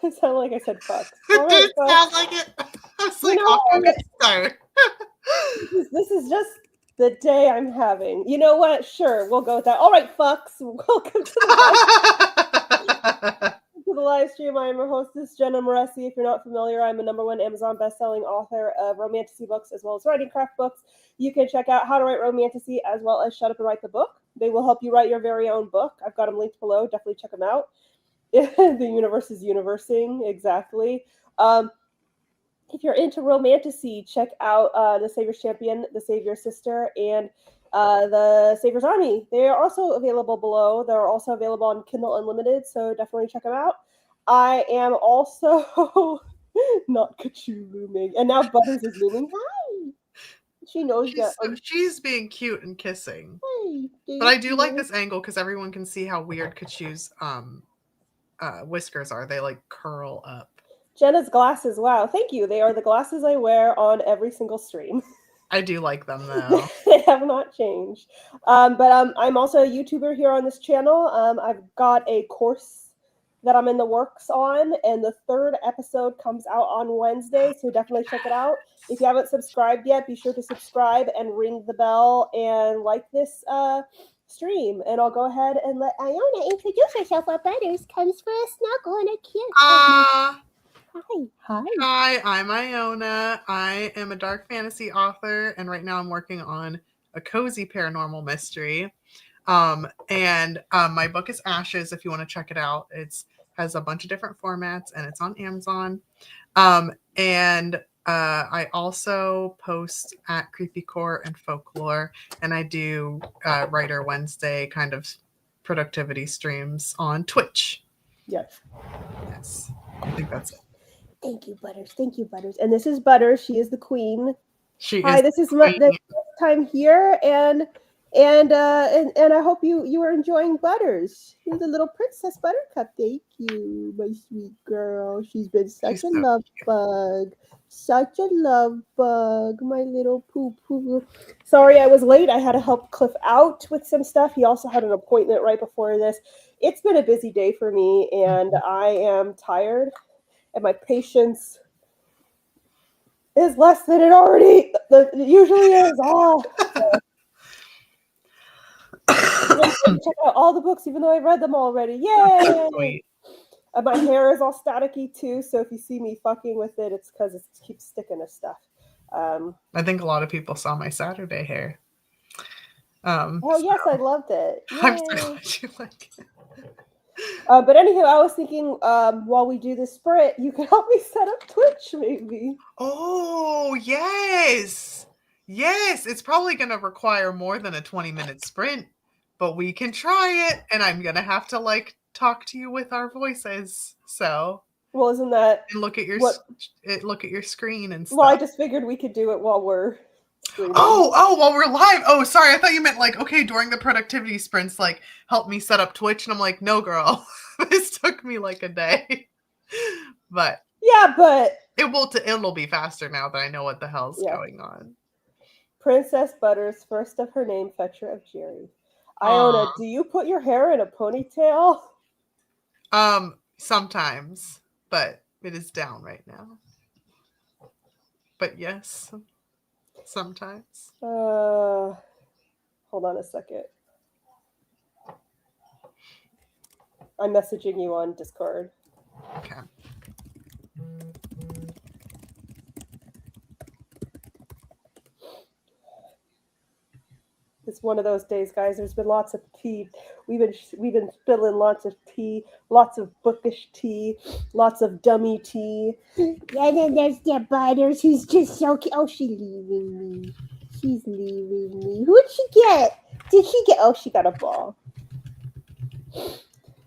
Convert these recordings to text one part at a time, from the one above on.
It sounded like I said fuck. It did sound like it. I was like, okay, start. This is just the day I'm having. You know what? Sure, we'll go with that. All right, fucks. Welcome to the live stream. I am your hostess, Jenna Moreci. If you're not familiar, I'm a #1 Amazon bestselling author of romantasy books as well as writing craft books. You can check out How to Write Romantasy as well as Shut Up and Write the Book. They will help you write your very own book. I've got them linked below. Definitely check them out. The universe is universing, exactly. If you're into romantasy, check out The Savior's Champion, The Savior's Sister, and The Savior's Army. They are also available below. They're also available on Kindle Unlimited, so definitely check them out. I am also not Cthulhu-looming, and now Butters is looming. Hi! She knows that. She's being cute and kissing. Hi, but I do like this angle because everyone can see how weird Cthulhu's whiskers are. They like curl up. Jenna's glasses. Wow, thank you. They are the glasses I wear on every single stream. I do like them though. They have not changed. But I'm also a YouTuber here on this channel. I've got a course that I'm in the works on, and the 3rd episode comes out on Wednesday, so definitely check it out. If you haven't subscribed yet, be sure to subscribe and ring the bell and like this stream. And I'll go ahead and let Iona introduce herself while Butters comes for a snuggle and a kiss. Hi, I'm Iona. I am a dark fantasy author, and right now I'm working on a cozy paranormal mystery. And my book is Ashes, if you want to check it out. It has a bunch of different formats, and it's on Amazon. And I also post at Creepycore and Folklore, and I do Writer Wednesday kind of productivity streams on Twitch. Yes. I think that's it. Thank you, Butters. Thank you, Butters. And this is Butters. She is the queen. Hi, this is my first time here, and I hope you are enjoying Butters. You're the little Princess Buttercup. Thank you, my sweet girl. She's been such a love bug. Such a love bug, my little poo-poo. Sorry I was late. I had to help Cliff out with some stuff. He also had an appointment right before this. It's been a busy day for me, and I am tired, and my patience is less than it already usually is. Check out all the books, even though I read them already. Yay! My hair is all staticky too, so if you see me fucking with it, it's because it keeps sticking to stuff. I think a lot of people saw my Saturday hair. Yes, I loved it. Yay. I'm so glad you like it. But anywho, I was thinking while we do the sprint, you could help me set up Twitch, maybe. Oh, yes. Yes, it's probably going to require more than a 20-minute sprint, but we can try it, and I'm going to have to, talk to you with our voices, so... Well, isn't that... And look at your screen and stuff. Well, I just figured we could do it while we're streaming. Oh, while we're live? Oh, sorry, I thought you meant, okay, during the productivity sprints, help me set up Twitch, and I'm like, no, girl, this took me, a day. But... Yeah, but... It'll be faster now that I know what the hell's going on. Princess Butters, first of her name, fetcher of Jerry. Iona, do you put your hair in a ponytail? Sometimes, but it is down right now. But yes, sometimes. Hold on a second. I'm messaging you on Discord. Okay. It's one of those days, guys. There's been lots of tea. We've been spilling lots of tea, lots of bookish tea, lots of dummy tea. And then there's the Butters, who's just so cute. Oh, she's leaving me. She's leaving me. Who'd she get? Did she get? Oh, she got a ball.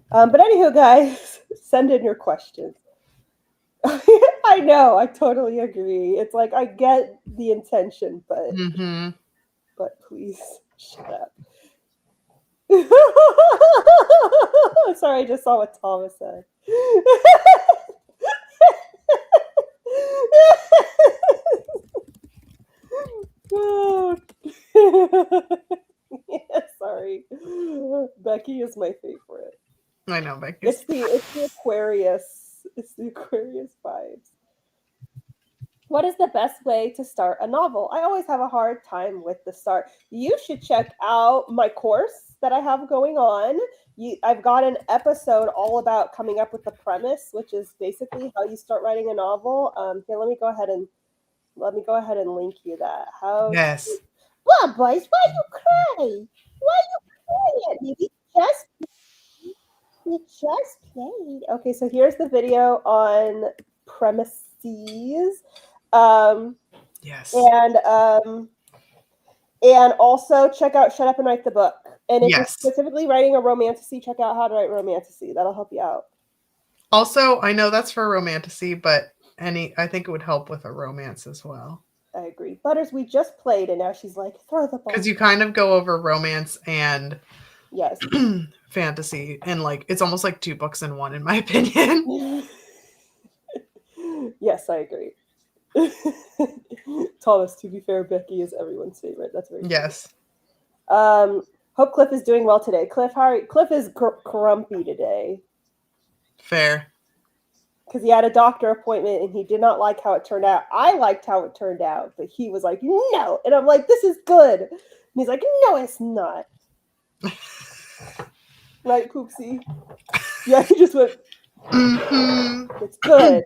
But anywho, guys, send in your questions. I know. I totally agree. It's I get the intention, but but please. Shut up. Sorry, I just saw what Thomas said. Yeah, sorry. Becky is my favorite. I know, Becky. It's the Aquarius. It's The Aquarius vibes. What is the best way to start a novel? I always have a hard time with the start. You should check out my course that I have going on. I've got an episode all about coming up with the premise, which is basically how you start writing a novel. Here, let me go ahead and link you that. Yes. Well, boys, why you cry? Why you crying at me? We just played. Okay, so here's the video on premises. Yes. And also check out Shut Up and Write the Book. And if Yes. you're specifically writing a romantasy, check out How to Write Romantasy. That'll help you out. Also, I know that's for romantasy, but I think it would help with a romance as well. I agree. Butters, we just played, and now she's like, throw the ball. Because you kind of go over romance and yes, fantasy, and like it's almost like 2 books in one, in my opinion. Yes, I agree. Thomas, to be fair, Becky is everyone's favorite. That's very yes. Hope Cliff is doing well today. Cliff is grumpy today. Fair. Because he had a doctor appointment and he did not like how it turned out. I liked how it turned out, but he was like, no. And I'm like, this is good. And he's like, no, it's not. Right, Poopsie? Yeah, he just went, it's good.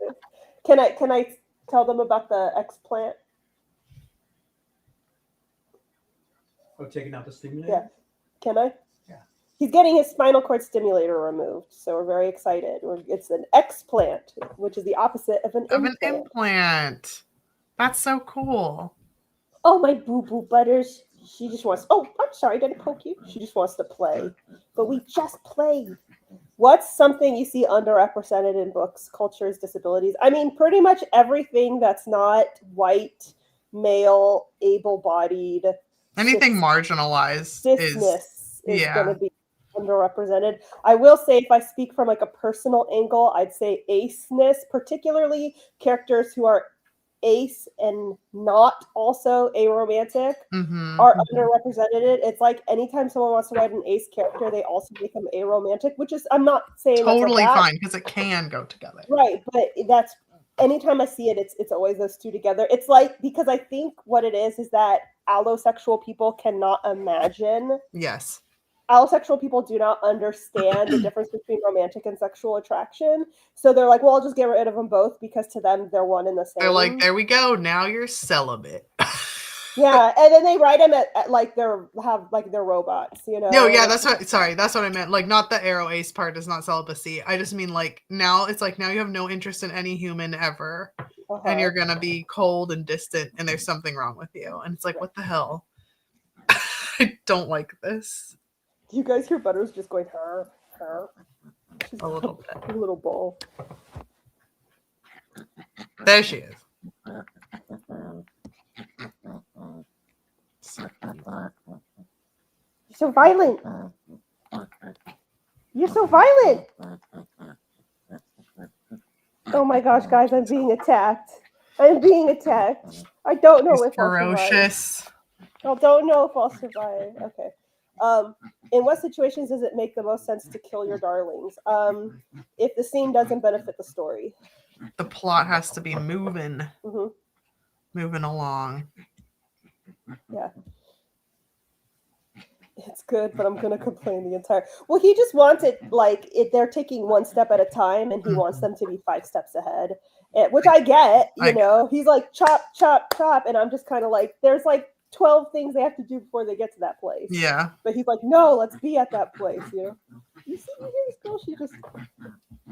Can I tell them about the explant? Oh, taking out the stimulator? Yeah. Can I? Yeah. He's getting his spinal cord stimulator removed, so we're very excited. It's an explant, which is the opposite of an implant. That's so cool. Oh, my boo-boo Butters. She just wants... Oh, I'm sorry, did I poke you? She just wants to play. But we just played. What's something you see underrepresented in books, cultures, disabilities? I mean, pretty much everything that's not white, male, able-bodied... Anything marginalized is going to be underrepresented. I will say, if I speak from like a personal angle, I'd say aceness, particularly characters who are ace and not also aromantic, are underrepresented. It's like anytime someone wants to write an ace character, they also become aromantic, which is, I'm not saying totally fine, because it can go together. Right, but that's, anytime I see it, it's always those two together. It's like, because I think what it is that allosexual people cannot imagine. Yes. Allosexual people do not understand the difference between romantic and sexual attraction. So they're like, well, I'll just get rid of them both because to them, they're one and the same. They're like, there we go. Now you're celibate. Yeah. And then they write them at like they're robots, you know? No, yeah, that's what I meant. Like, not the arrow ace part is not celibacy. I just mean like now it's like now you have no interest in any human ever. And you're going to be cold and distant and there's something wrong with you. And it's like, what the hell? I don't like this. Do you guys hear Butters just going, her? She's a little bit. A little bowl. There she is. You're so violent. You're so violent. Oh my gosh, guys, I'm being attacked. I don't know if ferocious. I don't know if I'll survive. Okay. In what situations does it make the most sense to kill your darlings? If the scene doesn't benefit the story. The plot has to be moving along. Yeah. It's good, but I'm gonna complain the entire. Well, he just wants it like they're taking one step at a time, and he wants them to be 5 steps ahead, which I get. You know, he's like chop, chop, chop, and I'm just kind of like, there's like 12 things they have to do before they get to that place. Yeah. But he's like, no, let's be at that place. You know, you see this girl? She just,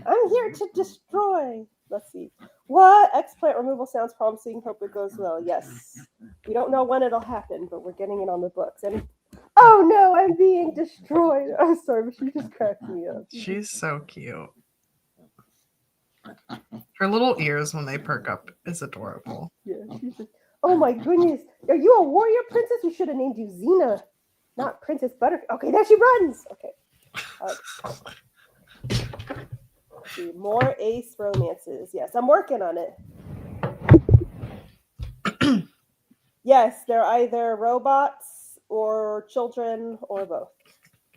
I'm here to destroy. Let's see. What explant removal sounds promising. Hope it goes well. Yes. We don't know when it'll happen, but we're getting it on the books. And oh no, I'm being destroyed. I'm sorry, but she just cracked me up. She's so cute. Her little ears when they perk up is adorable. Yeah, she's just, oh my goodness. Are you a warrior princess? We should have named you Xena, not Princess Butterfly. Okay, there she runs. Okay. See, more ace romances. Yes, I'm working on it. Yes, they're either robots or children or both.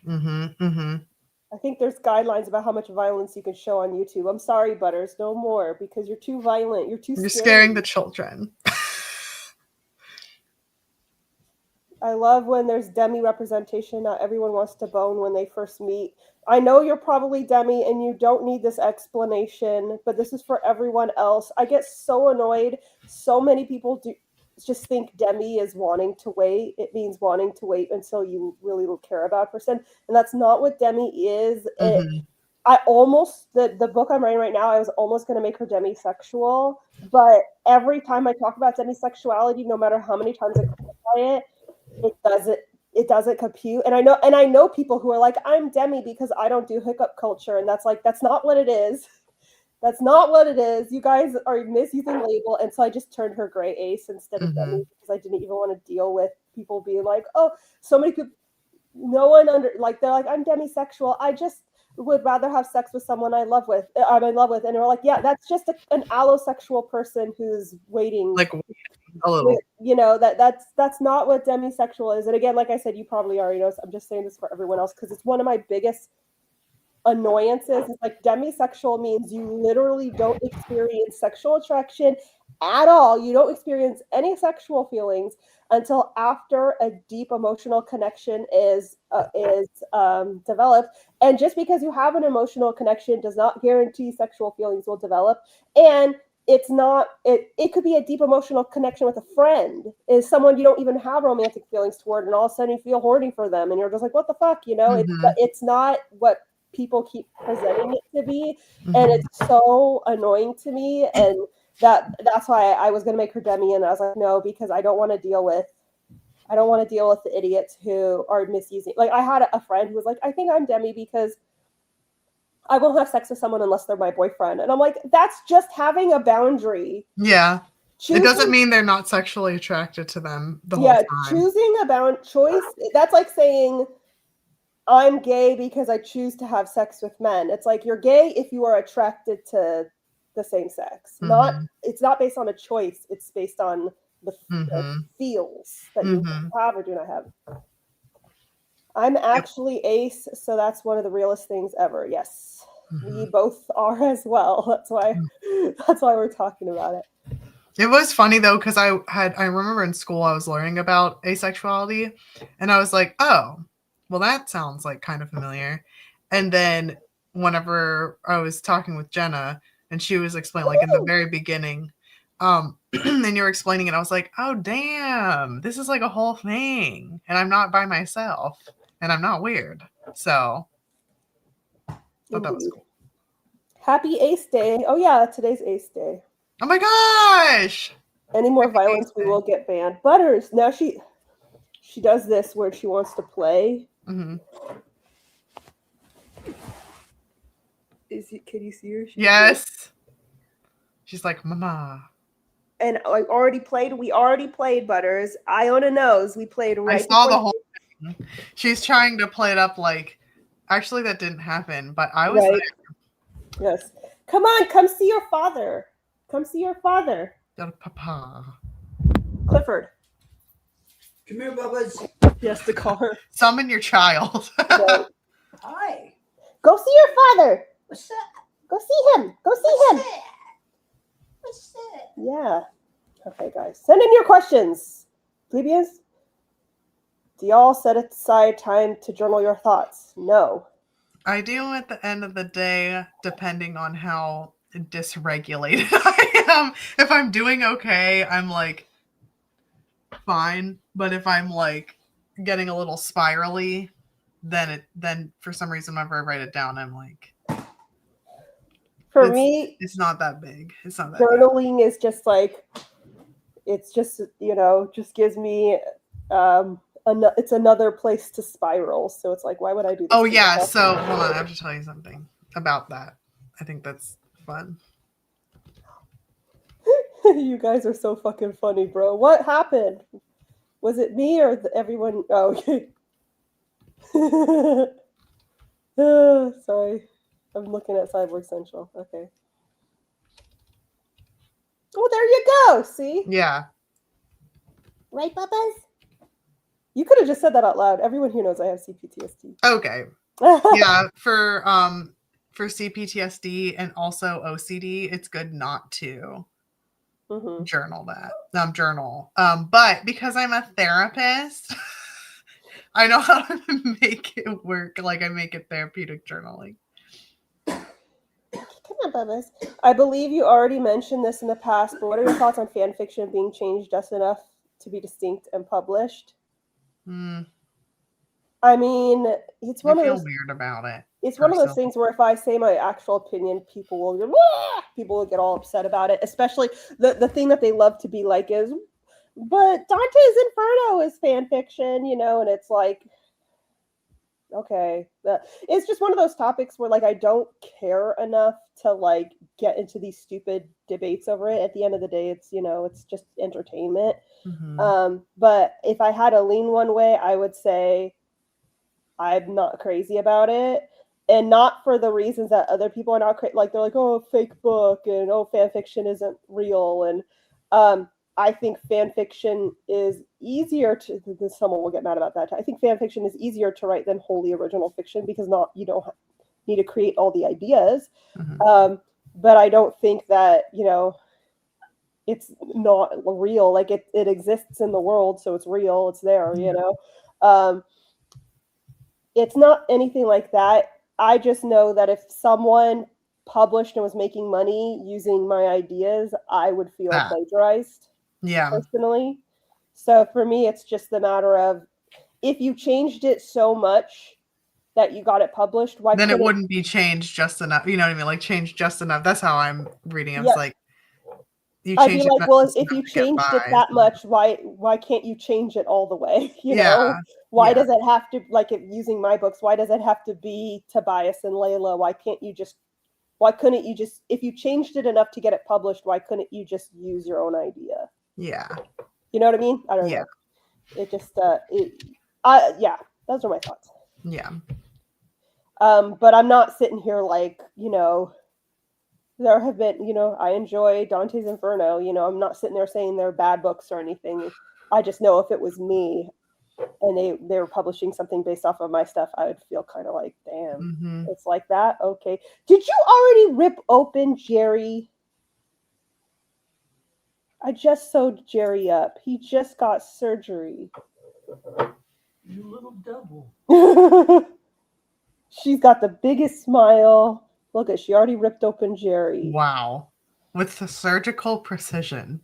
I I think there's guidelines about how much violence you can show on YouTube. I'm sorry, Butters, no more, because you're too violent. You're too scary. scaring the children. I love when there's demi representation. Not everyone wants to bone when they first meet. I know you're probably demi and you don't need this explanation, but this is for everyone else. I get so annoyed. So many people just think demi is wanting to wait. It means wanting to wait until you really care about a person. And that's not what demi is. Mm-hmm. I almost, the book I'm writing right now, I was almost going to make her demisexual. But every time I talk about demisexuality, no matter how many times I clarify it doesn't compute. And I know people who are like, I'm demi because I don't do hookup culture. And that's not what it is. That's not what it is. You guys are misusing label. And so I just turned her gray ace instead of demi because I didn't even want to deal with people being like, oh, so many people, no one they're like, I'm demisexual. I just would rather have sex with someone I'm in love with. And we're like, yeah, that's just an allosexual person who's waiting. Like a little. You know, that's not what demisexual is. And again, like I said, you probably already know. So I'm just saying this for everyone else because it's one of my biggest annoyances. It's like demisexual means you literally don't experience sexual attraction at all. You don't experience any sexual feelings until after a deep emotional connection is developed. And just because you have an emotional connection does not guarantee sexual feelings will develop. And it's not, it could be a deep emotional connection with a friend, is someone you don't even have romantic feelings toward, and all of a sudden you feel horny for them and you're just like, what the fuck, you know? It's not what people keep presenting it to be. And it's so annoying to me. And that's why I was going to make her demi, and I was like, no, because I don't want to deal with the idiots who are misusing. Like I had a friend who was like, I think I'm demi because I won't have sex with someone unless they're my boyfriend. And I'm like, that's just having a boundary. Yeah. It doesn't mean they're not sexually attracted to them the whole time. Choosing a choice, that's like saying I'm gay because I choose to have sex with men. It's like you're gay if you are attracted to the same sex. It's not based on a choice. It's based on the feels that you have or do not have. I'm actually ace, so that's one of the realest things ever. Yes, we both are as well. That's why we're talking about it. It was funny though, because I remember in school I was learning about asexuality, and I was like, oh, well, that sounds like kind of familiar. And then whenever I was talking with Jenna, and she was explaining, like in the very beginning, and you were explaining it, I was like, oh damn, this is like a whole thing, and I'm not by myself, and I'm not weird. So I thought that was cool. Happy Ace Day. Oh yeah, today's Ace Day. Oh my gosh. Any more violence, we will get banned. Butters, now she does this where she wants to play. Mm-hmm. Can you see her? Yes. She's like, mama. And we already played Butters. Iona knows we played right. I saw the whole thing. She's trying to play it up like, actually that didn't happen, but I was there. Yes. Come on, come see your father. Come see your father. Papa. Clifford. Come here, Bubba's. Yes, the car. Summon your child. Right. Hi. Go see your father. What's up? Go see him. Go see him. What's that? Yeah. Okay, guys. Send in your questions. Plebeians, do y'all set aside time to journal your thoughts? No. I do at the end of the day, depending on how dysregulated I am. If I'm doing okay, I'm like fine. But if I'm like getting a little spirally, then for some reason whenever I write it down, I'm like, for me, it's not that big. It's not that journaling is just like, it's just, just gives me it's another place to spiral. So it's like, why would I do this? Oh yeah. So hold on, I have to tell you something about that. I think that's fun. You guys are so fucking funny, bro. What happened? Was it me or everyone? Oh, okay. Sorry. I'm looking at Cyborg Central. Okay. Oh, there you go. See? Yeah. Right, Bubba's? You could have just said that out loud. Everyone here knows I have CPTSD. Okay. Yeah, for CPTSD and also OCD, it's good not to journal that. Journal. But because I'm a therapist, I know how to make it work. Like I make it therapeutic journaling. Come on, Bubba's. I believe you already mentioned this in the past, but what are your thoughts on fan fiction being changed just enough to be distinct and published? I mean, it's one of those weird about it. It's one of those things where if I say my actual opinion, people will get all upset about it. Especially the thing that they love to be like is, but Dante's Inferno is fan fiction, you know, and it's like, okay, it's just one of those topics where like I don't care enough to like get into these stupid debates over it. At the end of the day, it's, you know, it's just entertainment. But if I had to lean one way, I would say I'm not crazy about it, and not for the reasons that other people are not like they're like, oh, fake book, and oh, fan fiction isn't real. And I think fan fiction is easier to, someone will get mad about that. I think fan fiction is easier to write than wholly original fiction because you don't need to create all the ideas. But I don't think that, you know, it's not real. Like it exists in the world, so it's real. It's there, you know. It's not anything like that. I just know that if someone published and was making money using my ideas, I would feel plagiarized. Yeah. Personally. So for me, it's just the matter of if you changed it so much that you got it published, why then it wouldn't be changed just enough? You know what I mean? Like changed just enough. That's how I'm reading. I was like, I'd be like, well, if you changed it that much, why can't you change it all the way? You know, why does it have to, like, using my books, why does it have to be Tobias and Layla? Why couldn't you just, if you changed it enough to get it published, why couldn't you just use your own idea? Yeah. You know what I mean? I don't know. It just, those are my thoughts. Yeah. But I'm not sitting here like, you know, there have been, you know, I enjoy Dante's Inferno. You know, I'm not sitting there saying they're bad books or anything. I just know if it was me and they were publishing something based off of my stuff, I would feel kind of like, damn, it's like that. Okay. Did you already rip open Jerry? I just sewed Jerry up. He just got surgery. You little devil. She's got the biggest smile. Look at, she already ripped open Jerry. Wow. With the surgical precision.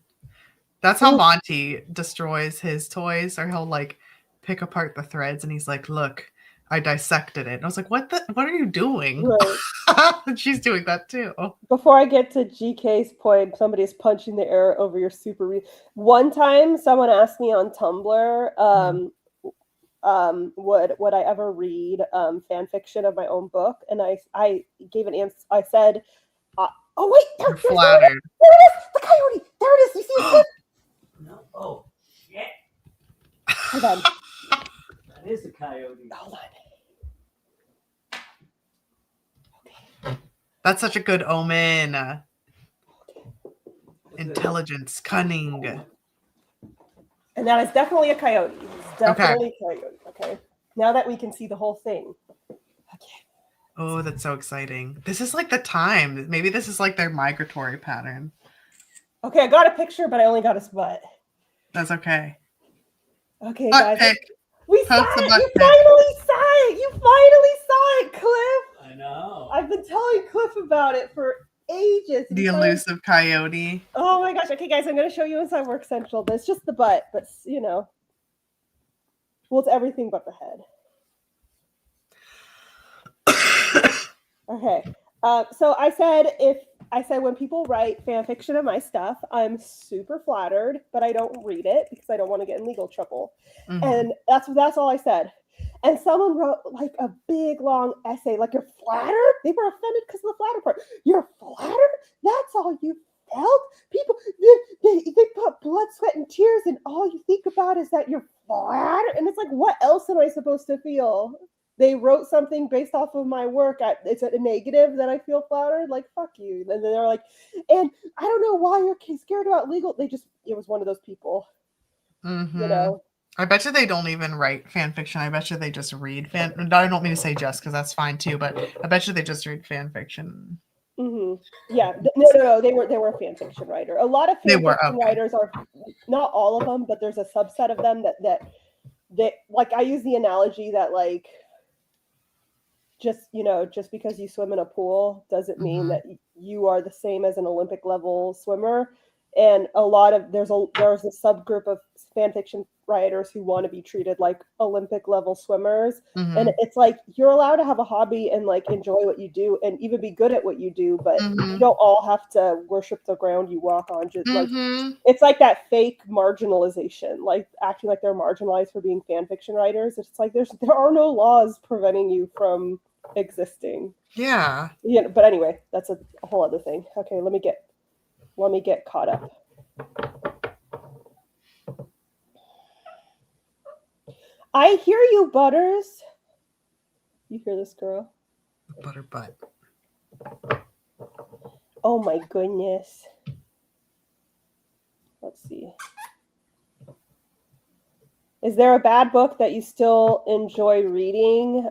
That's how Monty destroys his toys, or he'll like pick apart the threads and he's like, look, I dissected it. And I was like, what are you doing? Right. She's doing that too. Before I get to GK's point, somebody's punching the air over your super. One time someone asked me on Tumblr, would I ever read fan fiction of my own book? And I gave an answer. I said, oh wait, you're flattered. There it is, the coyote. There it is. You see it? No. Oh, shit. Hold on. That is a coyote. Hold on. Okay. That's such a good omen. Intelligence, cunning. And that is definitely a coyote. It's definitely a coyote. Okay. Now that we can see the whole thing. Okay. Oh, that's so exciting. This is like the time. Maybe this is like their migratory pattern. Okay, I got a picture, but I only got his butt. That's okay. Okay, butt guys. Pick. We saw it. You finally saw it. You finally saw it, Cliff. I know. I've been telling Cliff about it for ages. The elusive coyote. Oh my gosh. Okay, guys, I'm going to show you inside Work Central. But it's just the butt, but you know. Well, it's everything but the head. Okay. So I said when people write fan fiction of my stuff, I'm super flattered, but I don't read it because I don't want to get in legal trouble. And that's all I said. And someone wrote like a big long essay, like, you're flattered? They were offended because of the flattered part. You're flattered? That's all you felt? People, they put blood, sweat, and tears, and all you think about is that you're flattered? And it's like, what else am I supposed to feel? They wrote something based off of my work. It's a negative that I feel flattered. Like, fuck you. And then they're like, and I don't know why you're scared about legal. It was one of those people, you know. I bet you they don't even write fan fiction. I bet you they just read fan. I don't mean to say just because that's fine too, but I bet you they just read fan fiction. Yeah, no. They were a fan fiction writer. A lot of They fan were, fiction okay. writers are, not all of them, but there's a subset of them that like, I use the analogy that, like, just because you swim in a pool doesn't mean that you are the same as an Olympic level swimmer. And there's a subgroup of fan fiction writers who want to be treated like Olympic level swimmers. And it's like, you're allowed to have a hobby and like enjoy what you do and even be good at what you do, but you don't all have to worship the ground you walk on. Just like, it's like that fake marginalization, like acting like they're marginalized for being fan fiction writers. It's like there are no laws preventing you from existing. Yeah. But anyway, that's a whole other thing. Okay, let me get caught up. I hear you, Butters. You hear this, girl? Butter butt. Oh my goodness. Let's see. Is there a bad book that you still enjoy reading?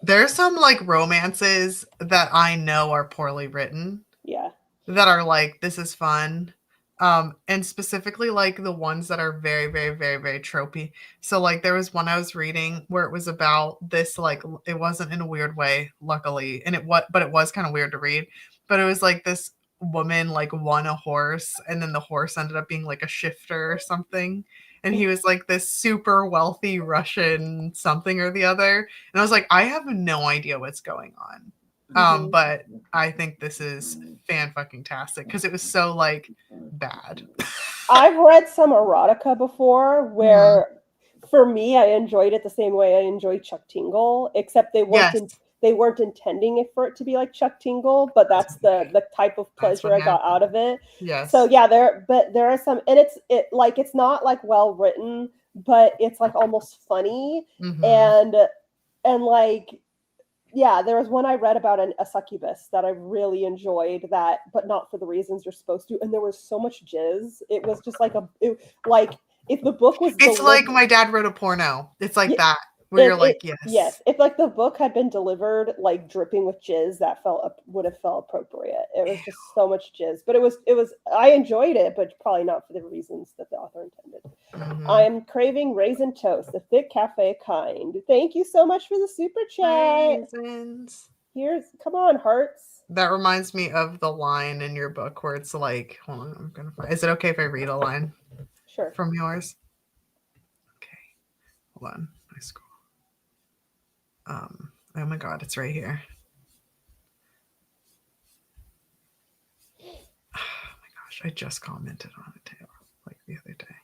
There's some like romances that I know are poorly written. Yeah. That are like, this is fun. And specifically like the ones that are very, very, very, very tropey. So like there was one I was reading where it was about this, like, it wasn't in a weird way, luckily. But it was kind of weird to read. But it was like this woman like won a horse and then the horse ended up being like a shifter or something. And he was like this super wealthy Russian something or the other. And I was like, I have no idea what's going on. But I think this is fan-fucking-tastic because it was so like bad. I've read some erotica before where for me I enjoyed it the same way I enjoy Chuck Tingle, except they weren't intending it for it to be like Chuck Tingle, but that's the type of pleasure I got out of it. Yes. So yeah, there are some, and it's not like well written, but it's like almost funny. And like, yeah, there was one I read about a succubus that I really enjoyed, that, but not for the reasons you're supposed to. And there was so much jizz. It was just like if the book was, it's like My Dad Wrote a Porno. It's like that. Where you're like, yes. If like the book had been delivered like dripping with jizz, that would have felt appropriate. It was just so much jizz, but it was I enjoyed it, but probably not for the reasons that the author intended. I'm craving raisin toast, the thick cafe kind. Thank you so much for the super chat. Raisins. Come on, hearts. That reminds me of the line in your book where it's like, hold on, I'm gonna find. Is it okay if I read a line? Sure. From yours. Okay, hold on. I scroll. Oh my god, it's right here. Oh my gosh, I just commented on it too, like the other day.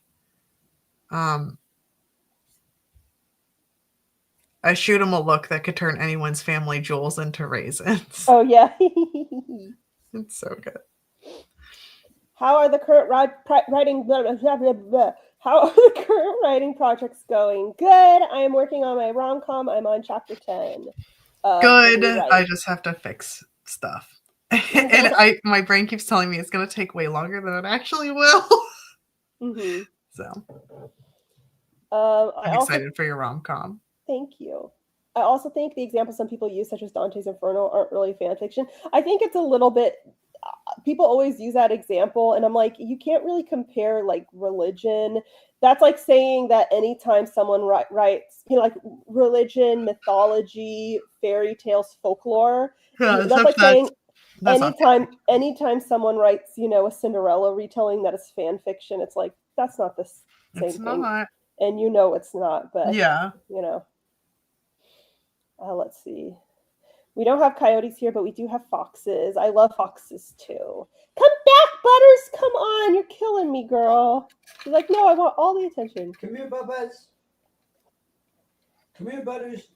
I shoot him a look that could turn anyone's family jewels into raisins. Oh yeah. It's so good. How are the current writing How are the current writing projects going? Good. I am working on my rom-com. I'm on chapter 10. Good. I just have to fix stuff. And my brain keeps telling me it's going to take way longer than it actually will. So I'm excited for your rom-com. Thank you. I also think the examples some people use, such as Dante's Inferno, aren't really fan fiction. I think it's a little bit, people always use that example, and I'm like, you can't really compare like religion. That's like saying that anytime someone writes, like religion, mythology, fairy tales, folklore, that's like saying anytime someone writes, a Cinderella retelling that is fan fiction, it's like, that's not the same thing. Not. And it's not, but yeah. Let's see. We don't have coyotes here, but we do have foxes. I love foxes too. Come back, Butters. Come on. You're killing me, girl. She's like, no, I want all the attention. Come here, Butters. Come here, Butters.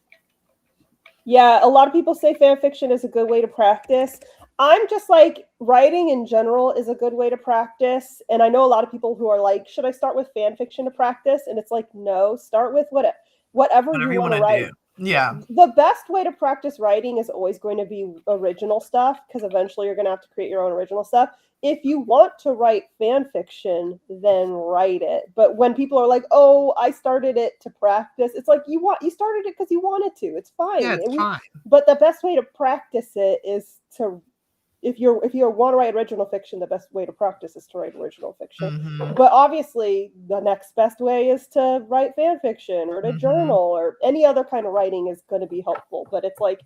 Yeah, a lot of people say fan fiction is a good way to practice. I'm just like, writing in general is a good way to practice. And I know a lot of people who are like, should I start with fan fiction to practice? And it's like, no, start with whatever you want to write. Yeah. The best way to practice writing is always going to be original stuff, because eventually you're going to have to create your own original stuff. If you want to write fan fiction, then write it. But when people are like, "Oh, I started it to practice," it's like you started it because you wanted to. It's fine. Yeah, it's fine. But the best way to practice it is to, if you want to write original fiction, the best way to practice is to write original fiction. Mm-hmm. But obviously, the next best way is to write fan fiction or to journal, or any other kind of writing is going to be helpful. But it's like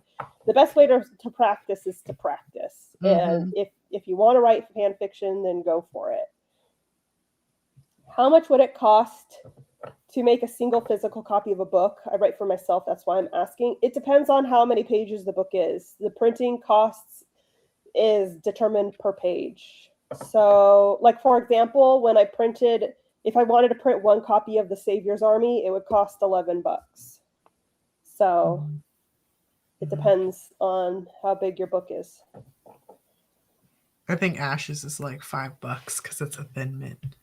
the best way to practice is to practice. And if you want to write fan fiction, then go for it. How much would it cost to make a single physical copy of a book? I write for myself. That's why I'm asking. It depends on how many pages the book is. The printing costs is determined per page. So, like, for example, when I printed, if I wanted to print one copy of The Savior's Army, it would cost $11. So it depends on how big your book is. I think Ashes is like $5 because it's a thin mint.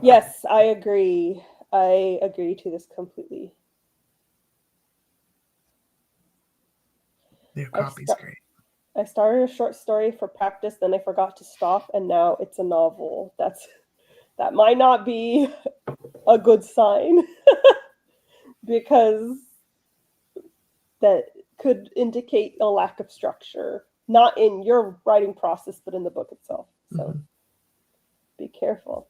Yes, I agree. I agree to this completely. Your copy's great. I started a short story for practice, then I forgot to stop, and now it's a novel. That might not be a good sign because that could indicate a lack of structure, not in your writing process, but in the book itself. So be careful.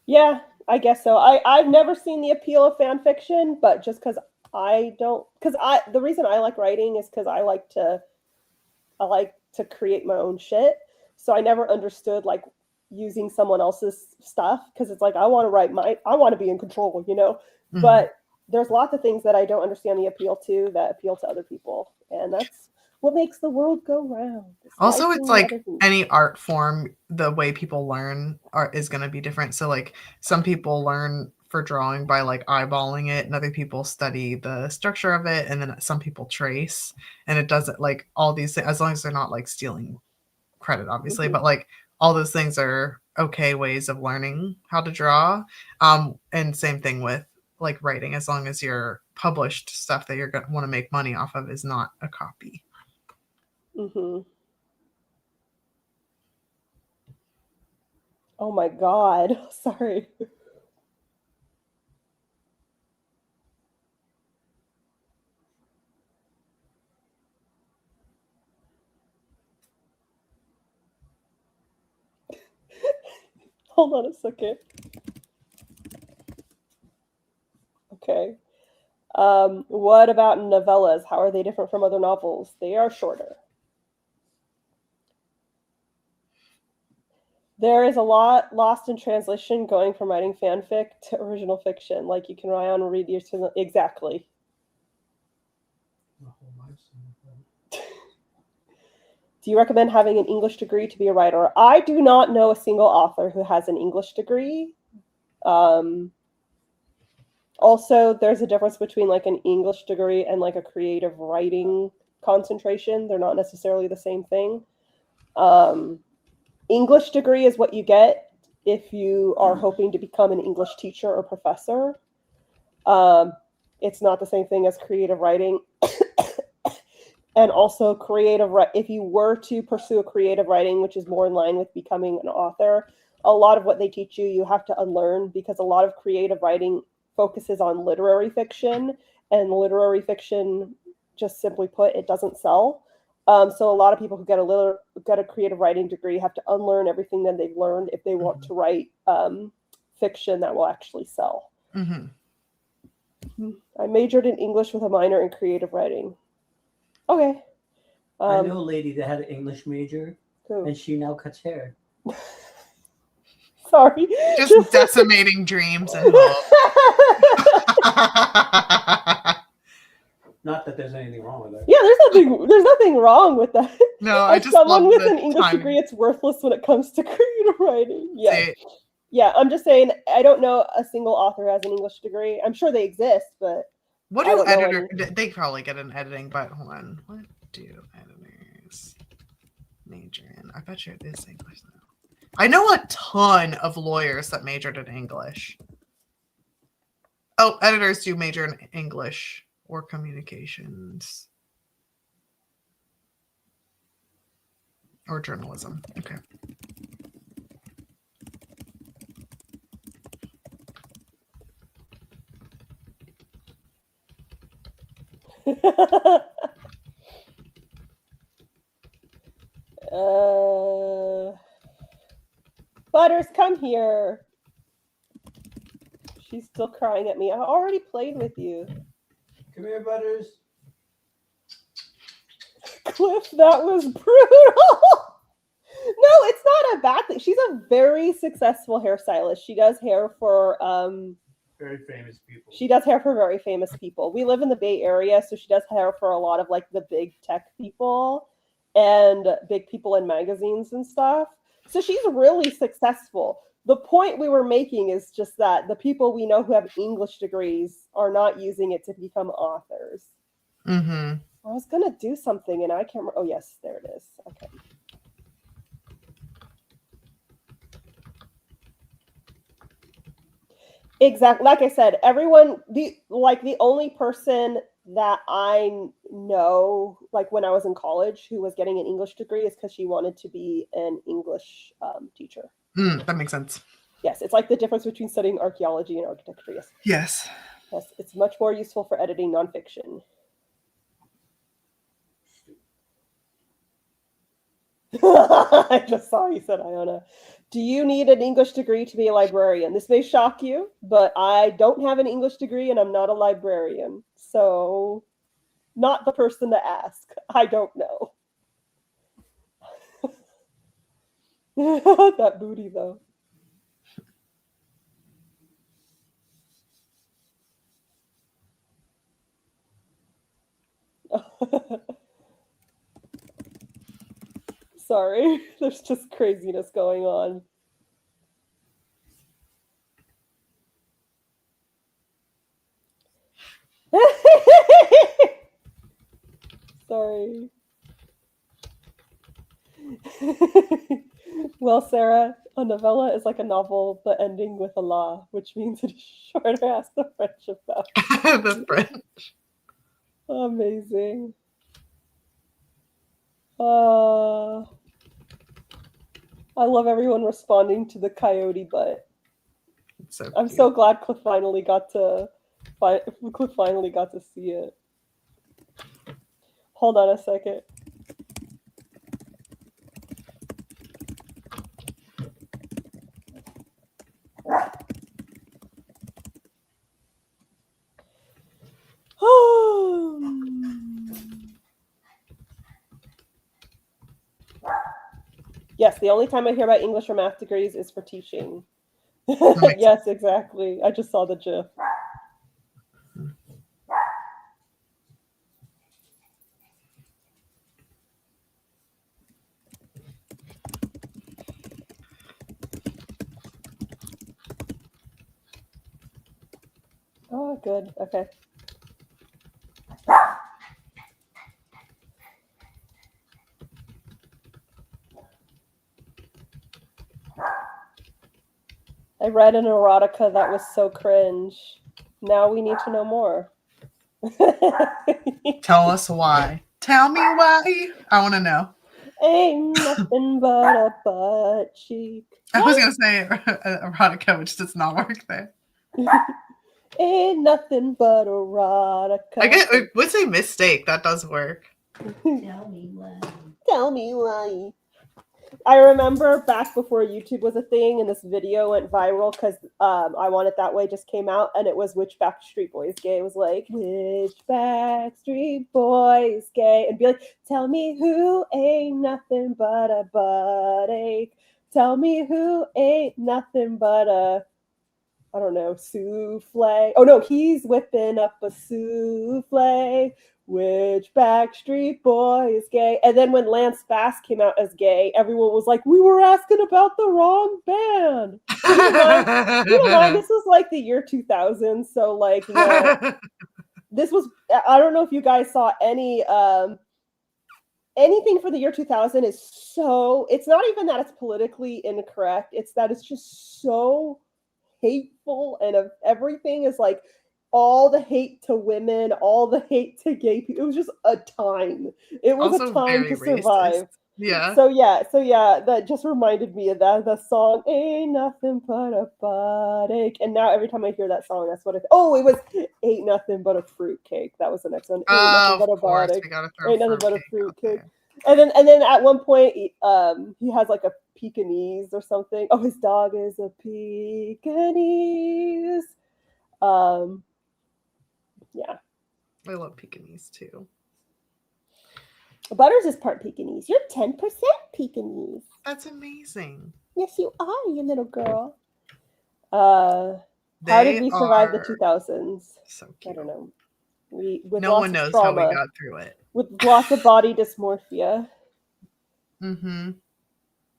Yeah, I guess so. I've never seen the appeal of fan fiction, but just because the reason I like writing is because I like to create my own shit. So I never understood like using someone else's stuff, because it's like I want to be in control, you know. But there's lots of things that I don't understand the appeal to that appeal to other people, and that's what makes the world go round. Also, it's like any art form, the way people learn art is going to be different. So like some people learn for drawing by like eyeballing it, and other people study the structure of it, and then some people trace, and it doesn't, like, all these things, as long as they're not like stealing credit, obviously, but like all those things are okay ways of learning how to draw. And same thing with like writing, as long as your published stuff that you're going to want to make money off of is not a copy. Oh my God. Sorry. Hold on a second. Okay. What about novellas? How are they different from other novels? They are shorter. There is a lot lost in translation going from writing fanfic to original fiction. Like, you can rely on readers to exactly. Do you recommend having an English degree to be a writer? I do not know a single author who has an English degree. Also, there's a difference between like an English degree and like a creative writing concentration. They're not necessarily the same thing. English degree is what you get if you are hoping to become an English teacher or professor. It's not the same thing as creative writing. And also if you were to pursue a creative writing, which is more in line with becoming an author, a lot of what they teach you have to unlearn, because a lot of creative writing focuses on literary fiction, and literary fiction, just simply put, it doesn't sell. So a lot of people who get a creative writing degree have to unlearn everything that they've learned if they want to write fiction that will actually sell. I majored in English with a minor in creative writing. Okay. I know a lady that had an English major, and she now cuts hair. Sorry. Just decimating dreams and hope. Not that there's anything wrong with it. Yeah, there's nothing wrong with that. No, I just someone love with an English degree, it's worthless when it comes to creative writing. Yeah. Yeah, I'm just saying, I don't know a single author who has an English degree. I'm sure they exist, but what do editors? They probably get an editing, but hold on. What do editors major in? I bet you it is English though. I know a ton of lawyers that majored in English. Oh, editors do major in English or communications or journalism. Okay. Butters, come here. She's still crying at me. I already played with you. Come here, Butters. Cliff, that was brutal. No, it's not a bad thing. She's a very successful hairstylist. She does hair for Very famous people. She does hair for very famous people. We live in the Bay Area, so she does hair for a lot of like the big tech people and big people in magazines and stuff. So she's really successful. The point we were making is just that the people we know who have English degrees are not using it to become authors. Mm-hmm. I was going to do something and I can't remember. Oh, yes, there it is. Okay. Exactly. Like I said, everyone, the only person that I know, like when I was in college, who was getting an English degree is because she wanted to be an English teacher. That makes sense. Yes, it's like the difference between studying archaeology and architecture. Yes. Yes. Yes, it's much more useful for editing nonfiction. I just saw you said Iona. Do you need an English degree to be a librarian? This may shock you, but I don't have an English degree and I'm not a librarian. So, not the person to ask. I don't know. That booty, though. Sorry, there's just craziness going on. Sorry. Well, Sarah, a novella is like a novel, but ending with a la, which means it is shorter. Ask the French about. The French. Amazing. I love everyone responding to the coyote butt. So I'm so glad Cliff finally got to see it. Hold on a second. Yes, the only time I hear about English or math degrees is for teaching. Yes, exactly. I just saw the GIF. Oh, good. Okay. I read an erotica that was so cringe. Now we need to know more. Tell us why. Tell me why. I want to know. Ain't nothing but a butt cheek. I was going to say erotica, which does not work there. Ain't nothing but erotica. I would say mistake. That does work. Tell me why. Tell me why. I remember back before YouTube was a thing, and this video went viral because I Want It That Way just came out, and it was which Backstreet Boys gay. It was like, which Backstreet Boys gay? And be like, tell me who ain't nothing but a butt ache. Tell me who ain't nothing but a, I don't know, souffle. Oh no, he's whipping up a souffle. Which Backstreet Boy is gay? And then when Lance Bass came out as gay, everyone was like, we were asking about the wrong band. You know why? This was like the year 2000. So like, this was, I don't know if you guys saw any anything for the year 2000 is so, it's not even that it's politically incorrect, it's that it's just so hateful, and of everything is like all the hate to women, all the hate to gay people. It was just a time. It was Also a time very to survive. racist. Yeah. So yeah, that just reminded me of that. The song "Ain't Nothing But a Buttock," and now every time I hear that song, that's what it. Oh, it was "Ain't Nothing But a Fruitcake." That was the next one. Ain't nothing but a Of course, buttock. we gotta throw Ain't nothing but a fruitcake out fruitcake. And then at one point, he has like a Pekingese or something. Oh, his dog is a Pekingese. Yeah. I love Pekingese too. Butters is part Pekingese. You're 10% Pekingese. That's amazing. Yes, you are, you little girl. How did we survive the 2000s? So cute. I don't know. With no one knows trauma, how we got through it. With lots of body dysmorphia. Mm-hmm.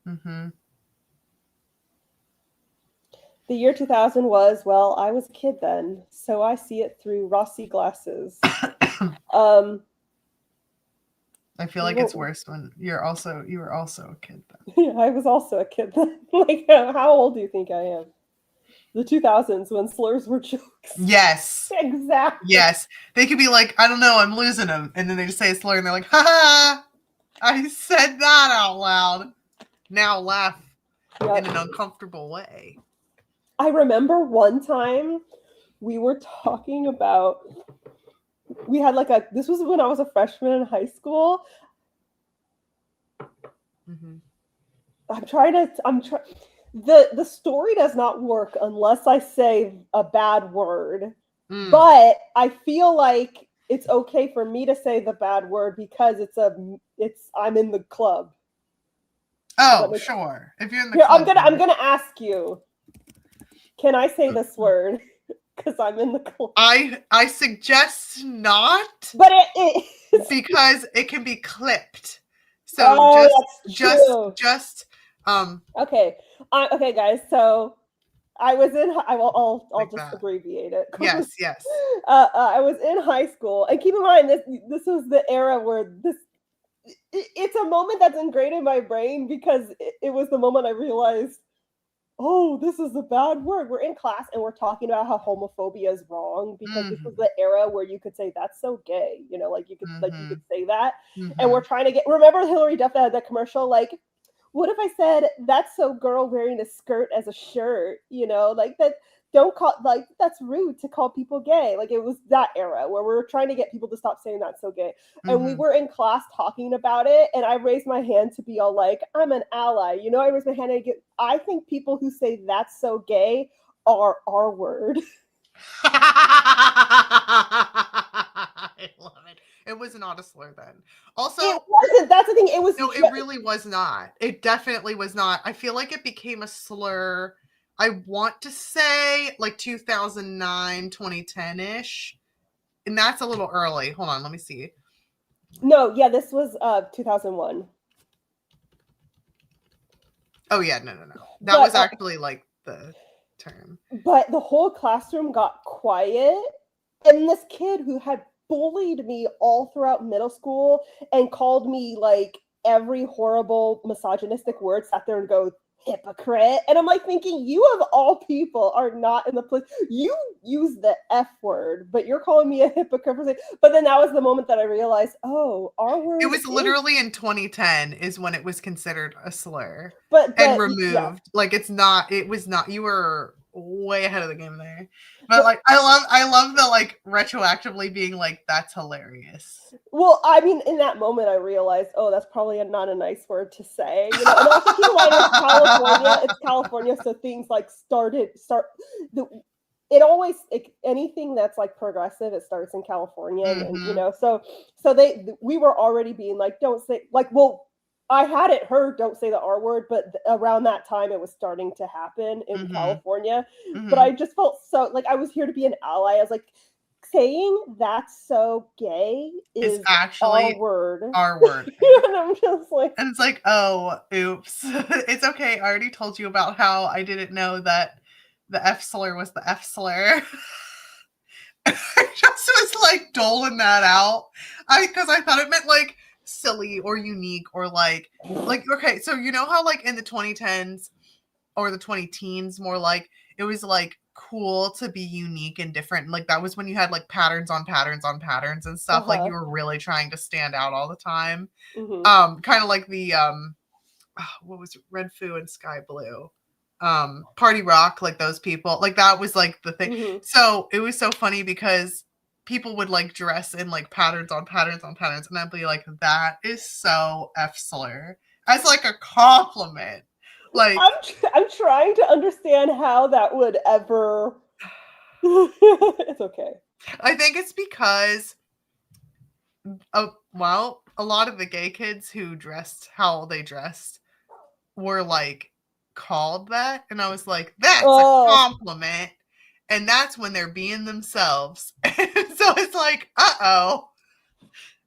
Mm-hmm. The year 2000 was, well, I was a kid then, so I see it through Rossi glasses. I feel like it's worse when you were also a kid then. Yeah, I was also a kid then. Like, how old do you think I am? The 2000s, when slurs were jokes. Yes. Exactly. Yes. They could be like, I don't know, I'm losing them. And then they just say a slur and they're like, ha ha, I said that out loud. Now laugh in an uncomfortable way. I remember one time we were talking about, we had like this was when I was a freshman in high school. Mm-hmm. The story does not work unless I say a bad word. But I feel like it's okay for me to say the bad word because I'm in the club. Oh, sure. If you're in the club. I'm gonna ask you. Can I say this word? Because I'm in the club. I suggest not. But it because it can be clipped. So just okay. Okay, guys. So I was in. I'll like just abbreviate it. Yes. I was in high school, and keep in mind this was the era where it's a moment that's ingrained in my brain because it was the moment I realized, oh, this is a bad word. We're in class and we're talking about how homophobia is wrong because this was the era where you could say that's so gay, like you could say that. And we're trying to remember Hillary Duff that had that commercial, like, what if I said that's so girl wearing a skirt as a shirt, like that. Don't call, like, that's rude to call people gay. Like, it was that era where we were trying to get people to stop saying that's so gay. And we were in class talking about it, and I raised my hand to be all like, I'm an ally. I raised my hand and I think people who say that's so gay are our word. I love it. It was not a slur then. Also, it wasn't. That's the thing. It was. No, it really was not. It definitely was not. I feel like it became a slur. I want to say like 2009, 2010-ish. And that's a little early. Hold on, let me see. No, yeah, this was 2001. Oh, yeah, no. That was actually like the term. But the whole classroom got quiet. And this kid who had bullied me all throughout middle school and called me like every horrible misogynistic word sat there and go, hypocrite. And I'm like thinking, you of all people are not in the place. You use the F word, but you're calling me a hypocrite. But then that was the moment that I realized, oh, our word. It was literally in 2010 is when it was considered a slur and removed. Yeah. Like it was not, you were way ahead of the game there. But like I love the like retroactively being like, that's hilarious. Well, I mean, in that moment I realized, oh, that's probably not a nice word to say. And also keep in mind it's California, so things like anything that's like progressive, it starts in California. And so we were already being like, don't say, like, well, I had it heard, don't say the R word, but around that time it was starting to happen in California. But I just felt so like I was here to be an ally. I was like, saying that's so gay is actually our word. And I'm just like, and it's like, oh, oops. It's okay. I already told you about how I didn't know that the F slur was the F slur. I just was like doling that out because I thought it meant like silly or unique or like okay, so you know how like in the 2010s or the 20-teens more like it was like cool to be unique and different, like that was when you had like patterns on patterns on patterns and stuff, like you were really trying to stand out all the time. Kind of like the what was it? Red Foo and Sky Blue, Party Rock, like those people, like that was like the thing. So it was so funny because people would like dress in like patterns on patterns on patterns, and I'd be like, that is so F-slur as like a compliment. Like I'm trying to understand how that would ever. It's okay. I think it's because well, a lot of the gay kids who dressed how they dressed were like called that, and I was like, that's a compliment, and that's when they're being themselves. And so it's like, oh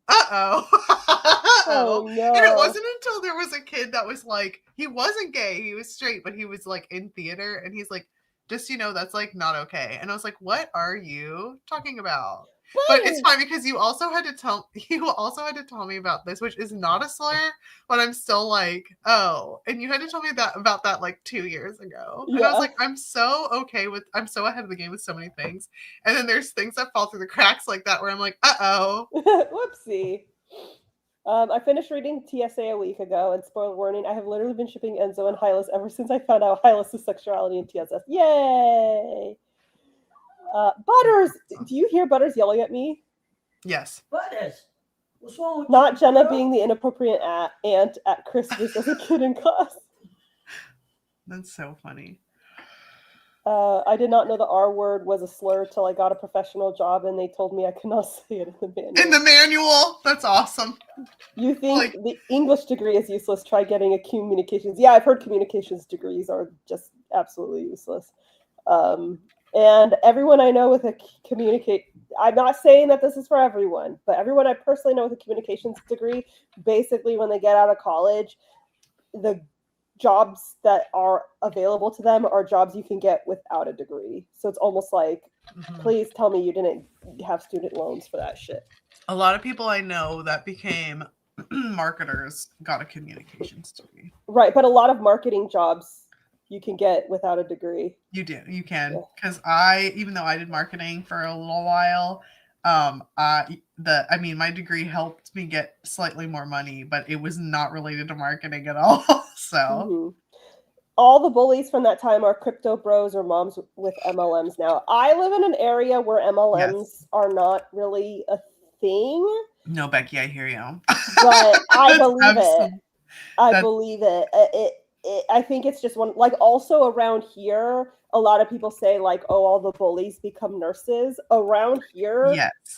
no. And it wasn't until there was a kid that was like, he wasn't gay, he was straight, but he was like in theater, and he's like, just that's like not okay. And I was like, what are you talking about? But it's fine because you also had to tell me about this, which is not a slur, but I'm still like, oh, and you had to tell me about that like 2 years ago. And I was like, I'm so ahead of the game with so many things. And then there's things that fall through the cracks like that where I'm like, whoopsie. I finished reading TSA a week ago, and spoiler warning, I have literally been shipping Enzo and Hylas ever since I found out Hylas' sexuality in TSS. Yay! Butters, do you hear Butters yelling at me? Yes. Butters, what's wrong with Not Jenna being the inappropriate aunt at Christmas as a kid in class. That's so funny. I did not know the R word was a slur till I got a professional job, and they told me I could not say it in the manual. In the manual? That's awesome. You think the English degree is useless? Try getting a communications. Yeah, I've heard communications degrees are just absolutely useless. And everyone I know with a I'm not saying that this is for everyone, but everyone I personally know with a communications degree, basically when they get out of college, the jobs that are available to them are jobs you can get without a degree. So it's almost like, please tell me you didn't have student loans for that shit. A lot of people I know that became marketers got a communications degree. Right, but a lot of marketing jobs you can get without a degree. You can. Because even though I did marketing for a little while, my degree helped me get slightly more money, but it was not related to marketing at all. So all the bullies from that time are crypto bros or moms with MLMs now. I live in an area where MLMs are not really a thing. No, Becky, I hear you. But I believe it. I believe it. I think it's just one, like, also around here, a lot of people say like, oh, all the bullies become nurses. Around here,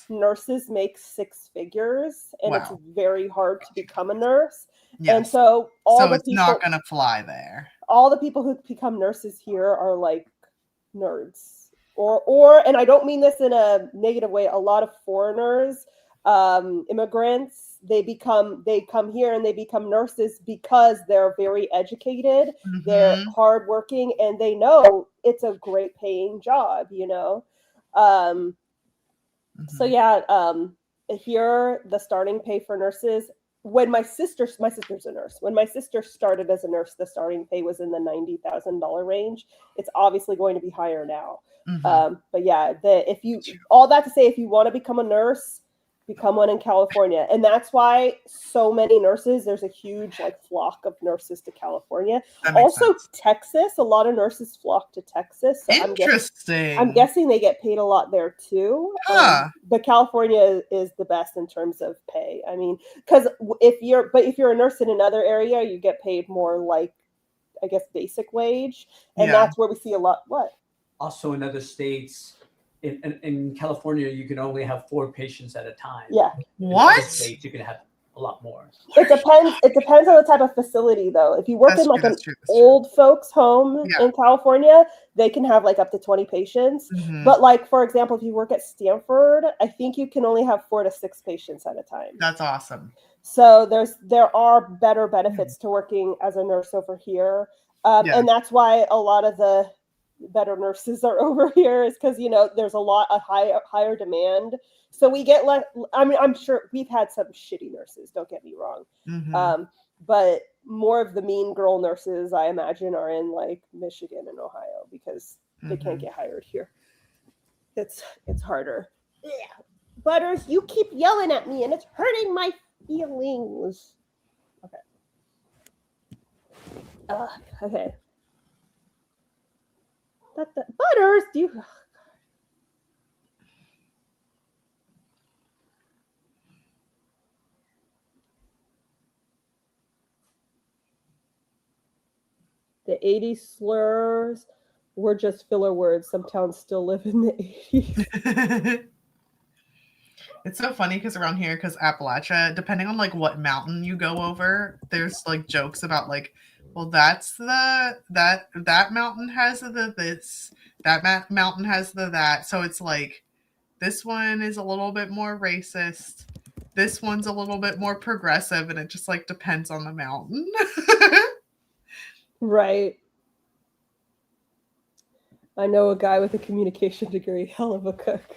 nurses make 6 figures, and it's very hard to become a nurse. Yes. And so it's not going to fly there. All the people who become nurses here are like nerds, or, and I don't mean this in a negative way. A lot of foreigners, immigrants, they come here and they become nurses because they're very educated, they're hardworking, and they know it's a great paying job, So here the starting pay for nurses, when my sister's a nurse. When my sister started as a nurse, the starting pay was in the $90,000 range. It's obviously going to be higher now. But yeah, all that to say, if you want to become a nurse, become one in California. And that's why so many nurses, there's a huge flock of nurses to California. Also sense. Texas, a lot of nurses flock to Texas. So interesting. I'm guessing they get paid a lot there too. But California is the best in terms of pay. I mean, because if you're a nurse in another area, you get paid more like, I guess, basic wage. And that's where we see a lot. What? Also in other states, in California, you can only have 4 patients at a time. Yeah. What? In other states, you can have a lot more. It depends on the type of facility, though. If you work in an old folks home in California, they can have up to 20 patients. But for example, if you work at Stanford, I think you can only have 4 to 6 patients at a time. That's awesome. So there are better benefits to working as a nurse over here. And that's why a lot of the better nurses are over here is because, you know, there's a higher demand. So we get less. I mean, I'm sure we've had some shitty nurses, don't get me wrong. But more of the mean girl nurses, I imagine, are in like Michigan and Ohio because they can't get hired here. It's harder. Yeah. Butters, you keep yelling at me and it's hurting my feelings. Okay. Okay. Butters, do you... The 80s slurs were just filler words. Some towns still live in the 80s. It's so funny because around here, because Appalachia, depending on like what mountain you go over, there's like jokes about like, well, that's that mountain has the this, that mountain has the that. So it's like, this one is a little bit more racist. This one's a little bit more progressive, and it just like depends on the mountain. Right. I know a guy with a communication degree, hell of a cook.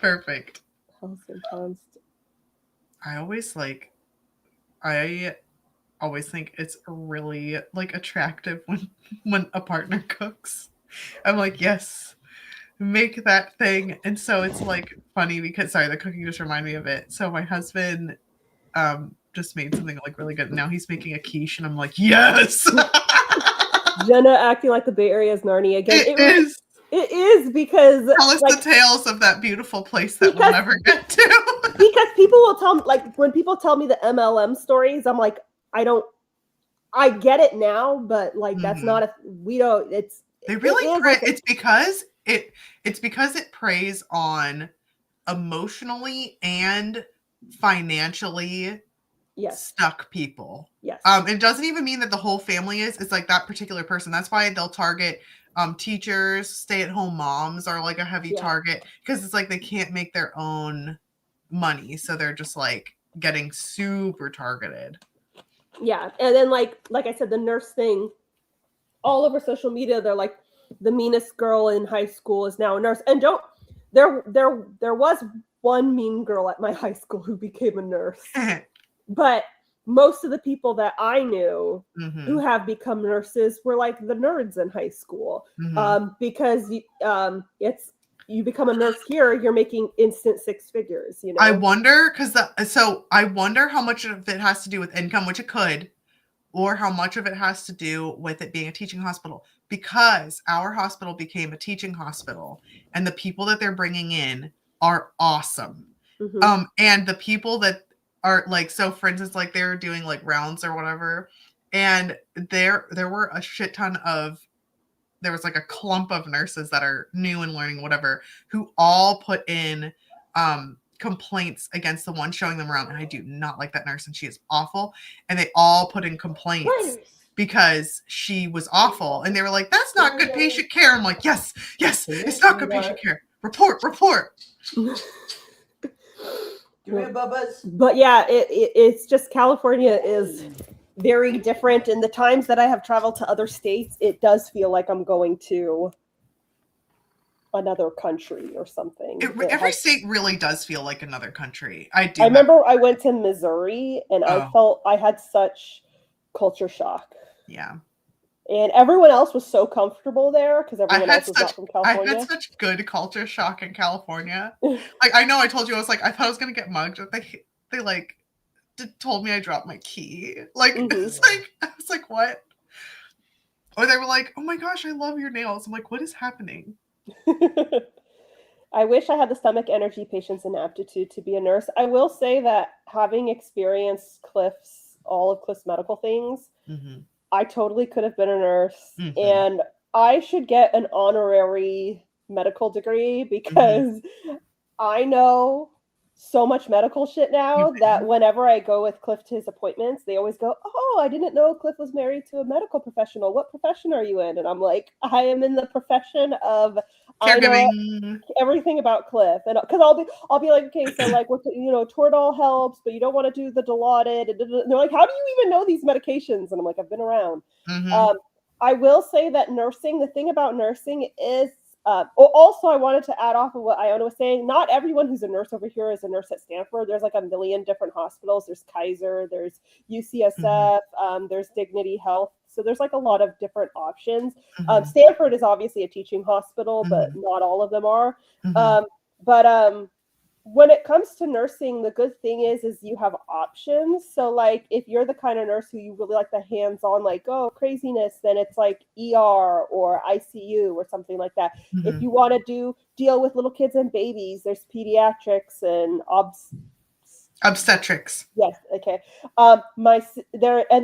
Perfect. Sometimes. I always think it's really like attractive when a partner cooks. I'm like, yes, make that thing. And so it's like funny because the cooking just reminded me of it. So my husband just made something like really good. Now he's making a quiche and I'm like, yes. Jenna acting like the Bay Area is Narnia again. It is because tell us the tales of that beautiful place that we'll never get to. Because people will tell me, like, when people tell me the MLM stories, I'm like, I get it now, but like that's not it's because it preys on emotionally and financially stuck people. Yes. It doesn't even mean that the whole family is. It's like that particular person. That's why they'll target teachers, stay-at-home moms are like a heavy target because it's like they can't make their own money, so they're just like getting super targeted. Yeah, and then like I said, the nurse thing, all over social media, they're like the meanest girl in high school is now a nurse, and there was one mean girl at my high school who became a nurse, but most of the people that I knew who have become nurses were like the nerds in high school, because you become a nurse here, you're making instant six figures. You know, I wonder I wonder how much of it has to do with income, which it could, or how much of it has to do with it being a teaching hospital, because our hospital became a teaching hospital, and the people that they're bringing in are awesome. And the people that are like, so for instance, like they're doing like rounds or whatever, and there were a shit ton of, there was like a clump of nurses that are new and learning whatever, who all put in complaints against the one showing them around. And I do not like that nurse, and she is awful. And they all put in complaints because she was awful. And they were like, that's not good patient care. I'm like, yes, it's not good patient care. Report. But yeah, it's just California is very different. In the times that I have traveled to other states, it does feel like I'm going to another country or something. Every state really does feel like another country. I remember I went to Missouri and I felt I had such culture shock. Yeah. And everyone else was so comfortable there because everyone else was not from California. I had such good culture shock in California. Like, I know I told you, I thought I was going to get mugged. But they like told me I dropped my key. Like, it's like, I was like, what? Or they were like, oh my gosh, I love your nails. I'm like, what is happening? I wish I had the stomach, energy, patience, and aptitude to be a nurse. I will say that having experienced all of Cliff's medical things, I totally could have been a nurse, and I should get an honorary medical degree because I know so much medical shit now that whenever I go with Cliff to his appointments, they always go, oh, I didn't know Cliff was married to a medical professional. What profession are you in? And I'm like, I am in the profession of caregiving. I know everything about Cliff. And because I'll be like, okay, so like, what, Toradol helps, but you don't want to do the Dilaudid. And they're like, how do you even know these medications? And I'm like, I've been around. I will say that nursing, the thing about nursing is, also I wanted to add off of what Iona was saying. Not everyone who's a nurse over here is a nurse at Stanford. There's like a million different hospitals. There's Kaiser, there's UCSF, there's Dignity Health. So there's like a lot of different options. Stanford is obviously a teaching hospital, but not all of them are. When it comes to nursing, the good thing is you have options. So like if you're the kind of nurse who you really like the hands-on, like, oh, craziness, then it's like ER or ICU or something like that. If you want to deal with little kids and babies, there's pediatrics and obstetrics. Yes. Okay. And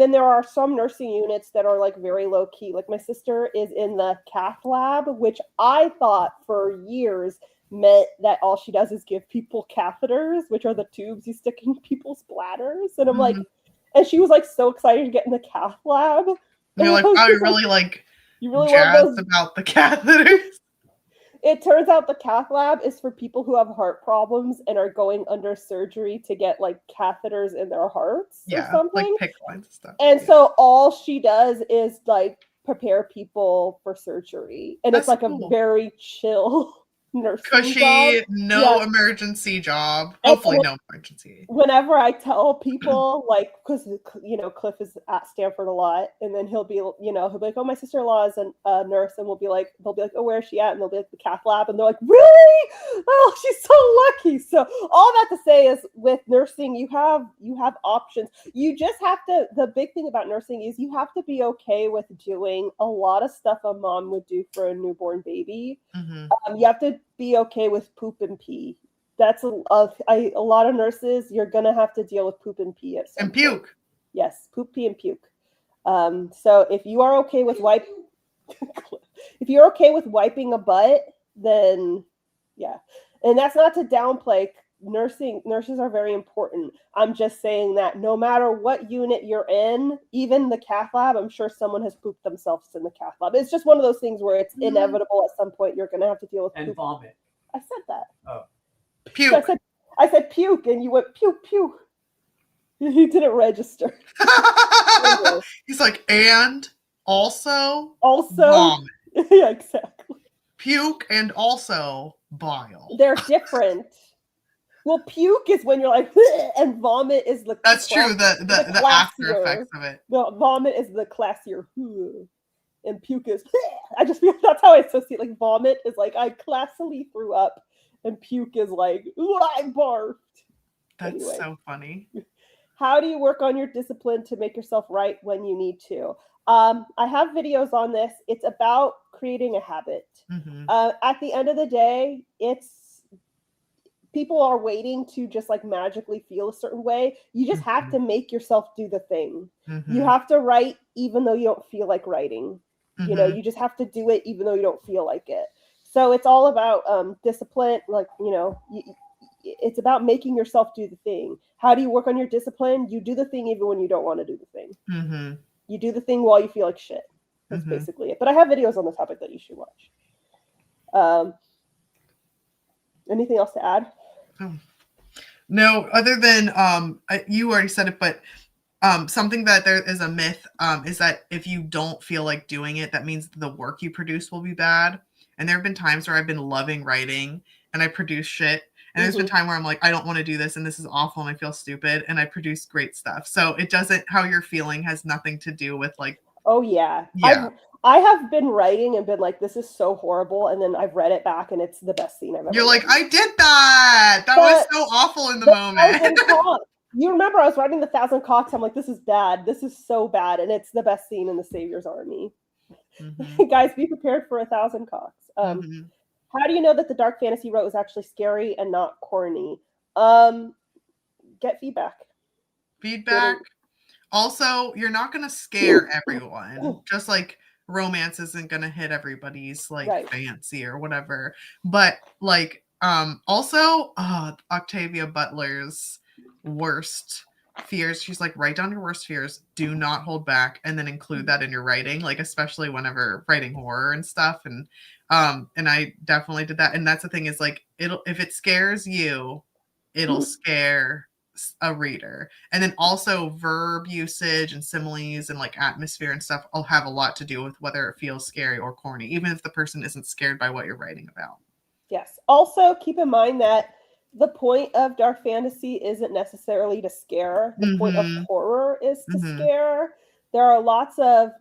then there are some nursing units that are like very low key. Like my sister is in the cath lab, which I thought for years meant that all she does is give people catheters, which are the tubes you stick in people's bladders. And I'm like, and she was like so excited to get in the cath lab. And you're like, wow, you're really like, you really jazzed about the catheters. It turns out the cath lab is for people who have heart problems and are going under surgery to get like catheters in their hearts or something. Like PICC lines and stuff. And so all she does is like prepare people for surgery. And it's like a very chill cushy, no emergency job. Hopefully no emergency. Whenever I tell people, like, because Cliff is at Stanford a lot, and then he'll be like, oh, my sister-in-law is a nurse, and they'll be like, oh, where is she at? And they'll be like, the cath lab, and they're like, really? Oh, she's so lucky. So all that to say is, with nursing, you have options. You just have to. The big thing about nursing is you have to be okay with doing a lot of stuff a mom would do for a newborn baby. You have to be okay with poop and pee. That's a lot of nurses. You're gonna have to deal with poop and pee at some point. Puke. Yes, poop, pee, and puke. So if you are okay with if you're okay with wiping a butt, then yeah. And that's not to downplay nursing. Nurses are very important. I'm just saying that no matter what unit you're in, even the cath lab, I'm sure someone has pooped themselves in the cath lab. It's just one of those things where it's inevitable at some point you're going to have to deal with and poop. Vomit. I said that. Oh. Puke. So I said puke, and you went puke, puke. You didn't register. He's like, and also vomit. Yeah, exactly. Puke and also bile. They're different. Well, puke is when you're like, and vomit is the true. The after effects of it. The vomit is the classier, and puke is. I just feel that's how I associate. Like vomit is like I classily threw up, and puke is like I barfed. That's anyway. So funny. How do you work on your discipline to make yourself right when you need to? I have videos on this. It's about creating a habit. At the end of the day, people are waiting to just like magically feel a certain way. You just have to make yourself do the thing. You have to write even though you don't feel like writing. You just have to do it even though you don't feel like it. So it's all about discipline. Like, it's about making yourself do the thing. How do you work on your discipline? You do the thing even when you don't want to do the thing. You do the thing while you feel like shit. That's basically it. But I have videos on the topic that you should watch. Anything else to add? No, other than you already said it, but something that there is a myth is that if you don't feel like doing it, that means the work you produce will be bad. And there have been times where I've been loving writing and I produce shit. And there's been time where I'm like, I don't want to do this and this is awful and I feel stupid, and I produce great stuff. So it doesn't, how you're feeling has nothing to do with like. Oh yeah. I have been writing and been like, this is so horrible. And then I've read it back and it's the best scene I've ever You're written. like, I did that. That was so awful in the moment. You remember I was writing the 1,000 Cocks. I'm like, this is bad. This is so bad. And it's the best scene in the Savior's Army. Guys, be prepared for 1,000 Cocks. How do you know that the dark fantasy you wrote was actually scary and not corny? Get feedback. Also, you're not going to scare everyone. Just like romance isn't going to hit everybody's like fancy or whatever. But like, also Octavia Butler's worst fears. She's like, write down your worst fears. Do not hold back. And then include that in your writing, like especially whenever writing horror and stuff. And I definitely did that. And that's the thing is like, if it scares you, it'll scare a reader. And then also verb usage and similes and like atmosphere and stuff will have a lot to do with whether it feels scary or corny, even if the person isn't scared by what you're writing about. Yes. Also, keep in mind that the point of dark fantasy isn't necessarily to scare. The point of horror is to scare. There are lots of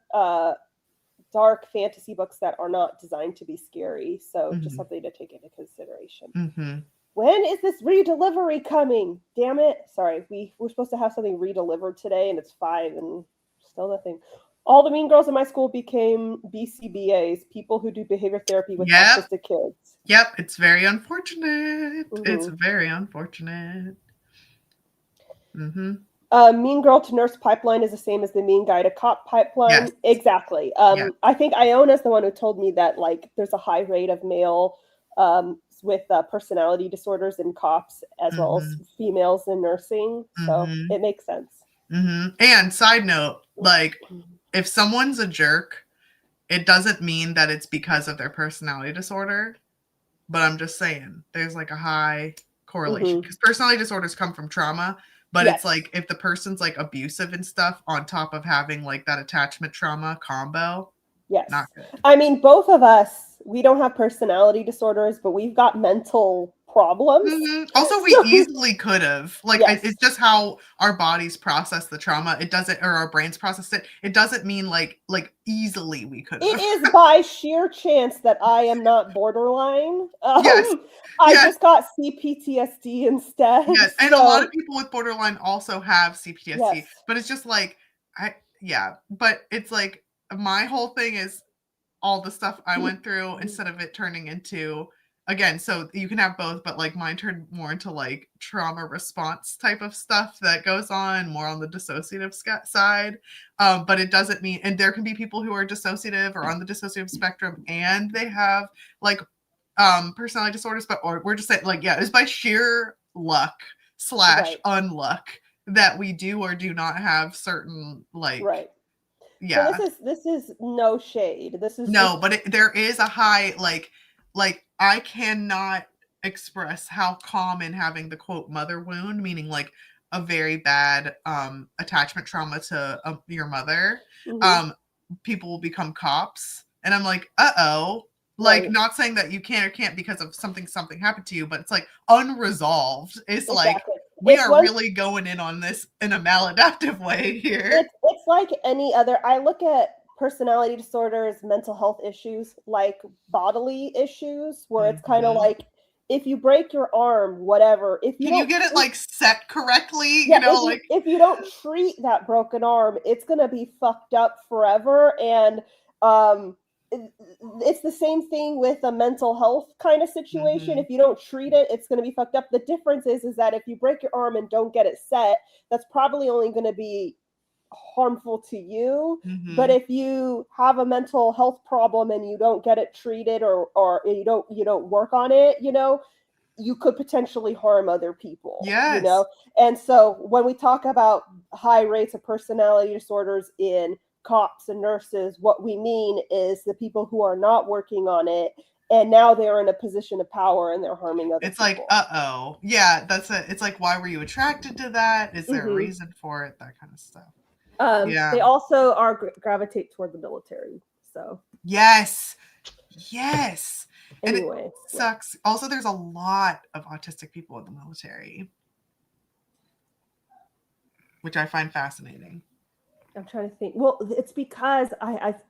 dark fantasy books that are not designed to be scary. So just something to take into consideration. When is this redelivery coming? Damn it. Sorry, we're supposed to have something redelivered today, and it's 5 and still nothing. All the mean girls in my school became BCBAs, people who do behavior therapy with autistic kids. Yep, it's very unfortunate. It's very unfortunate. Mean girl to nurse pipeline is the same as the mean guy to cop pipeline. Yes. Exactly. I think Iona is the one who told me that like there's a high rate of male with personality disorders in cops as well as females in nursing. So it makes sense. And side note, like if someone's a jerk, it doesn't mean that it's because of their personality disorder. But I'm just saying there's like a high correlation because personality disorders come from trauma. But it's like if the person's like abusive and stuff on top of having like that attachment trauma combo. Yes. Not good. I mean, both of us, we don't have personality disorders, but we've got mental problems. Also, we easily could have. Like, it's just how our bodies process the trauma. It doesn't, or our brains process it. It doesn't mean like easily we could have. It is by sheer chance that I am not borderline. Yes. I just got CPTSD instead. Yes, and a lot of people with borderline also have CPTSD. But it's just like, but it's like, my whole thing is all the stuff I went through instead of it turning into, again, so you can have both, but like mine turned more into like trauma response type of stuff that goes on more on the dissociative side. But it doesn't mean, and there can be people who are dissociative or on the dissociative spectrum and they have like personality disorders, but or we're just saying like, it's by sheer luck / unluck that we do or do not have certain like So this is no shade. This is but there is a high like I cannot express how common having the quote mother wound, meaning like a very bad attachment trauma to your mother. People will become cops, and I'm like, like not saying that you can or can't because of something happened to you, but it's like unresolved. It's like we are really going in on this in a maladaptive way here. It's like any other. I look at personality disorders, mental health issues, like bodily issues, where it's kind of like if you break your arm, whatever. If you you get it like set correctly, you know, if you don't treat that broken arm, it's gonna be fucked up forever. And it's the same thing with a mental health kind of situation. If you don't treat it, it's going to be fucked up. The difference is that if you break your arm and don't get it set, that's probably only going to be harmful to you. But if you have a mental health problem and you don't get it treated or you don't work on it, you know, you could potentially harm other people. You know? And so when we talk about high rates of personality disorders in cops and nurses, what we mean is the people who are not working on it and now they're in a position of power and they're harming other people. Like, that's it. It's like, why were you attracted to that? Is there a reason for it? That kind of stuff. They also are gravitate toward the military. So yes. Anyway, and it sucks. Also, there's a lot of autistic people in the military, which I find fascinating. I'm trying to think. Well, it's because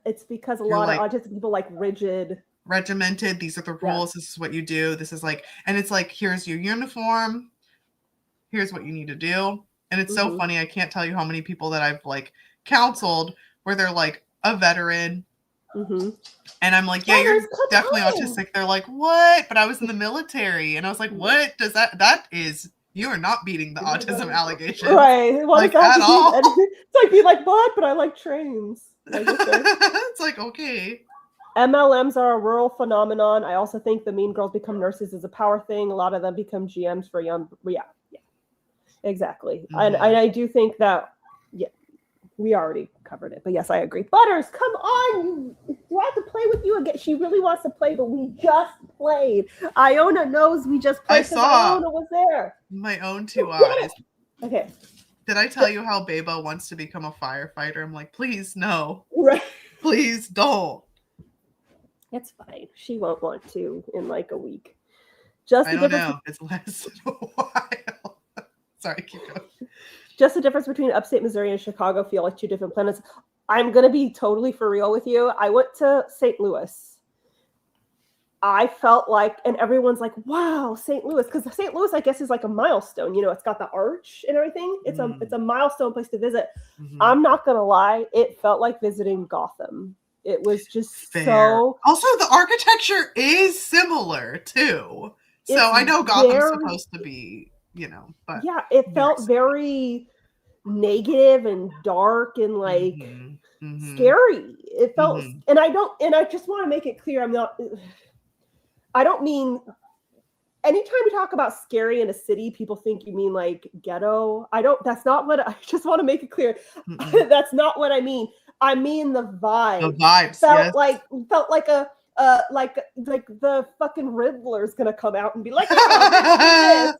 it's because a lot of autistic people like regimented. These are the rules. This is what you do. This is like, and it's like, here's your uniform. Here's what you need to do. And it's so funny. I can't tell you how many people that I've like counseled where they're like a veteran. And I'm like, you're definitely autistic. They're like, what? But I was in the military. And I was like, what does that is? You are not beating the autism allegation. Right. What like at all. It's like being like, what? But I like trains. Like, okay. It's like, okay. MLMs are a rural phenomenon. I also think the mean girls become nurses is a power thing. A lot of them become GMs for young. Yeah. Exactly. And I do think that, we already covered it. But yes, I agree. Butters, come on. Do I have to play with you again? She really wants to play, but we just played. Iona knows we just played because Iona was there. My own 2 eyes. Okay. Did I tell you how Bebo wants to become a firefighter? I'm like, please, no. Right. Please don't. It's fine. She won't want to in like a week. Just I the don't difference. know. It's lasted a while. Sorry, keep going. Just the difference between upstate Missouri and Chicago feel like two different planets. I'm going to be totally for real with you. I went to St. Louis. I felt like, and everyone's like, wow, St. Louis. Because St. Louis, I guess, is like a milestone. You know, it's got the arch and everything. It's a milestone place to visit. Mhm. I'm not going to lie. It felt like visiting Gotham. It was just Fair. so... Also, the architecture is similar, too. So It's I know Gotham's very- supposed to be, you know, but... Yeah, it felt very negative and dark and like... Mhm. Mhm. scary. It felt, Mhm. and I just want to make it clear, I don't mean, anytime you talk about scary in a city, people think you mean like ghetto. That's not what, I just want to make it clear. That's not what I mean. I mean the vibe. The vibes, felt yes. like like the fucking Riddler's gonna come out and be like, oh,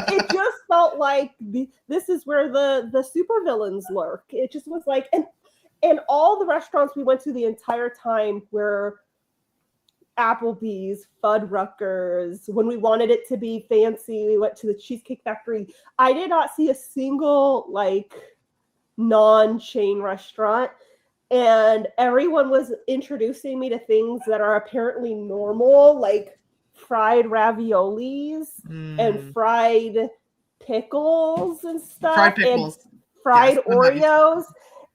it just felt like this is where the supervillains lurk. It just was like, and all the restaurants we went to the entire time were Applebee's, Fuddruckers. When we wanted it to be fancy, we went to the Cheesecake Factory. I did not see a single like non-chain restaurant, and everyone was introducing me to things that are apparently normal, like fried raviolis and fried pickles and stuff, Fried pickles. and fried Yes, Oreos.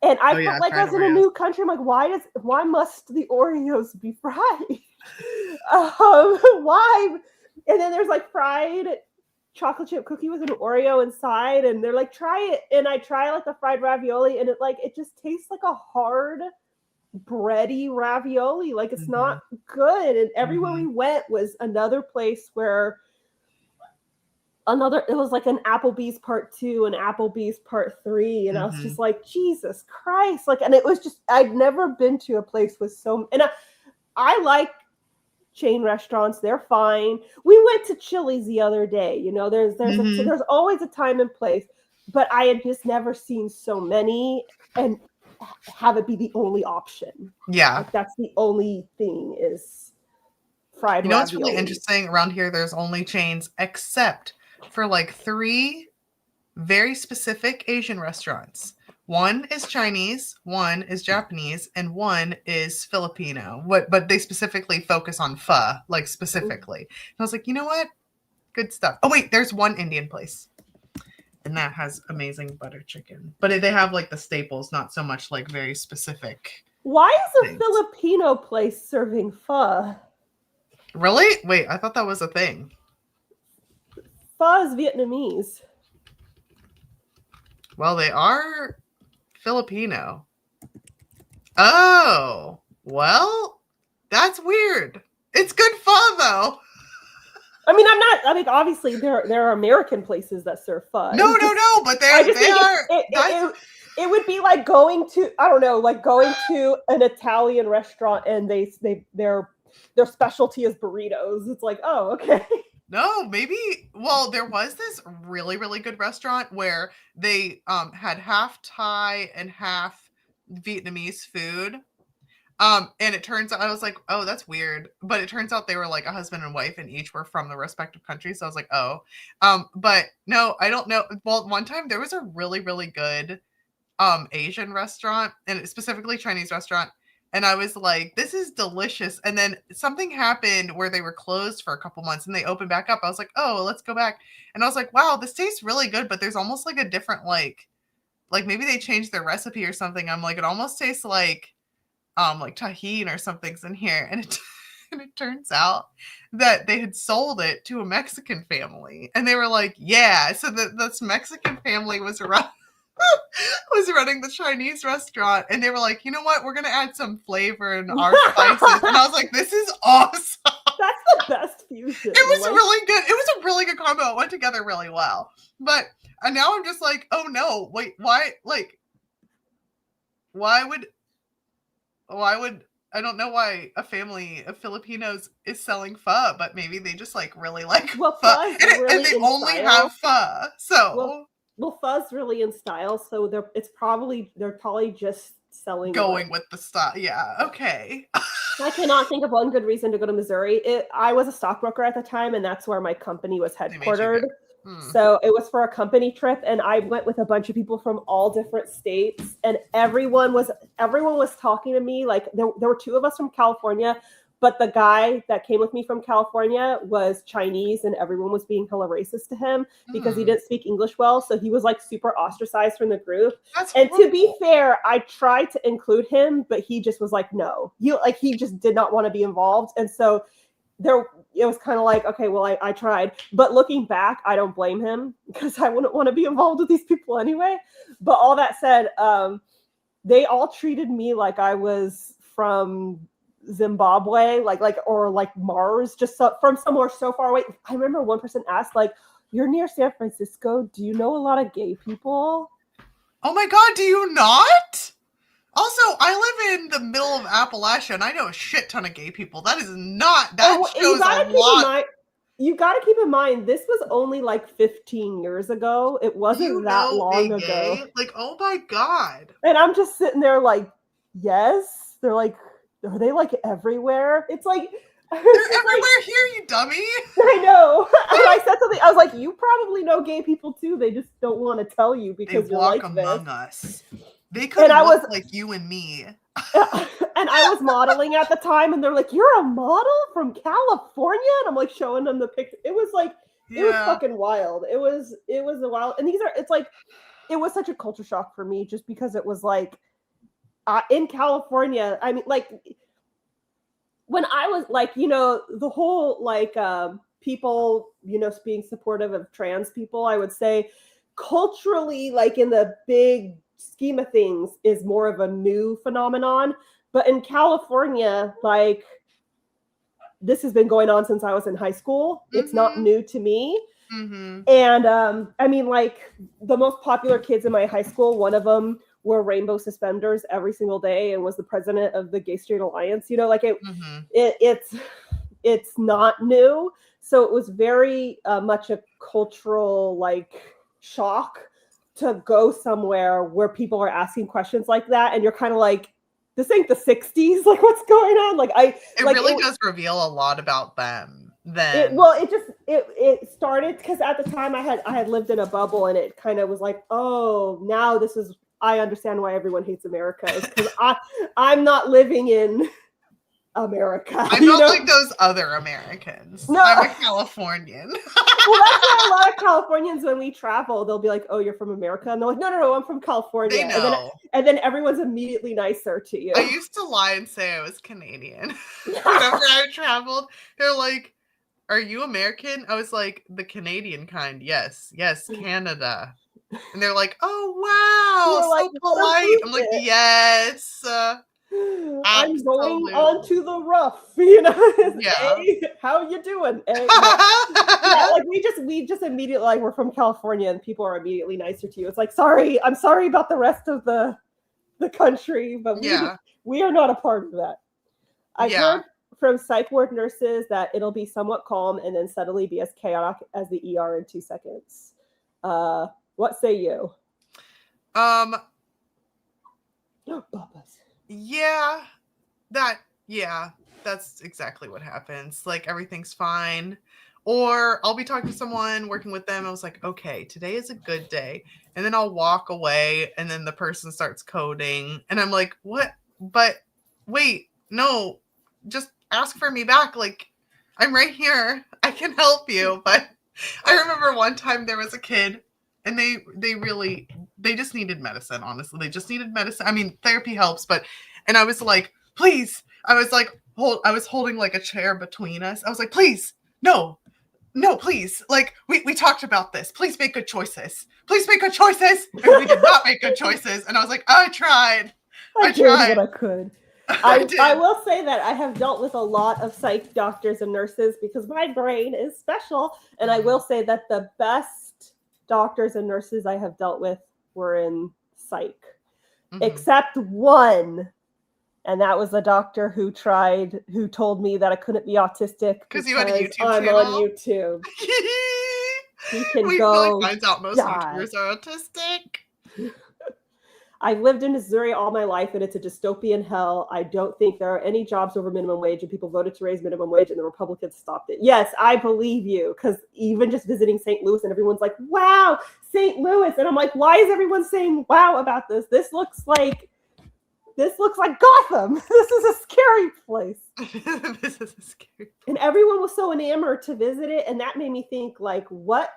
And I felt like I was in a Oreos. new country. I'm like, why must the Oreos be fried? Why? And then there's like fried chocolate chip cookie with an Oreo inside, and they're like, try it. And I try like the fried ravioli, and it just tastes like a hard bready ravioli. Like it's not good. And everywhere we went was another place where it was like an Applebee's part 2 and Applebee's part 3. And I was just like, Jesus Christ. Like, and it was just, I'd never been to a place with so, and I like chain restaurants. They're fine. We went to Chili's the other day. You know, there's always a time and place, but I had just never seen so many and have it be the only option. Yeah. Like, that's the only thing is fried You know what's ravioli. really interesting? Around here, there's only chains except for like 3 very specific Asian restaurants. One is Chinese, one is Japanese, and one is Filipino. But they specifically focus on pho, like specifically. And I was like, you know what? Good stuff. Oh wait, there's one Indian place, and that has amazing butter chicken. But they have like the staples, not so much like very specific. Why is a things. Filipino place serving pho? Really? Wait, I thought that was a thing. Pho is Vietnamese. Well, they are Filipino. Oh, well, that's weird. It's good pho, though. I mean, obviously there are American places that serve pho. No, but they are. It would be like going to, I don't know, like going to an Italian restaurant and their specialty is burritos. It's like, oh, okay. No, maybe. Well, there was this really, really good restaurant where they had half Thai and half Vietnamese food. And it turns out, I was like, oh, that's weird. But it turns out they were like a husband and wife and each were from the respective countries. So I was like, oh. But no, I don't know. Well, one time there was a really, really good Asian restaurant, and specifically Chinese restaurant. And I was like, this is delicious. And then something happened where they were closed for a couple months and they opened back up. I was like, oh, let's go back. And I was like, wow, this tastes really good. But there's almost like a different, like maybe they changed their recipe or something. I'm like, it almost tastes like tahine or something's in here. And it turns out that they had sold it to a Mexican family. And they were like, yeah. So this Mexican family was running the Chinese restaurant, and they were like, you know what, we're gonna add some flavor in our spices. And I was like, this is awesome. That's the best fusion. It was really good. It was a really good combo. It went together really well. But now I'm just like, oh no, wait, why would I don't know why a family of Filipinos is selling pho, but maybe they just like really like pho. And they only have pho. So Well, Fuzz really in style, so they're probably just selling Going with the stuff. Yeah. Okay. I cannot think of one good reason to go to Missouri. I was a stockbroker at the time, and that's where my company was headquartered. So it was for a company trip, and I went with a bunch of people from all different states, and everyone was talking to me. Like there were two of us from California, but the guy that came with me from California was Chinese, and everyone was being hella racist to him because he didn't speak English well. So he was like super ostracized from the group. To be fair, I tried to include him, but he just was like, no, he just did not want to be involved. And so it was kind of like, okay, well, I tried. But looking back, I don't blame him because I wouldn't want to be involved with these people anyway. But all that said, they all treated me like I was from Zimbabwe, or Mars, just from somewhere so far away. I remember one person asked, like, "You're near San Francisco. Do you know a lot of gay people?" Oh my God, do you not? Also, I live in the middle of Appalachia, and I know a shit ton of gay people. That is not. That shows a lot. You got to keep in mind, this was only like 15 years ago. It wasn't that long ago. Like, oh my God. And I'm just sitting there like, yes. They're like, are they like everywhere? It's like they're everywhere here, you dummy. I know. And I said something. I was like, you probably know gay people too. They just don't want to tell you because you're like among us. They could look like you and me. And I was modeling at the time, and they're like, "You're a model from California?" And I'm like showing them the picture. It was like it was fucking wild. It was a wild. And it was such a culture shock for me just because it was like in California. I mean, like when I was like, the whole like people, being supportive of trans people, I would say culturally, like in the big scheme of things, is more of a new phenomenon. But in California, like this has been going on since I was in high school. It's not new to me. And I mean, like the most popular kids in my high school, one of them wore rainbow suspenders every single day and was the president of the Gay Straight Alliance. It's not new. So it was very much a cultural like shock to go somewhere where people are asking questions like that, and you're kind of like, this ain't the 60s. Like, what's going on? Like, it really does reveal a lot about them. Then, it started because at the time I had lived in a bubble, and it kind of was like, oh, now I understand why everyone hates America, because I'm not living in America. I'm not like those other Americans. No. I'm a Californian. Well, that's why a lot of Californians, when we travel, they'll be like, "Oh, you're from America," and they're like, "No, I'm from California." They know. And then everyone's immediately nicer to you. I used to lie and say I was Canadian. Whenever I traveled, they're like, "Are you American?" I was like, "The Canadian kind, yes, Canada." And they're like, "Oh wow, so like, polite." I'm like, "Yes." I'm going on to the rough, Hey, how you doing? Like we just immediately, like, we're from California, and people are immediately nicer to you. It's like, I'm sorry about the rest of the country, but we are not a part of that. I've heard from psych ward nurses that it'll be somewhat calm and then suddenly be as chaotic as the ER in 2 seconds. What say you? That's exactly what happens. Like, everything's fine. Or I'll be talking to someone, working with them. I was like, okay, today is a good day. And then I'll walk away, and then the person starts coding. And I'm like, what? But wait, no, just ask for me back. Like, I'm right here. I can help you. But I remember one time there was a kid, and they just needed medicine, honestly. They just needed medicine. I mean, therapy helps, and I was like, please. I was like, I was holding like a chair between us. I was like, please, no, please. Like, we talked about this. Please make good choices. Please make good choices. And we did not make good choices. And I was like, I tried. I tried what I could. I will say that I have dealt with a lot of psych doctors and nurses because my brain is special. And I will say that the best doctors and nurses I have dealt with were in psych, except one. And that was the doctor who told me that I couldn't be autistic because you had a YouTube I'm channel. On YouTube. He can We go finds out most die. YouTubers are autistic. I've lived in Missouri all my life, and it's a dystopian hell. I don't think there are any jobs over minimum wage, and people voted to raise minimum wage, and the Republicans stopped it. Yes, I believe you, because even just visiting St. Louis, and everyone's like, wow, St. Louis. And I'm like, why is everyone saying wow about this? This looks like Gotham. This is a scary place. This is a scary. And everyone was so enamored to visit it, and that made me think, like, what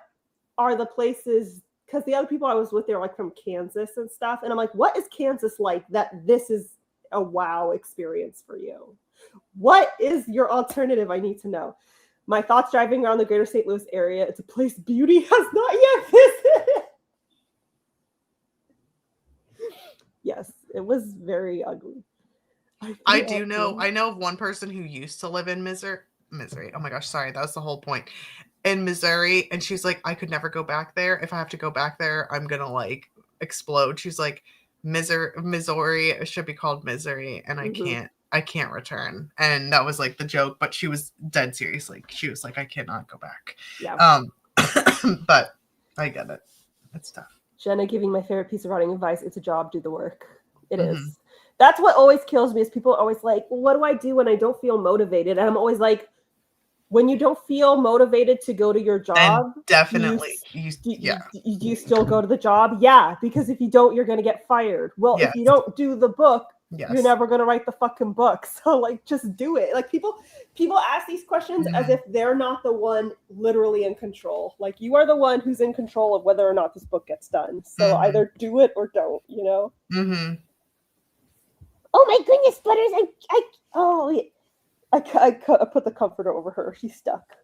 are the places, because the other people I was with, they were like from Kansas and stuff, and I'm like, what is Kansas like that this is a wow experience for you? What is your alternative? I need to know. My thoughts driving around the greater St. Louis area. It's a place beauty has not yet visited. Yes, it was very ugly. I know of one person who used to live in Missouri. Oh my gosh, sorry, that was the whole point. In Missouri, and she's like, I could never go back there. If I have to go back there, I'm gonna like explode. She's like, Missouri, it should be called Misery, and I can't return. And that was like the joke, but she was dead serious. Like she was like, I cannot go back. Yeah. But I get it. It's tough. Jenna giving my favorite piece of writing advice. It's a job, do the work. It is. That's what always kills me, is people are always like, well, what do I do when I don't feel motivated? And I'm always like, when you don't feel motivated to go to your job, and definitely you still go to the job. Yeah, because if you don't, you're going to get fired. Well, if you don't do the book, you're never going to write the fucking book. So like, just do it. Like people ask these questions as if they're not the one literally in control. Like you are the one who's in control of whether or not this book gets done. So either do it or don't, you know? Oh my goodness, Butters! I put the comforter over her. She's stuck.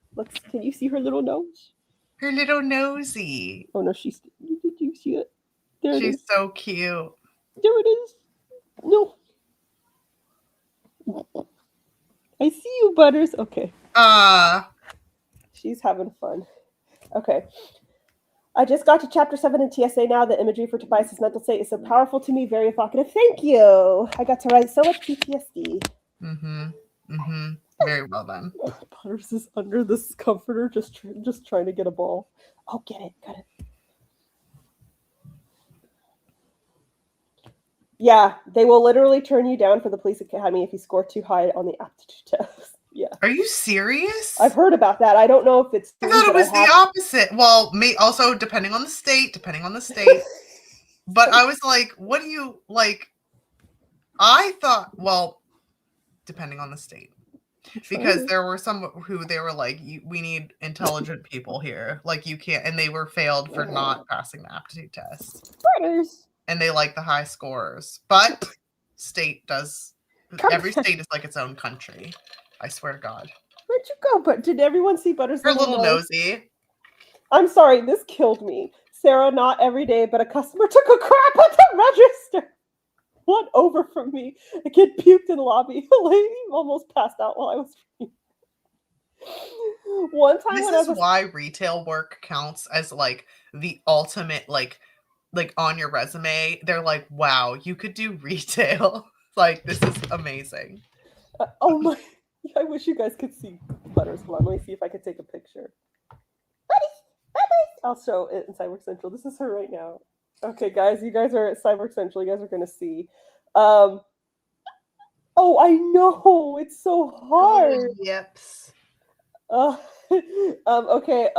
Can you see her little nose? Her little nosy. Oh no, did you see it? There She's so cute. There it is. No. I see you, Butters. Okay. She's having fun. Okay. I just got to chapter 7 in TSA now. The imagery for Tobias' mental state is so powerful to me, very evocative. Thank you. I got to write so much PTSD. Very well done. Butters is under this comforter, just trying to get a ball. Oh, get it. Got it. Yeah, they will literally turn you down for the police academy if you score too high on the aptitude test. Yeah. Are you serious? I've heard about that. I don't know if it's true. I thought it was the opposite. Well, also depending on the state. But I was like, what do you like? I thought, well, depending on the state. Because there were some who they were like, we need intelligent people here. Like you can't, and they were failed for not passing the aptitude test. Butters. And they like the high scores. But every state is like its own country. I swear to God. Where'd you go? But did everyone see Butters? Her little nosy. I'm sorry, this killed me. Sarah, not every day, but a customer took a crap at the register. What over from me? A kid puked in the lobby. A lady almost passed out while I was reading. One time this is why retail work counts as like the ultimate like on your resume. They're like, wow, you could do retail. Like this is amazing. Oh my! I wish you guys could see Butters. Hold on, let me see if I could take a picture. I'll show it in Cyber Central. This is her right now. Okay, guys, you guys are at Cyber Central. You guys are gonna see. Oh, I know it's so hard. Yips. Okay.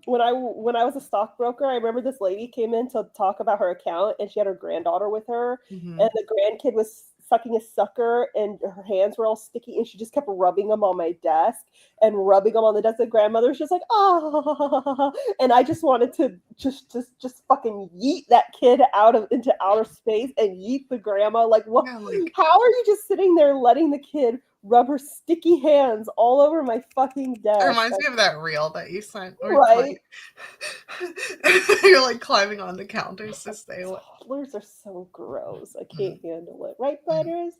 When I was a stockbroker, I remember this lady came in to talk about her account, and she had her granddaughter with her, and the grandkid was sucking a sucker, and her hands were all sticky, and she just kept rubbing them on my desk and rubbing them on the desk. The grandmother was just like, ah, and I just wanted to just fucking yeet that kid into outer space and yeet the grandma. Like, what? Yeah, like, how are you just sitting there letting the kid rub her sticky hands all over my fucking desk? It reminds me of that reel that you sent. Right. You're like climbing on the counters to stay away. Toddlers are so gross. I can't handle it. Right, Butters?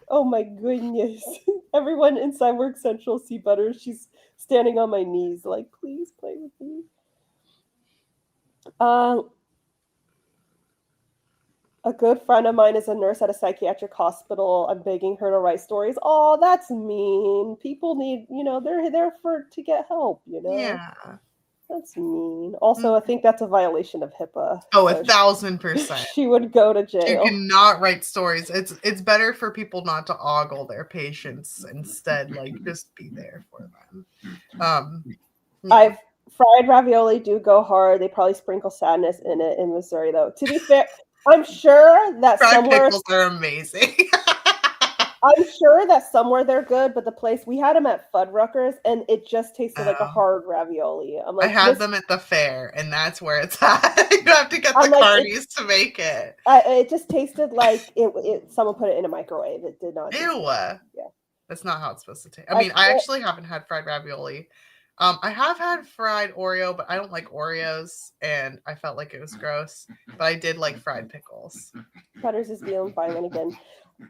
Oh my goodness. Everyone in Cyborg Central see Butters. She's standing on my knees like, please play with me. A good friend of mine is a nurse at a psychiatric hospital. I'm begging her to write stories. Oh, that's mean. People need, they're there to get help, Yeah. That's That's mean. Also, I think that's a violation of HIPAA. Oh, So 1,000%. she would go to You jail. cannot write stories. It's better for people not to ogle their patients. Instead, like, just be there for them. Yeah. Fried ravioli do go hard. They probably sprinkle sadness in it in Missouri, though. To be fair, I'm sure that Fried somewhere pickles are amazing. they're good, but the place we had them at Fuddruckers, and it just tasted like a hard ravioli. I'm I like, had them at the fair, and that's where it's at. You have to get the carnies to make it. It just tasted like it. Someone put it in a microwave. It did not. Ew. Yeah. That's not how it's supposed to taste. I mean, I actually haven't had fried ravioli. I have had fried Oreo, but I don't like Oreos, and I felt like it was gross. But I did like fried pickles. Butters is feeling violent again.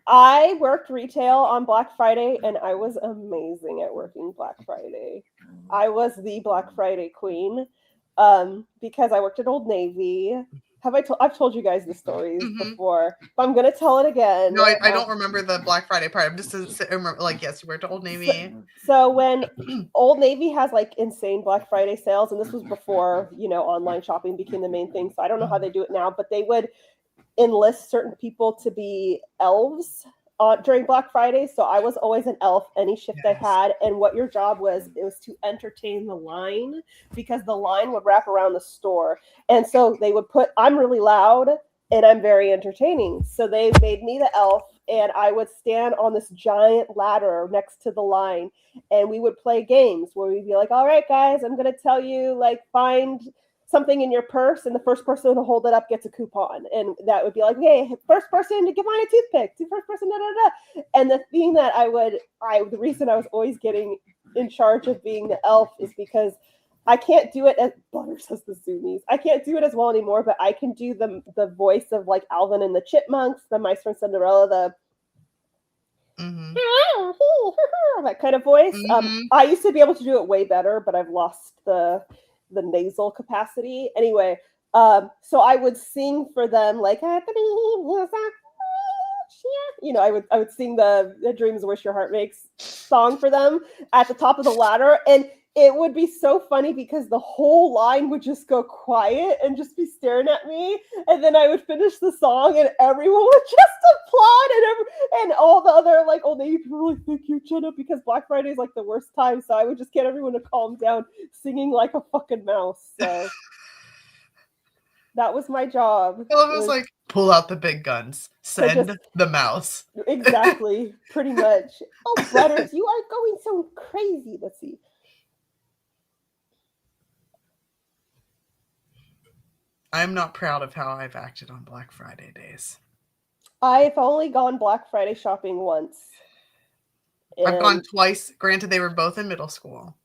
I worked retail on Black Friday, and I was amazing at working Black Friday. I was the Black Friday queen because I worked at Old Navy. I've told you guys the stories before, but I'm gonna tell it again. No, I don't remember the Black Friday part. I'm just remember, like, yes, you worked at Old Navy. So when Old Navy has like insane Black Friday sales, and this was before online shopping became the main thing. So I don't know how they do it now, but they would enlist certain people to be elves during Black Friday. So I was always an elf any shift I had, and what your job was, it was to entertain the line, because the line would wrap around the store, and so they would put, I'm really loud and I'm very entertaining, so they made me the elf, and I would stand on this giant ladder next to the line, and we would play games where we'd be like, all right guys, I'm gonna tell you, like, find something in your purse, and the first person to hold it up gets a coupon, and that would be like, hey, first person to give mine a toothpick, first person, da da da. And the thing that the reason I was always getting in charge of being the elf is because I can't do it as Butters says the Zoomies. I can't do it as well anymore, but I can do the voice of like Alvin and the Chipmunks, the Mice from Cinderella, that kind of voice. I used to be able to do it way better, but I've lost the nasal capacity. Anyway, so I would sing for them, like, I would sing the Dreams Wish Your Heart Makes song for them at the top of the ladder, and it would be so funny because the whole line would just go quiet and just be staring at me, and then I would finish the song and everyone would just applaud, and all the other like Old Navy people were like, thank you, Jenna, because Black Friday is like the worst time, so I would just get everyone to calm down singing like a fucking mouse. So that was my job. I was like, pull out the big guns, send the mouse. Exactly, pretty much. Oh, Butters, you are going so crazy. Let's see. I'm not proud of how I've acted on Black Friday days. I've only gone Black Friday shopping once. I've gone twice. Granted, they were both in middle school.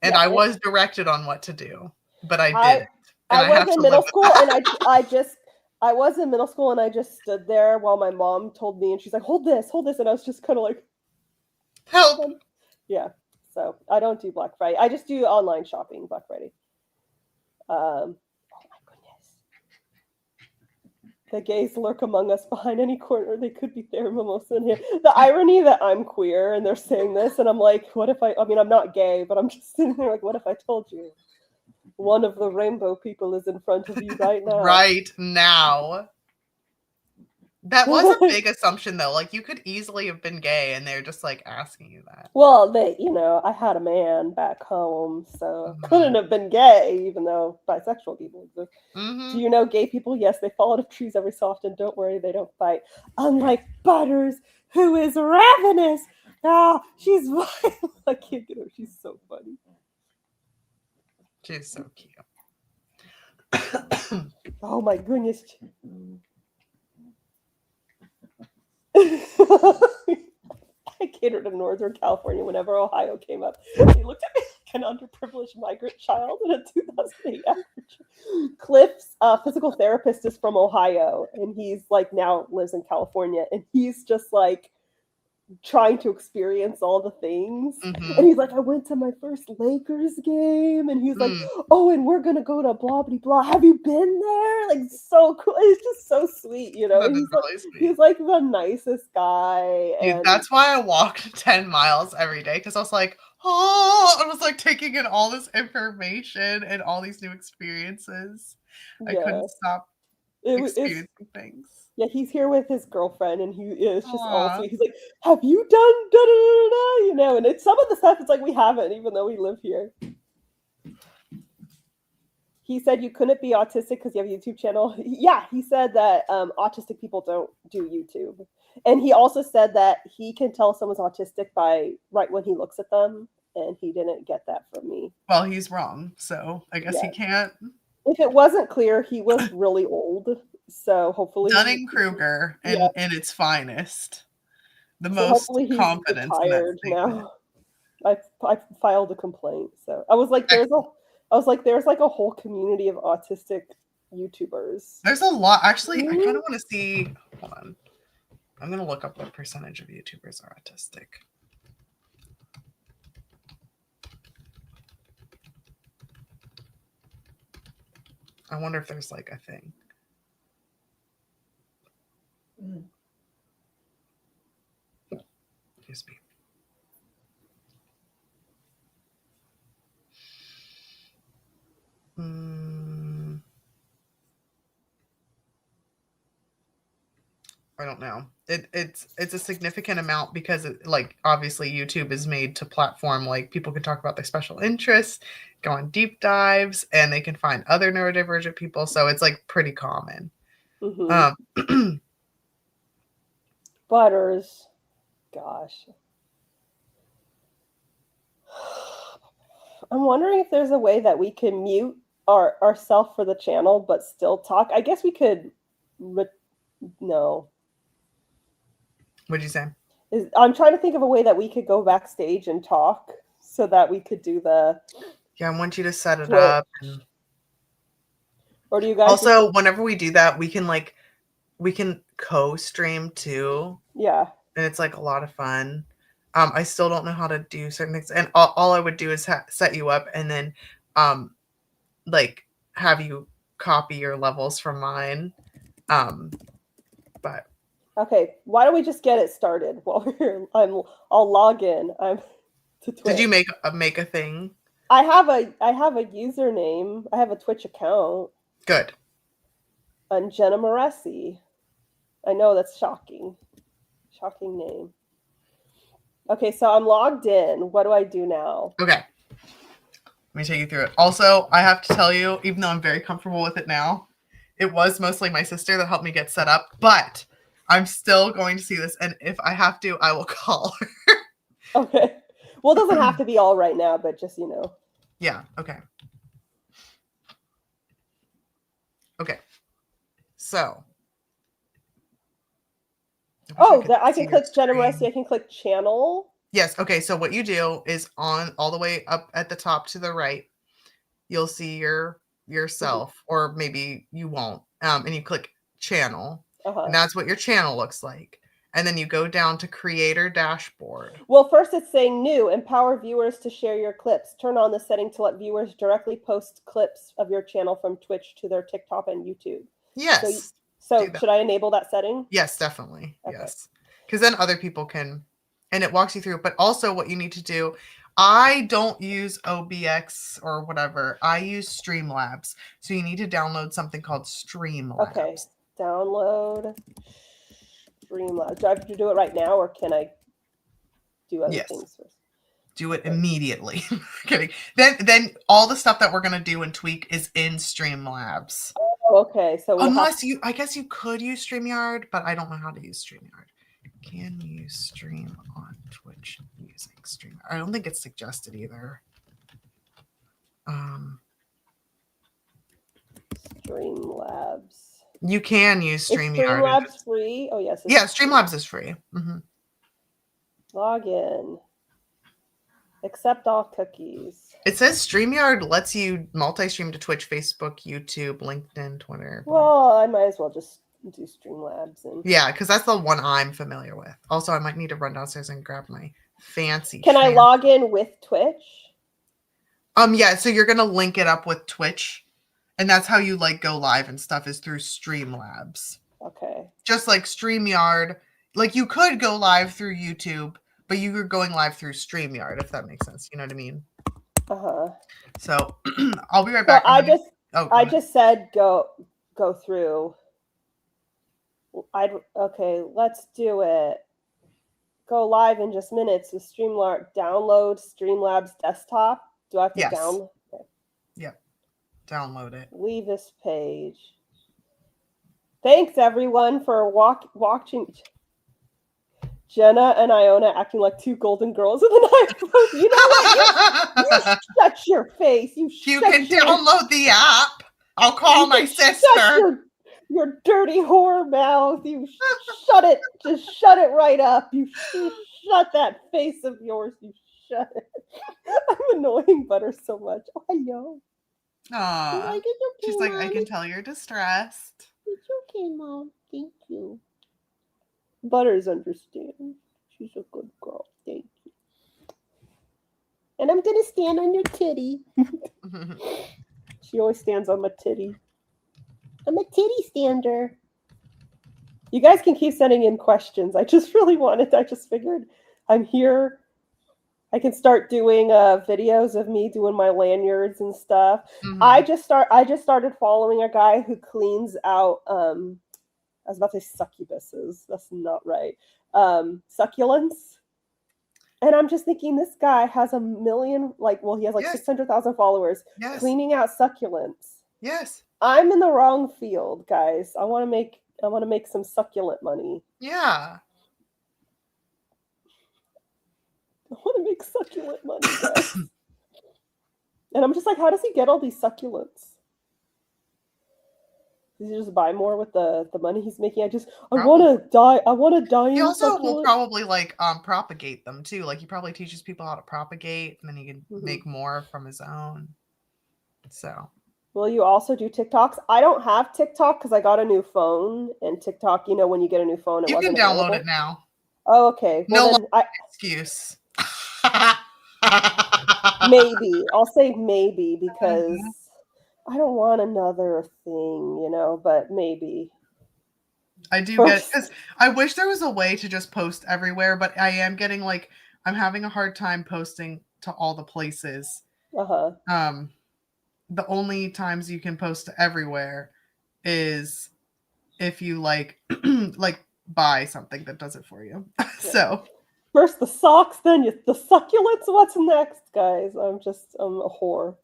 And I was directed on what to do, but I didn't. I was in middle school, and I was in middle school, and I just stood there while my mom told me, and she's like, hold this, and I was just kind of like, help. Yeah, so I don't do Black Friday. I just do online shopping Black Friday. Oh my goodness. The gays lurk among us behind any corner. They could be there, mimosa in here. The irony that I'm queer and they're saying this, and I'm like, what if I mean, I'm not gay, but I'm just sitting there like, what if I told you? One of the rainbow people is in front of you right now. Right now. That was a big assumption, though. Like, you could easily have been gay, and they're just, like, asking you that. Well, I had a man back home, so couldn't have been gay, even though bisexual people exist. Do you know gay people? Yes, they fall out of trees every so often. Don't worry, they don't fight. Unlike Butters, who is ravenous. She's I can't get her. She's so funny. She's so cute. Oh my goodness. I catered to Northern California whenever Ohio came up. They looked at me like an underprivileged migrant child in a 2008 average. Cliff's physical therapist is from Ohio, and he's like now lives in California, and he's just like trying to experience all the things. Mhm. And he's like, I went to my first Lakers game, and he's like, oh, and we're gonna go to blah blah blah. Have you been there? Like, so cool. It's just so sweet, you know. That is He's really like, sweet. he's like the nicest guy. Dude, And that's why I walked 10 miles every day, because I was like, oh, I was like taking in all this information and all these new experiences. I couldn't stop it's experiencing things. yeah, he's here with his girlfriend, and it's just all Aw. sweet. He's like, have you done da da da da? You know, and it's some of the stuff it's like we haven't, even though we live here. He said you couldn't be autistic because you have a YouTube channel. Yeah, he said that autistic people don't do YouTube. And he also said that he can tell someone's autistic by right when he looks at them, and he didn't get that from me. Well, he's wrong, so I guess he can't. If it wasn't clear, he was really old, so hopefully Dunning-Kruger in its finest. The so most hopefully he's confidence in that retired statement. now. I filed a complaint, so I was like, there's like a whole community of autistic YouTubers. There's a lot. Actually, I kind of want to see. Hold on. I'm going to look up what percentage of YouTubers are autistic. I wonder if there's like a thing. Excuse me. I don't know. It's a significant amount because like obviously YouTube is made to platform like people can talk about their special interests, go on deep dives, and they can find other neurodivergent people. So it's like pretty common. Butters, gosh. I'm wondering if there's a way that we can mute ourselves for the channel but still talk. I guess we could. No. What'd you say? I'm trying to think of a way that we could go backstage and talk so that we could do the. Yeah, I want you to set it up. Or do you guys also, whenever we do that, we can co-stream too. Yeah. And it's like a lot of fun. I still don't know how to do certain things, and all I would do is set you up, and then like have you copy your levels from mine. But okay, why don't we just get it started while we're here? I'll log in. I'm to Twitch. Did you make a thing? I have a username. I have a Twitch account. Good. And Jenna Moreci. I know that's shocking. Shocking name. Okay, so I'm logged in. What do I do now? Okay. Let me take you through it. Also, I have to tell you, even though I'm very comfortable with it now, it was mostly my sister that helped me get set up, but I'm still going to see this, and if I have to, I will call her. Okay. Well, it doesn't have to be all right now, but just, you know. Yeah, okay. Okay. So. I can click Jenna Moreci. I can click channel. Yes. Okay. So what you do is on all the way up at the top to the right, you'll see yourself, or maybe you won't. And you click channel, and that's what your channel looks like. And then you go down to creator dashboard. Well, first it's saying new, empower viewers to share your clips. Turn on the setting to let viewers directly post clips of your channel from Twitch to their TikTok and YouTube. Yes. So should I enable that setting? Yes, definitely. Okay. Yes. Because then other people can, and it walks you through. But also what you need to do, I don't use OBX or whatever. I use Streamlabs. So you need to download something called Streamlabs. Okay. Download Streamlabs. Do I have to do it right now, or can I do other things first? Do it immediately. Kidding. Then all the stuff that we're going to do and tweak is in Streamlabs. Okay, so I guess you could use StreamYard, but I don't know how to use StreamYard. Can you stream on Twitch using StreamYard? I don't think it's suggested either. Streamlabs. You can use StreamYard. Is Streamlabs free? Oh yes. Yeah, Streamlabs is free. Log in. Accept all cookies. It says StreamYard lets you multi-stream to Twitch, Facebook, YouTube, LinkedIn, Twitter. Well, I might as well just do Streamlabs and. Yeah, because that's the one I'm familiar with. Also, I might need to run downstairs and grab my fancy. Can I log in with Twitch? Yeah, so you're gonna link it up with Twitch, and that's how you like go live and stuff is through Streamlabs. Okay. Just like StreamYard, like you could go live through YouTube, but you were going live through StreamYard, if that makes sense. You know what I mean? So I'll be right back. So I just said go through. Okay, let's do it. Go live in just minutes with Streamlabs. Download Streamlabs desktop. Do I have to download? Okay. Yep. Download it. Leave this page. Thanks everyone for watching. Jenna and Iona acting like two golden girls in the night. You know what? You shut your face. You can download the app. I'll call my sister. Your dirty whore mouth. You shut it. Just shut it right up. You shut that face of yours. You shut it. I'm annoying Butter so much. Oh, I know. Aww. Like, it's okay, she's like, Mommy. I can tell you're distressed. It's okay, Mom. Thank you. Butters understands. She's a good girl. Thank you. And I'm gonna stand on your titty. She always stands on my titty. I'm a titty stander. You guys can keep sending in questions. I just figured I'm here. I can start doing videos of me doing my lanyards and stuff. Mm-hmm. I just started following a guy who cleans out I was about to say succubuses. That's not right. Succulents. And I'm just thinking this guy has 1 million, he has 600,000 followers cleaning out succulents. Yes. I'm in the wrong field, guys. I want to make some succulent money. Yeah. I want to make succulent money, guys. And I'm just like, how does he get all these succulents? Does he just buy more with the money he's making? I want to die. He also will probably propagate them too. Like he probably teaches people how to propagate, and then he can make more from his own. So. Will you also do TikToks? I don't have TikTok because I got a new phone, and TikTok, when you get a new phone, you can download it now. Oh, okay. Well, no excuse. Maybe I'll say maybe because. I don't want another thing, but maybe. I do get it because I wish there was a way to just post everywhere, but I am getting I'm having a hard time posting to all the places. The only times you can post to everywhere is if you buy something that does it for you. So first the socks, then the succulents. What's next, guys? I'm a whore.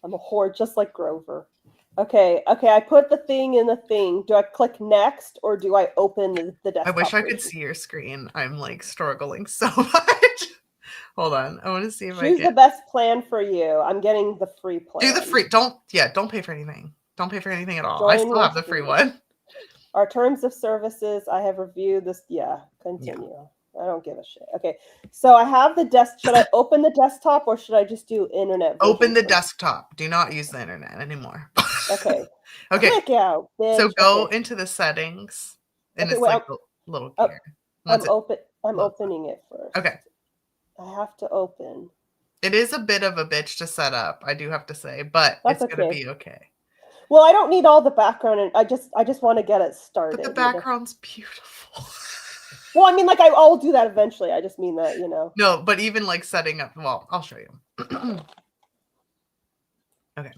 I'm a whore, just like Grover. Okay. I put the thing in the thing. Do I click next or do I open the desktop? I wish I could see your screen. I'm struggling so much. Hold on. I want to see if Choose the best plan for you. I'm getting the free plan. Do the free. Don't pay for anything. Don't pay for anything at all. I still have the free one. Our terms of services. I have reviewed this. Yeah. Continue. Yeah. I don't give a shit. Okay, so I have the desk. Should I open the desktop or should I just do internet? Open the desktop. Do not use the internet anymore. Okay. Okay. Click out, bitch. So go into the settings, and it's a little gear. I'm opening it first. Okay. I have to open. It is a bit of a bitch to set up, I do have to say, but it's gonna be okay. Well, I don't need all the background, and I just want to get it started. But the background's beautiful. Well, I mean, I'll do that eventually. I just mean that, No, but even setting up. Well, I'll show you. Okay.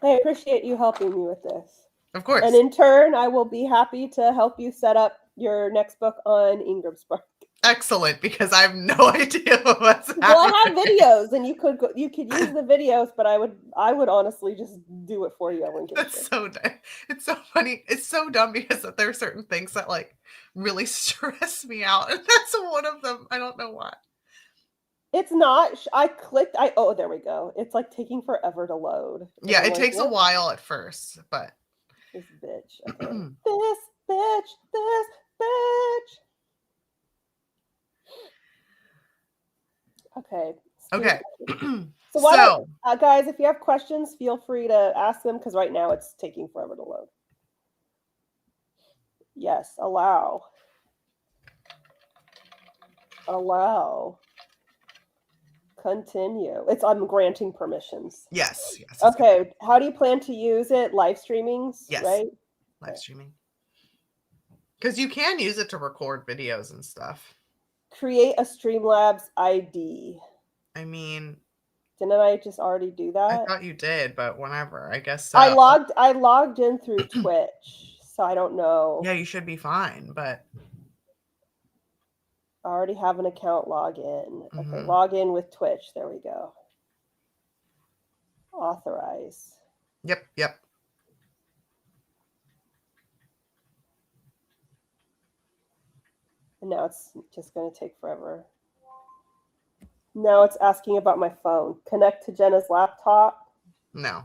I appreciate you helping me with this. Of course. And in turn, I will be happy to help you set up your next book on Ingram Spark. Excellent, because I have no idea what's happening. Well, I have videos, and you could use the videos, but I would honestly just do it for you. I wouldn't give a shit. So it's so funny. It's so dumb because there are certain things that really stress me out, and that's one of them. I don't know why. It's not. I clicked. Oh, there we go. It's taking forever to load. Yeah, it takes a while at first, but this bitch. Okay. This bitch. Okay. Okay. So guys, if you have questions, feel free to ask them because right now it's taking forever to load. Yes, allow. Allow. Continue. I'm granting permissions. Yes. Yes. Okay. How do you plan to use it? Live streamings, Yes. right? Live streaming. Because you can use it to record videos and stuff. Create a Streamlabs ID. I mean, Didn't I just already do I that? thought you did, but whenever, I guess so. I logged in through Twitch, so I don't know. Yeah, you should be fine, but I already have an account login. Okay, Mhm. log in with Twitch. There we go. Authorize. Yep. And now it's just going to take forever. Now it's asking about my phone. Connect to Jenna's laptop. No.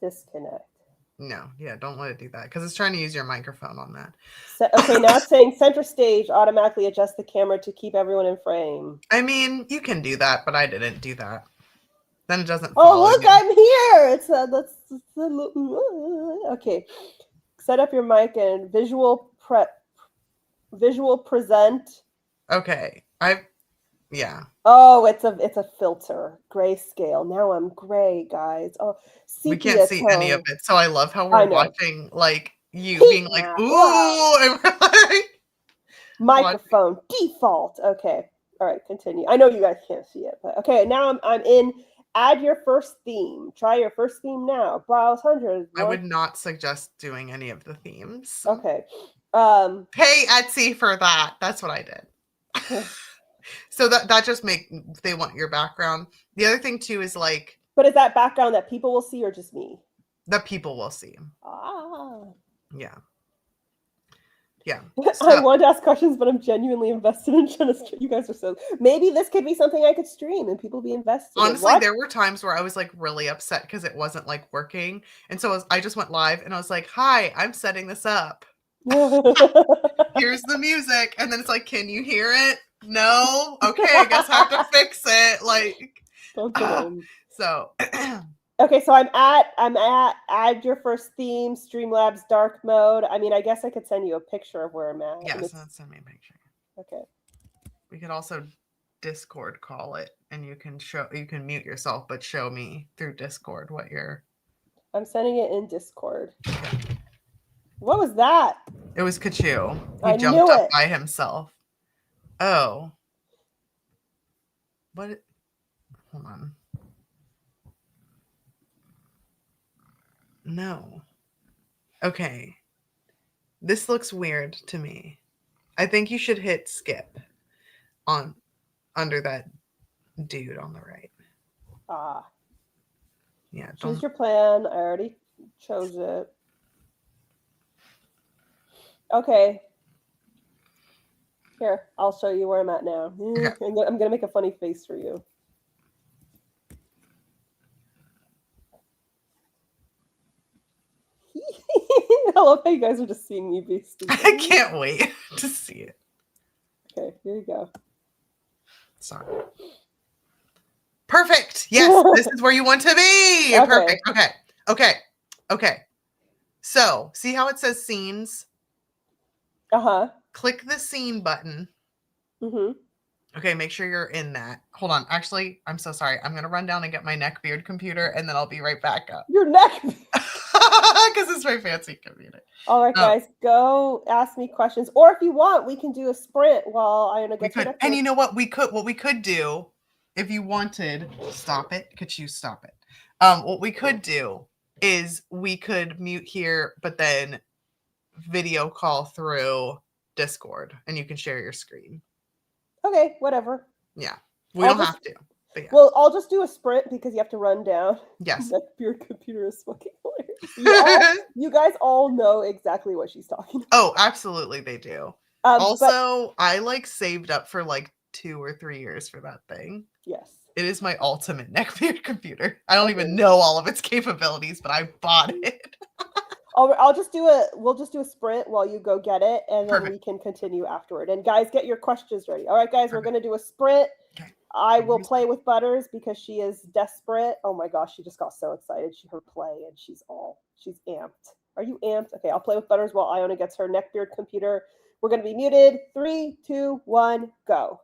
Disconnect. No. Yeah, don't let it do that because it's trying to use your microphone on that. Okay, now it's saying center stage, automatically adjust the camera to keep everyone in frame. I mean, you can do that, but I didn't do that. Then it doesn't. Oh, look, you. I'm here. Okay. Set up your mic and visual present. Okay. Yeah. Oh, it's a filter. Grayscale. Now I'm gray, guys. Oh, We sepia can't see tone. any of it. So I love how I we're know. watching like you Heat being like, map. ooh, Wow. and we're like Microphone default. Okay. All right, continue. I know you guys can't see it, but okay, now I'm in add your first theme. Try your first theme now. Browse hundreds. I would not suggest doing any of the themes. Okay. Pay Etsy for that. That's what I did. So that just they want your background. The other thing too is like, but is that background that people will see or just me? The people will see. Ah. Yeah. Yeah. I want to ask questions, but I'm genuinely invested in Jenna's. You guys are so. Maybe this could be something I could stream and people be invested. Honestly, there were times where I was like really upset because it wasn't like working, and so I just went live and I was like, "Hi, I'm setting this up. Here's the music," and then it's like, "Can you hear it? No. Okay, I guess I have to fix it." Like, so. Okay, so I'm at add your first theme, Streamlabs dark mode. I mean, I guess I could send you a picture of where I'm at. Yes, send me a picture. Okay. We could also Discord call it, and you can mute yourself, but show me through Discord what you're. I'm sending it in Discord. Okay. What was that? It was Kachu. He jumped up by himself. Oh. What? Hold on. No. Okay. This looks weird to me. I think you should hit skip under that dude on the right. Ah. Yeah. Choose your plan. I already chose it. Okay. Here, I'll show you where I'm at now. Okay. I'm going to make a funny face for you. I love how you guys are just seeing me be stupid. I can't wait to see it. Okay, here you go. Sorry. Perfect. Yes, this is where you want to be. Okay. Perfect. Okay. So, see how it says scenes? Uh-huh. Click the scene button. Mm-hmm. Okay, make sure you're in that. Hold on. Actually, I'm so sorry. I'm going to run down and get my neckbeard computer, and then I'll be right back up. Your neck? Because it's my fancy computer. All right, guys, go ask me questions. Or if you want, we can do a sprint while IONA gets her neck. And you know what? What we could do, if you wanted, stop it. Could you stop it? What we could do is we could mute here, but then video call through Discord, and you can share your screen. Okay, whatever. Yeah, we don't have to. But yeah. Well, I'll just do a sprint because you have to run down. Yes. Your computer is fucking hilarious. You guys all know exactly what she's talking about. Oh, absolutely, they do. Also, I saved up for 2 or 3 years for that thing. Yes. It is my ultimate neckbeard computer. I don't even know all of its capabilities, but I bought it. We'll just do a sprint while you go get it, and then we can continue afterward. And guys, get your questions ready. All right, guys, we're going to do a sprint. Okay. I will play with Butters because she is desperate. Oh my gosh, she just got so excited. Her play, and she's amped. All Are you amped? Okay, I'll play with Butters while Iona gets her neckbeard computer. We're going to be muted. 3, 2, 1, go.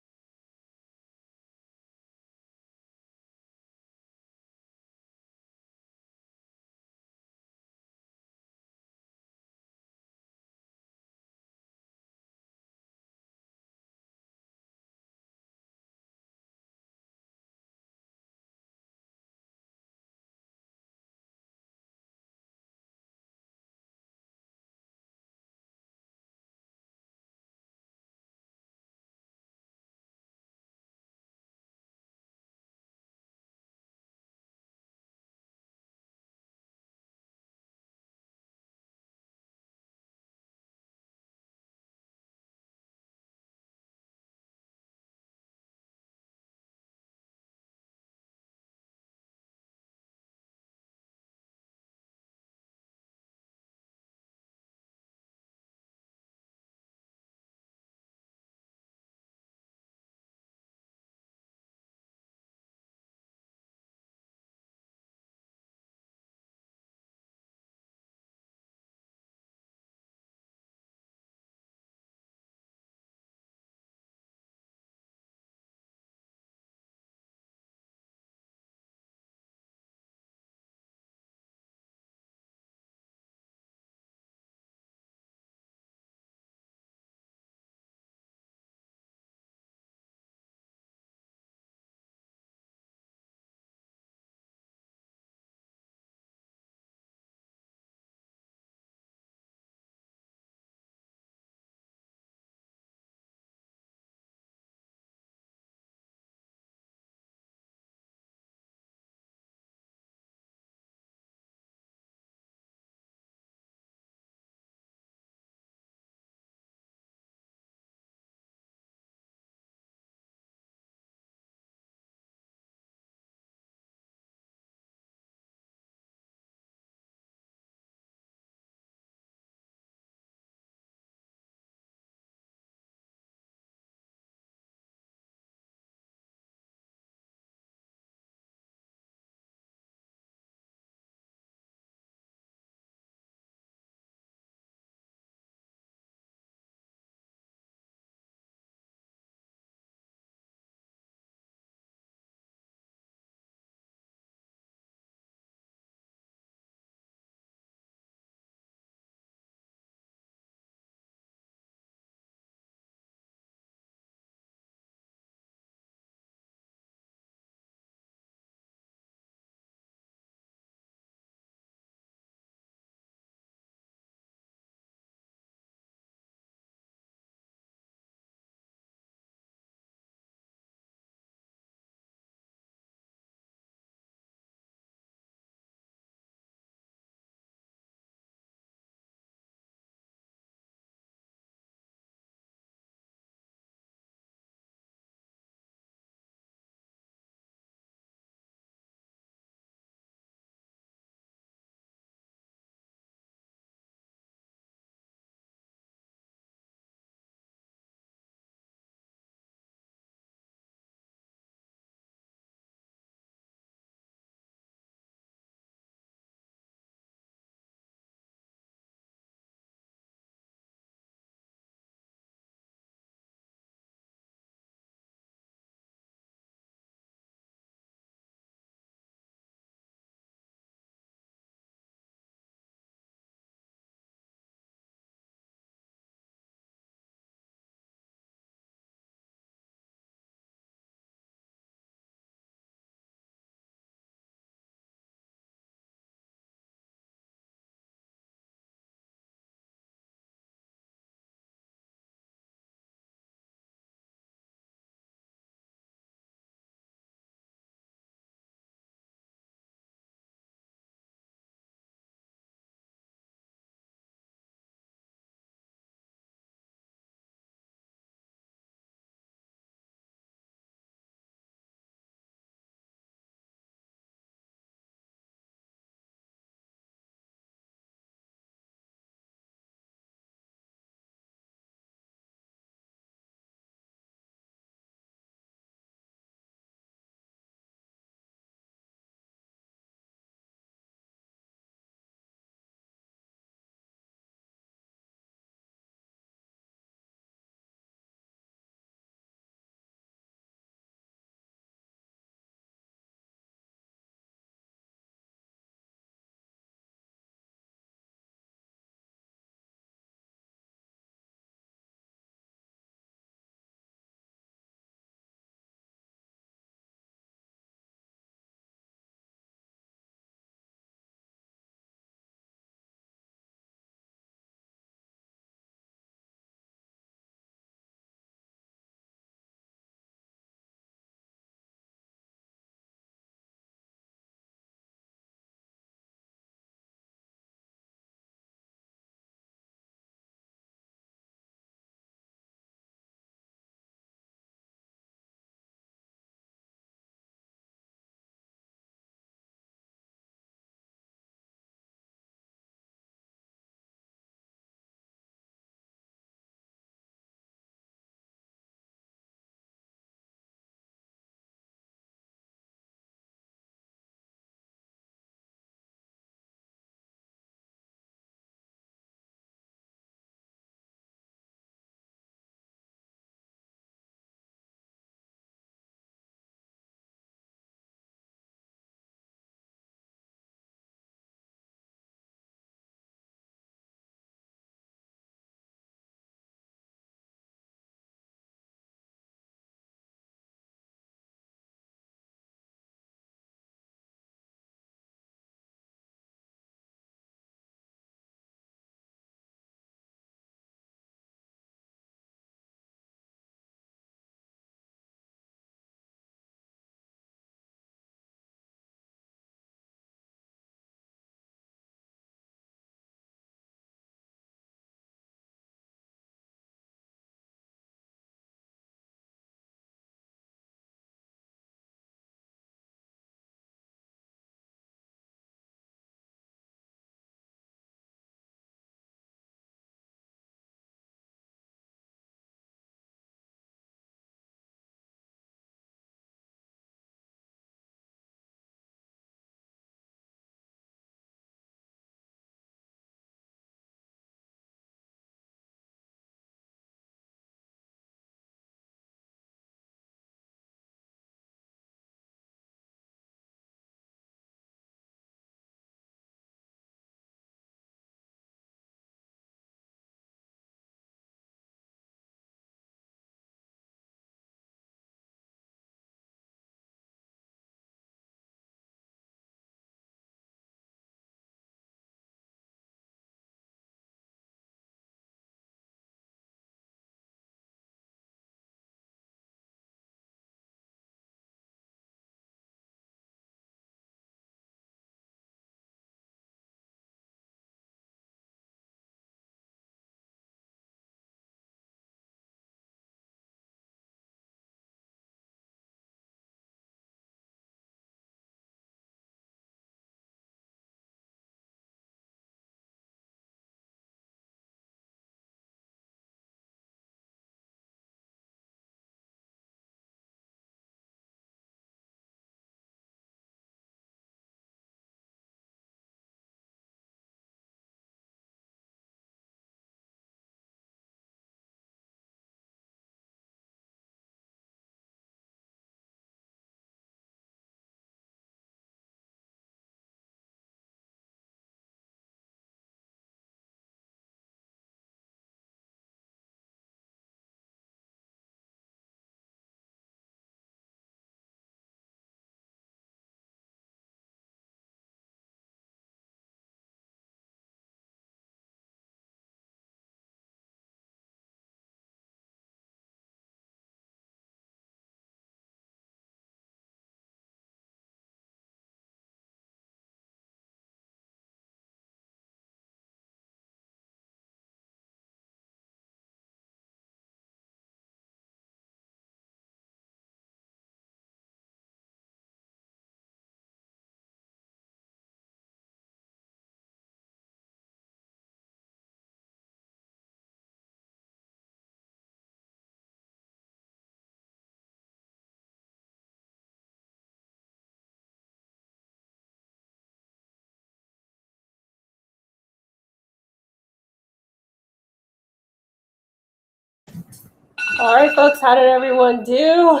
All right, folks, how did everyone do?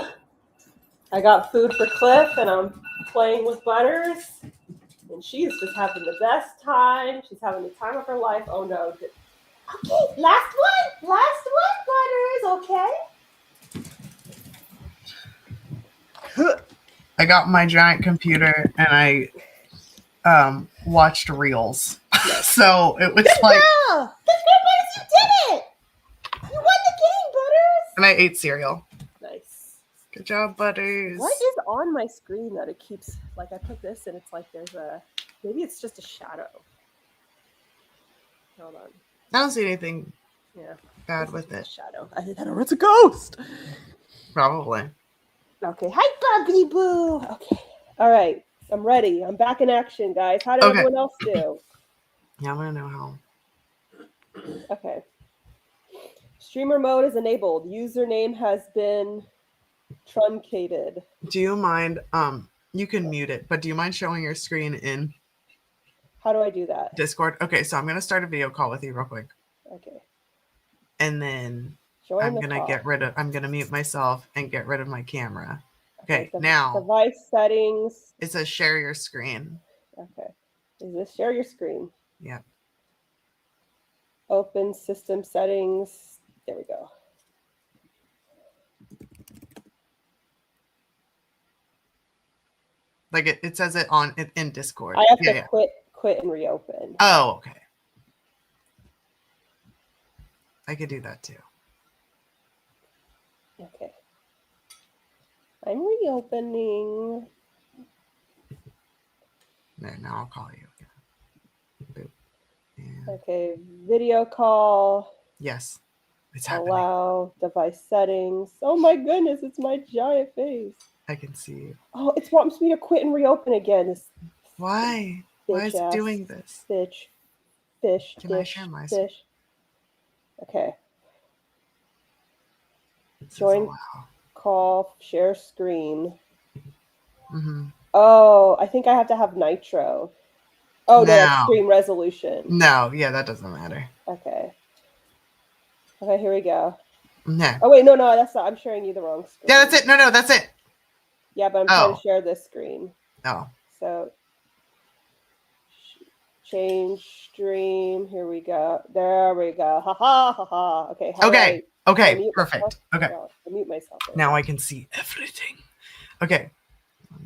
I got food for Cliff, and I'm playing with Butters, and she's just having the best time. She's having the time of her life. Oh, no. Okay, last one, Butters, okay? I got my giant computer and I watched reels. So it was Good like girl! Good girl, Butters, you did it! You won the game, Butters! and I ate cereal. Nice. Good job, Butters. What is on my screen that it keeps, like I put this and it's like there's a, maybe it's just a shadow. Hold on. I don't see anything Yeah. bad with A it. shadow. I think it's a ghost. Probably. Okay. Hi, Bubbly Boo. Okay. All right. I'm ready. I'm back in action, guys. How did Okay. everyone else do? Yeah, I want to know how. Okay. Streamer mode is enabled. Username has been truncated. Do you mind? You can mute it, but do you mind showing your screen in How do I do that? Discord? Okay, so I'm gonna start a video call with you real quick, Okay. and then Join I'm the gonna call. I'm gonna mute myself and get rid of my camera. Okay, now Device settings. it says share your screen. Okay. Is this share your screen? Yep. Open system settings. There we go. Like it says it on in Discord. I have to quit and reopen. Oh, okay. I could do that too. Okay. I'm reopening. There, now I'll call you again. Boop. And Okay, video call. yes, it's happening. Allow device settings. Oh my goodness, it's my giant face. I can see you. Oh, it wants me to quit and reopen again. This Why? Why is it bitch-ass doing this? Fish. Can I share my screen? fish. Okay. It says Join allow. call, share screen. Mm-hmm. Oh, I think I have to have nitro. Oh, no, that's No. screen resolution. No, yeah, that doesn't matter. Okay. Okay, here we go. No. Oh, wait, no, that's not. I'm sharing you the wrong screen. Yeah, that's it. No, that's it. Yeah, but I'm trying to share this screen. Oh. So, change stream. Here we go. There we go. Ha ha ha ha. Okay. Okay. I Okay. mute Perfect. myself? Okay. No, I mute myself. Now I can see everything. Okay. I'm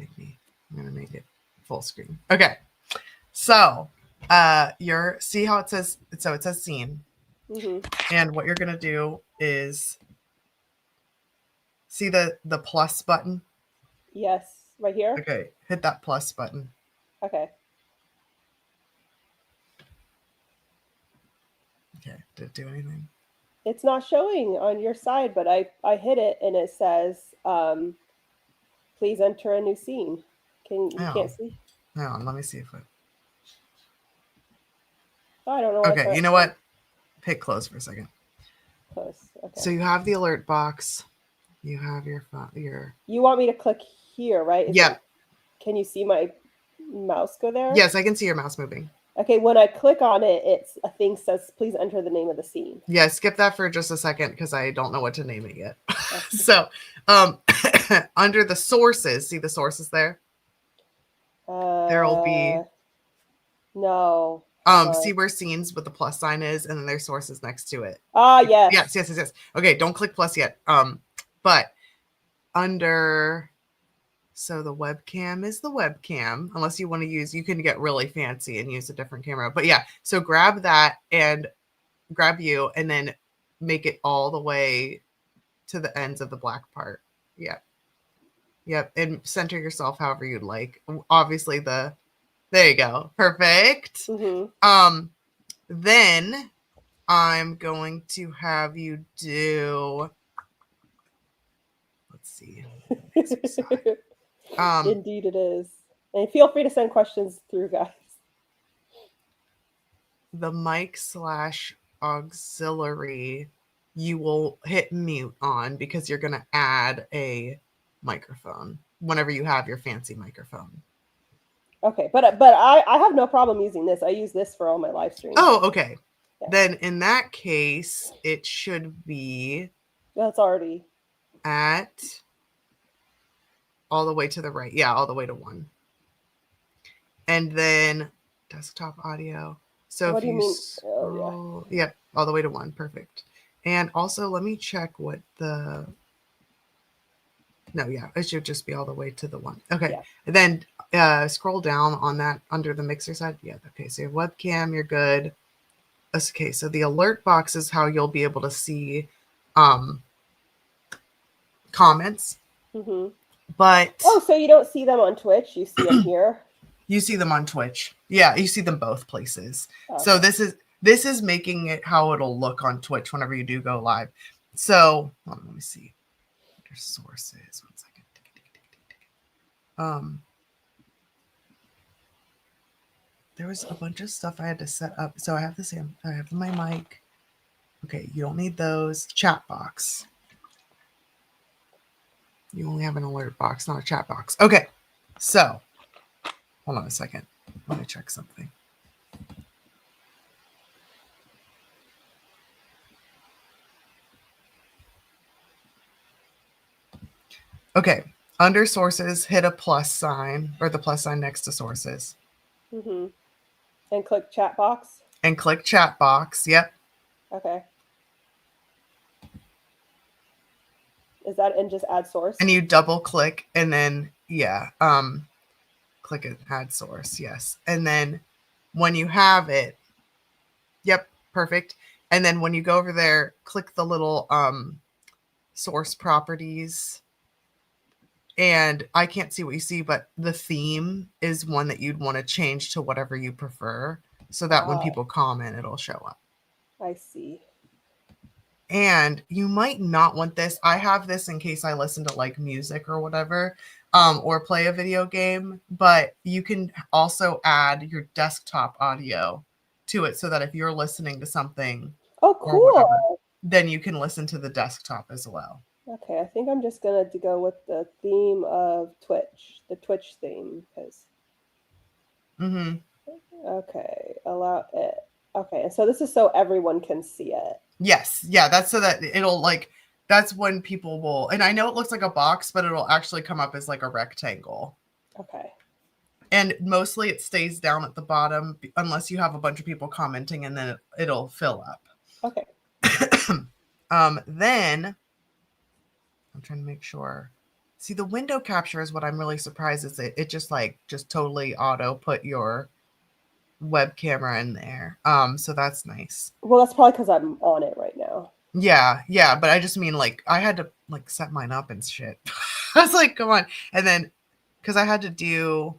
gonna make it full screen. Okay. So, see how it says. So it says scene, and what you're gonna do is see the plus button. Yes, right here. Okay, hit that plus button. Okay. Okay, did it do anything? It's not showing on your side, but I hit it and it says, please enter a new scene. You can't see? Hang on, let me see if it. Oh, I don't know. Okay, you know what? Hit close for a second. Close. Okay. So you have the alert box. You have your You want me to click here, right? Yeah. Can you see my mouse go there? Yes, I can see your mouse moving. Okay, when I click on it, it's a thing says, please enter the name of the scene. Yeah, skip that for just a second because I don't know what to name it yet. So, under the sources, see the sources there? There'll be no. See where scenes with the plus sign is, and then there's sources next to it. Ah, yes. Yes. Okay, don't click plus yet. But under, so the webcam is the webcam, unless you want to use, you can get really fancy and use a different camera. But yeah, so grab that and grab you, and then make it all the way to the ends of the black part. Yep, and center yourself however you'd like. Obviously there you go. Perfect. Then I'm going to have you do, let's see. Indeed it is. And feel free to send questions through, guys. The mic/auxiliary, you will hit mute on because you're going to add a microphone whenever you have your fancy microphone. Okay, but I have no problem using this. I use this for all my live streams. Oh, okay. Yeah. Then in that case, it should be That's already. at all the way to the right. Yeah, all the way to 1. And then desktop audio. So What if do you you mean? scroll, yep, all the way to 1. Perfect. And also, let me check what the. No, yeah, it should just be all the way to the 1. Okay. Yeah. And then scroll down on that under the mixer side. Yeah. Okay. So your webcam, you're good. Okay. So the alert box is how you'll be able to see comments. Mm-hmm. But Oh, so you don't see them on Twitch? You see them here? you see them on Twitch. Yeah, you see them both places. Okay. So this is making it how it'll look on Twitch whenever you do go live. So hold on, let me see. There's sources. 1 second. There was a bunch of stuff I had to set up. So I have the same. I have my mic. Okay, you don't need those. Chat box. You only have an alert box, not a chat box. Okay, so hold on a second. Let me check something. Okay, under sources, hit a plus sign or the plus sign next to sources. Mm-hmm. And click chat box. And click chat box. Yep. Okay. Is that and just add source? And you double click and then click it, add source. Yes. And then when you have it, yep, perfect. And then when you go over there, click the little source properties. And I can't see what you see, but the theme is one that you'd want to change to whatever you prefer so that when people comment, it'll show up. I see. And you might not want this. I have this in case I listen to like music or whatever, or play a video game, but you can also add your desktop audio to it so that if you're listening to something Oh, or whatever, cool. then you can listen to the desktop as well. Okay, I think I'm just gonna go with the theme of Twitch, the Twitch theme, because. Mm-hmm. Okay, allow it. Okay, and so this is so everyone can see it. Yes. Yeah, that's so that it'll like, that's when people will, and I know it looks like a box, but it'll actually come up as like a rectangle. Okay. And mostly it stays down at the bottom unless you have a bunch of people commenting, and then it'll fill up. Okay. Then I'm trying to make sure. See, the window capture is what I'm really surprised is it just totally auto put your web camera in there. So that's nice. Well, that's probably because I'm on it right now. Yeah, but I just mean like I had to like set mine up and shit. I was like, come on. And then because I had to do,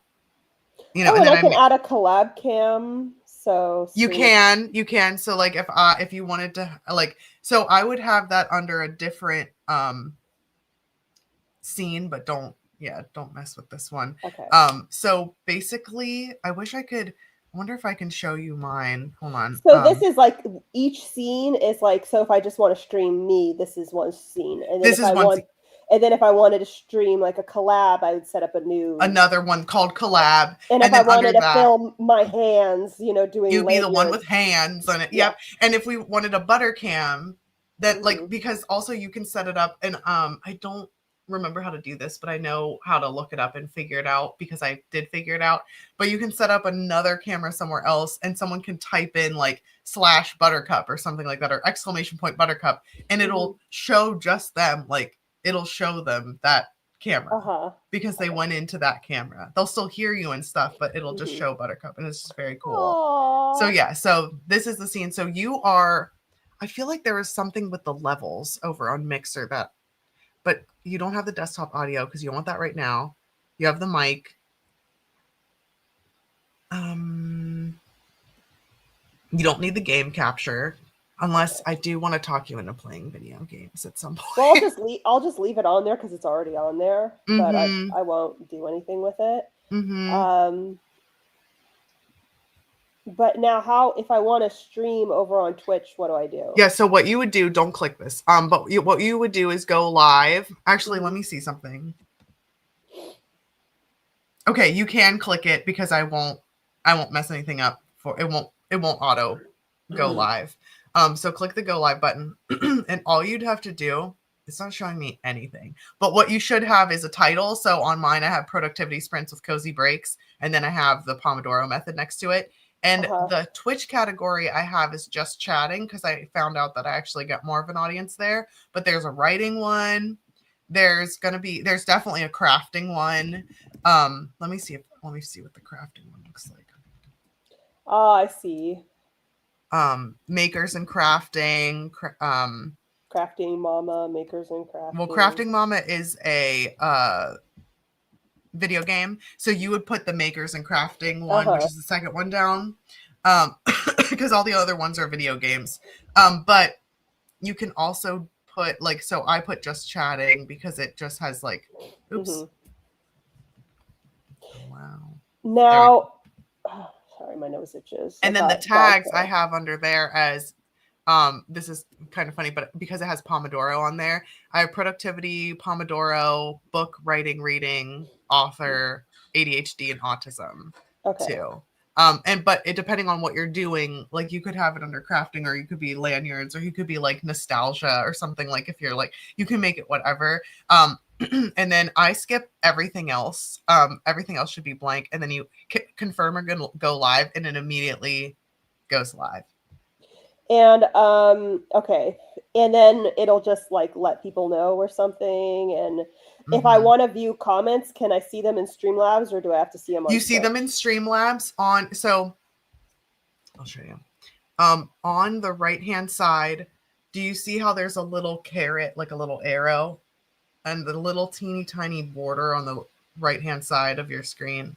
and then I can add a collab cam. So you can. So like if you wanted to like, so I would have that under a different scene, but don't mess with this one. Okay. So basically I wonder if I can show you mine. Hold on. So this is like each scene is like, so if I just want to stream me, this is one scene. And then if I wanted to stream like a collab, I would set up another one called collab. And if I wanted to film my hands, doing you'd be the one with hands on it. Yeah. Yep. And if we wanted a butter cam, that like, because also you can set it up, and I don't remember how to do this, but I know how to look it up and figure it out because I did figure it out. But you can set up another camera somewhere else, and someone can type in like /buttercup or something like that, or !buttercup, and it'll show just them, like it'll show them that camera because they went into that camera. They'll still hear you and stuff, but it'll just show Buttercup, and it's just very cool. Aww. So yeah, so this is the scene. So I feel like there was something with the levels over on Mixer but you don't have the desktop audio because you don't want that right now. You have the mic. You don't need the game capture unless I do want to talk you into playing video games at some point. Well, I'll just leave it on there because it's already on there, but I won't do anything with it. But now if I want to stream over on Twitch, what do I do? Yeah, so what you would do, don't click this. But what you would do is go live. Actually, let me see something. Okay, you can click it because I won't mess anything up for it won't auto go live. So click the go live button and all you'd have to do it's not showing me anything. But what you should have is a title. So on mine, I have productivity sprints with cozy breaks, and then I have the Pomodoro method next to it. And the Twitch category I have is just chatting, because I found out that I actually got more of an audience there. But there's a writing one. There's definitely a crafting one. Let me see what the crafting one looks like. Oh, I see. Makers and crafting. Crafting Mama, Makers and Crafting. Well, Crafting Mama is a video game, so you would put the Makers and Crafting one, which is the second one down, because all the other ones are video games. But you can also put like, so I put just chatting because it just has like, oops. Oh, wow. Now, sorry, my nose itches. And then the tags I have under there as, this is kind of funny, but because it has Pomodoro on there, I have productivity, Pomodoro, book, writing, reading, author, ADHD, and autism too. But depending on what you're doing, like you could have it under crafting, or you could be lanyards, or you could be like nostalgia or something. Like if you're like, you can make it whatever. And then I skip everything else. Everything else should be blank. And then you confirm or go live, and it immediately goes live. And okay, and then it'll just like let people know or something. And if I want to view comments, can I see them in Streamlabs, or do I have to see them on You see them in Streamlabs so I'll show you. On the right hand side, do you see how there's a little caret, like a little arrow, and the little teeny tiny border on the right hand side of your screen?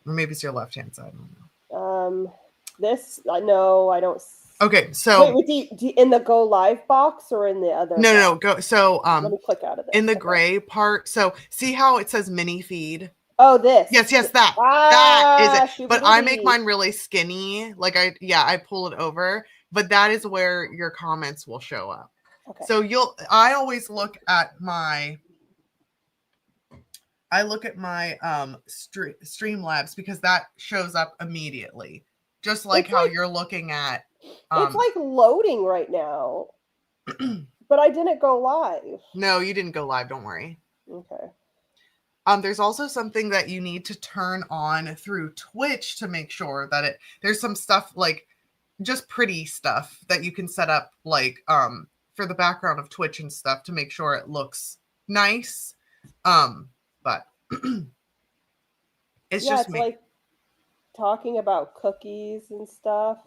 Or maybe it's your left hand side. I don't know. This, no, I don't. Okay, so wait, in the go live box or in the other? No, go. So let me click out of this. In the gray part. So see how it says mini feed? Oh, this. Yes, that. That is it. But I make mine really skinny. Like I pull it over. But that is where your comments will show up. Okay. So I always look at my Streamlabs, because that shows up immediately. Just like how you're looking at. It's like loading right now. But I didn't go live. No, you didn't go live. Don't worry. Okay. There's also something that you need to turn on through Twitch to make sure that there's some stuff like just pretty stuff that you can set up like for the background of Twitch and stuff to make sure it looks nice. But it's just me. Like talking about cookies and stuff.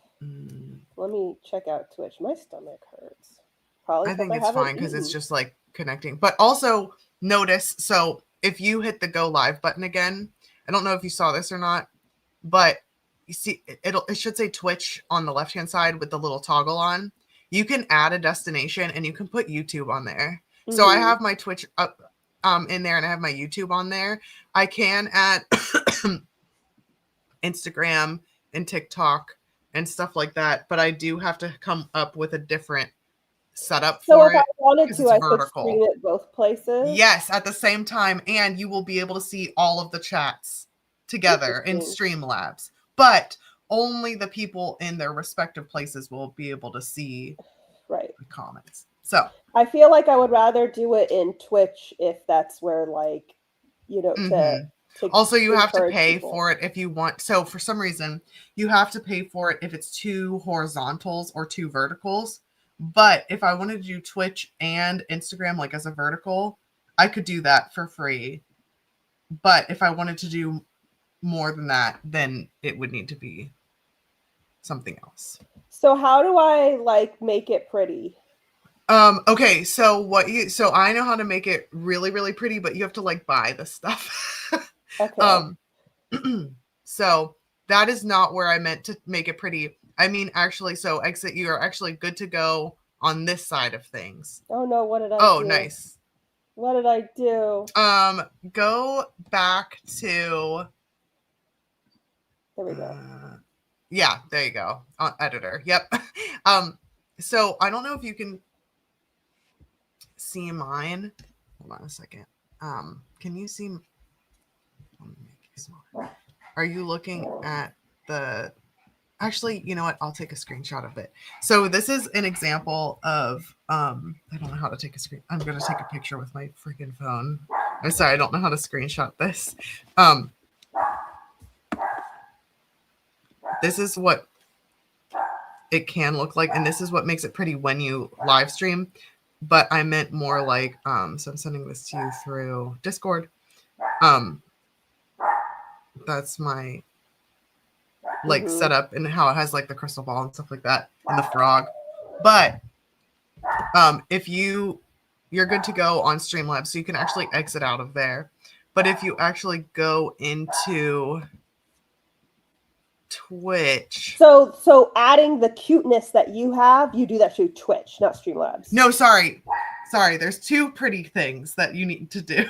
Let me check out Twitch. My stomach hurts. Probably I think it's fine because it's just like connecting. But also notice, so if you hit the go live button again, I don't know if you saw this or not, but you see it should say Twitch on the left hand side with the little toggle on. You can add a destination and you can put YouTube on there. So I have my Twitch up in there, and I have my YouTube on there. I can add Instagram and TikTok and stuff like that, but I do have to come up with a different setup for it. So if I wanted to, I could stream it both places? Yes, at the same time, and you will be able to see all of the chats together in Streamlabs, but only the people in their respective places will be able to see the comments. So I feel like I would rather do it in Twitch if that's where, like, to also, you have to pay for it if you want. So for some reason, you have to pay for it if it's 2 horizontals or 2 verticals. But if I wanted to do Twitch and Instagram, like as a vertical, I could do that for free. But if I wanted to do more than that, then it would need to be something else. So how do I like make it pretty? Okay, so I know how to make it really, really pretty, but you have to like buy the stuff. Okay. So that is not where I meant to make it pretty. I mean, actually, so exit, you are actually good to go on this side of things. Oh no, what did I do? Oh, nice. What did I do? Go back to there we go. Yeah, there you go. Editor. Yep. So I don't know if you can see mine. Hold on a second. Can you see? Let me make it smaller. Are you looking at the Actually, you know what? I'll take a screenshot of it. So this is an example of I don't know how to take a screen. I'm gonna take a picture with my freaking phone. I'm sorry, I don't know how to screenshot this. This is what it can look like, and this is what makes it pretty when you live stream. But I meant more like so I'm sending this to you through Discord. That's my like setup and how it has like the crystal ball and stuff like that and the frog. But if you're good to go on Streamlabs, so you can actually exit out of there. But if you actually go into Twitch, so adding the cuteness that you have, you do that through Twitch, not Streamlabs. no, sorry, there's two pretty things that you need to do.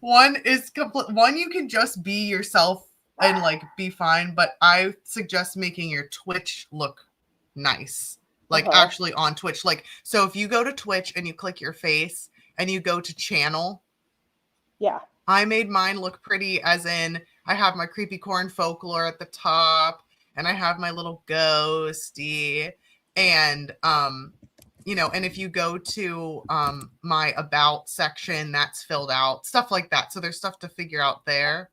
One is one, you can just be yourself and like be fine, but I suggest making your Twitch look nice, like actually on Twitch. Like, so if you go to Twitch and you click your face and you go to channel, yeah, I made mine look pretty, as in I have my creepy corn folklore at the top and I have my little ghosty, and you know, and if you go to my about section, that's filled out, stuff like that. So there's stuff to figure out there.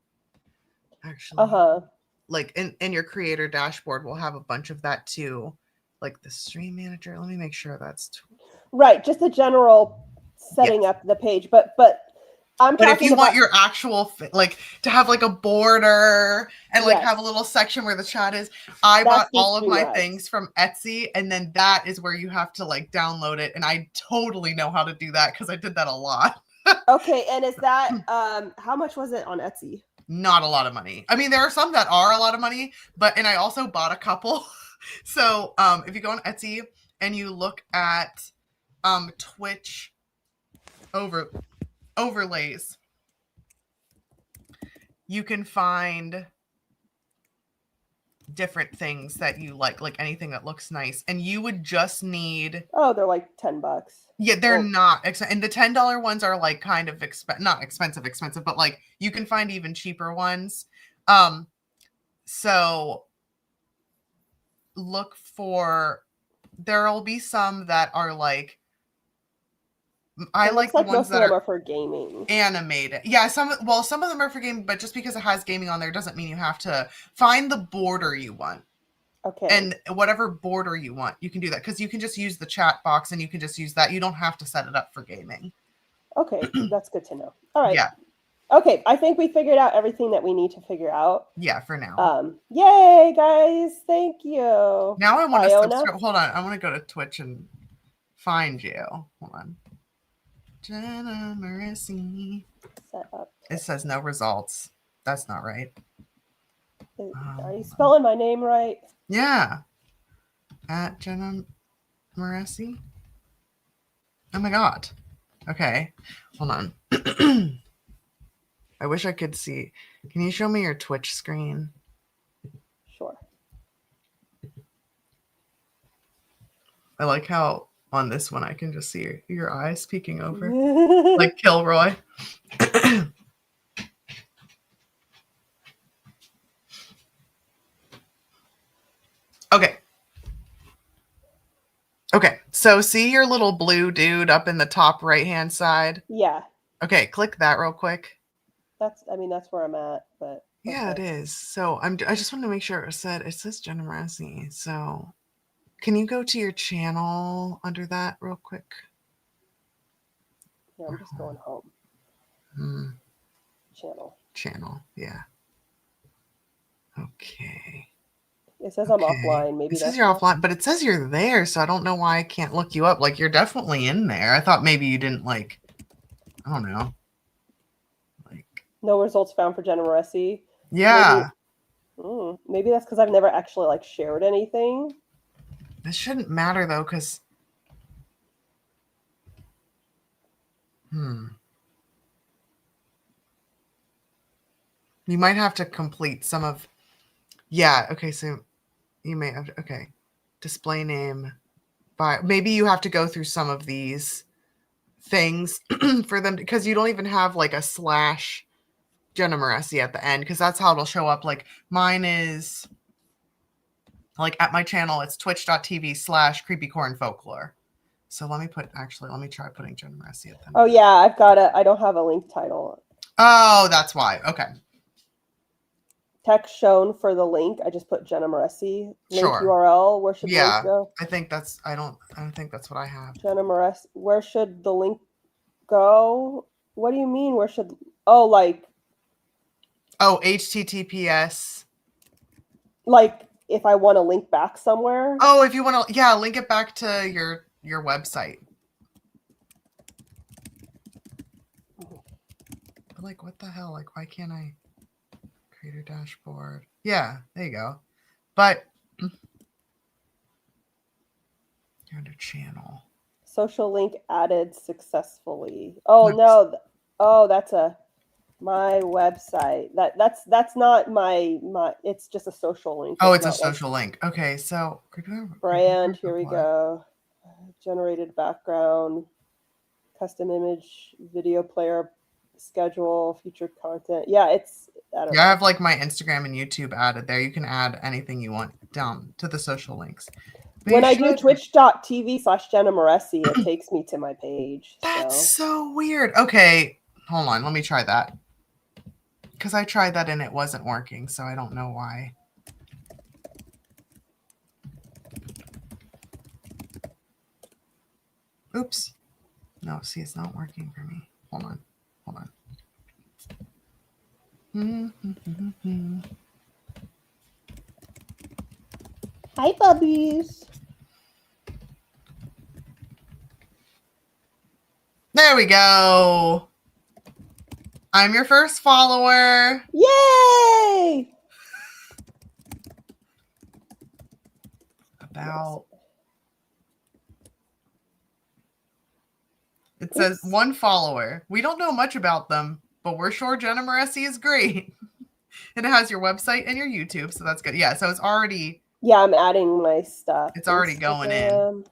Actually, like in your creator dashboard, we'll have a bunch of that too. Like the stream manager. Let me make sure that's right. Just the general setting up the page, but I'm but talking if you about want your actual like to have like a border and like have a little section where the chat is, I bought all of my things from Etsy, and then that is where you have to like download it, and I totally know how to do that because I did that a lot. Okay, and is that how much was it on Etsy? Not a lot of money. I mean, there are some that are a lot of money, and I also bought a couple. So if you go on Etsy and you look at Twitch overlays, you can find different things that you like anything that looks nice, and you would just need they're like $10. Yeah, they're not and the $10 ones are like kind of not expensive, but like you can find even cheaper ones. So look for, there'll be some that are like, I like the ones that are for gaming animated. Yeah, some of them are for gaming, but just because it has gaming on there doesn't mean you have to find the border you want. Okay. And whatever border you want, you can do that, because you can just use the chat box and you can just use that. You don't have to set it up for gaming. Okay, that's good to know. All right. Yeah. Okay, I think we figured out everything that we need to figure out. Yeah, for now. Yay, guys! Thank you. Now I want to IONA? subscribe. Hold on, I want to go to Twitch and find you. Hold on. Jenna Moreci. Set up. It says no results. That's not right. Are you spelling my name right? Yeah. At Jenna Moreci. Oh my god. Okay. Hold on. I wish I could see. Can you show me your Twitch screen? Sure. I like how on this one I can just see your eyes peeking over. Like Kilroy. Okay. Okay, so see your little blue dude up in the top right-hand side? Yeah. Okay, click that real quick. That's where I'm at, but yeah, it is. So I just want to make sure it says Jenna Moreci. So can you go to your channel under that real quick? Yeah, I'm just going home. Channel. Yeah. Okay. It says I'm offline. Maybe it says you're offline, but it says you're there, so I don't know why I can't look you up. Like, you're definitely in there. I thought maybe you didn't, like, I don't know. Like, no results found for Jenna Moreci. Yeah. Maybe that's because I've never actually like shared anything. This shouldn't matter though, because you might have to complete some of. Yeah. Okay. So you may have. Okay. Display name. Maybe you have to go through some of these things for them, because you don't even have like a / Jenna Moreci at the end, because that's how it'll show up. Like mine is Like at my channel, it's twitch.tv/creepycornfolklore. So let me try putting Jenna Moreci at them. Oh yeah, I don't have a link title. Oh, that's why. Okay. Text shown for the link. I just put Jenna Moreci. Link Sure. URL. Where should the Yeah. link go? I don't think that's what I have. Jenna Moreci. Where should the link go? What do you mean? Where should? Oh, like. Oh, HTTPS. Like if I want to link back somewhere. Oh, if you want to, link it back to your website. But like, what the hell? Like, why can't I? Creator dashboard. Yeah, there you go. But you're under channel. Social link added successfully. Oh no. Oh, that's my website. That's not my. It's just a social link. Oh, it's a social link. Okay, so brand. Here we go. Generated background, custom image, video player, schedule, featured content. Yeah, it's. I have like my Instagram and YouTube added there. You can add anything you want down to the social links. But when I do twitch.tv/Jenna Moreci, it takes me to my page. That's so weird. Okay, hold on. Let me try that. Because I tried that and it wasn't working, so I don't know why. Oops. No, see, it's not working for me. Hold on. Hi, puppies. There we go. I'm your first follower. Yay! It says 1 follower. We don't know much about them, but we're sure Jenna Moreci is great. And it has your website and your YouTube, so that's good. Yeah, so it's already. Yeah, I'm adding my stuff. It's already going in.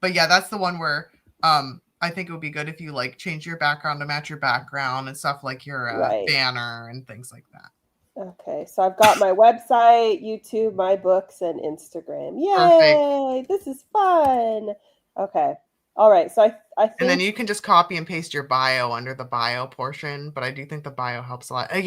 But yeah, that's the one where I think it would be good if you like change your background to match your background and stuff like your banner and things like that. Okay, so I've got my website, YouTube, my books, and Instagram. Yay! Perfect. This is fun. Okay. All right. So I think. And then you can just copy and paste your bio under the bio portion, but I do think the bio helps a lot. And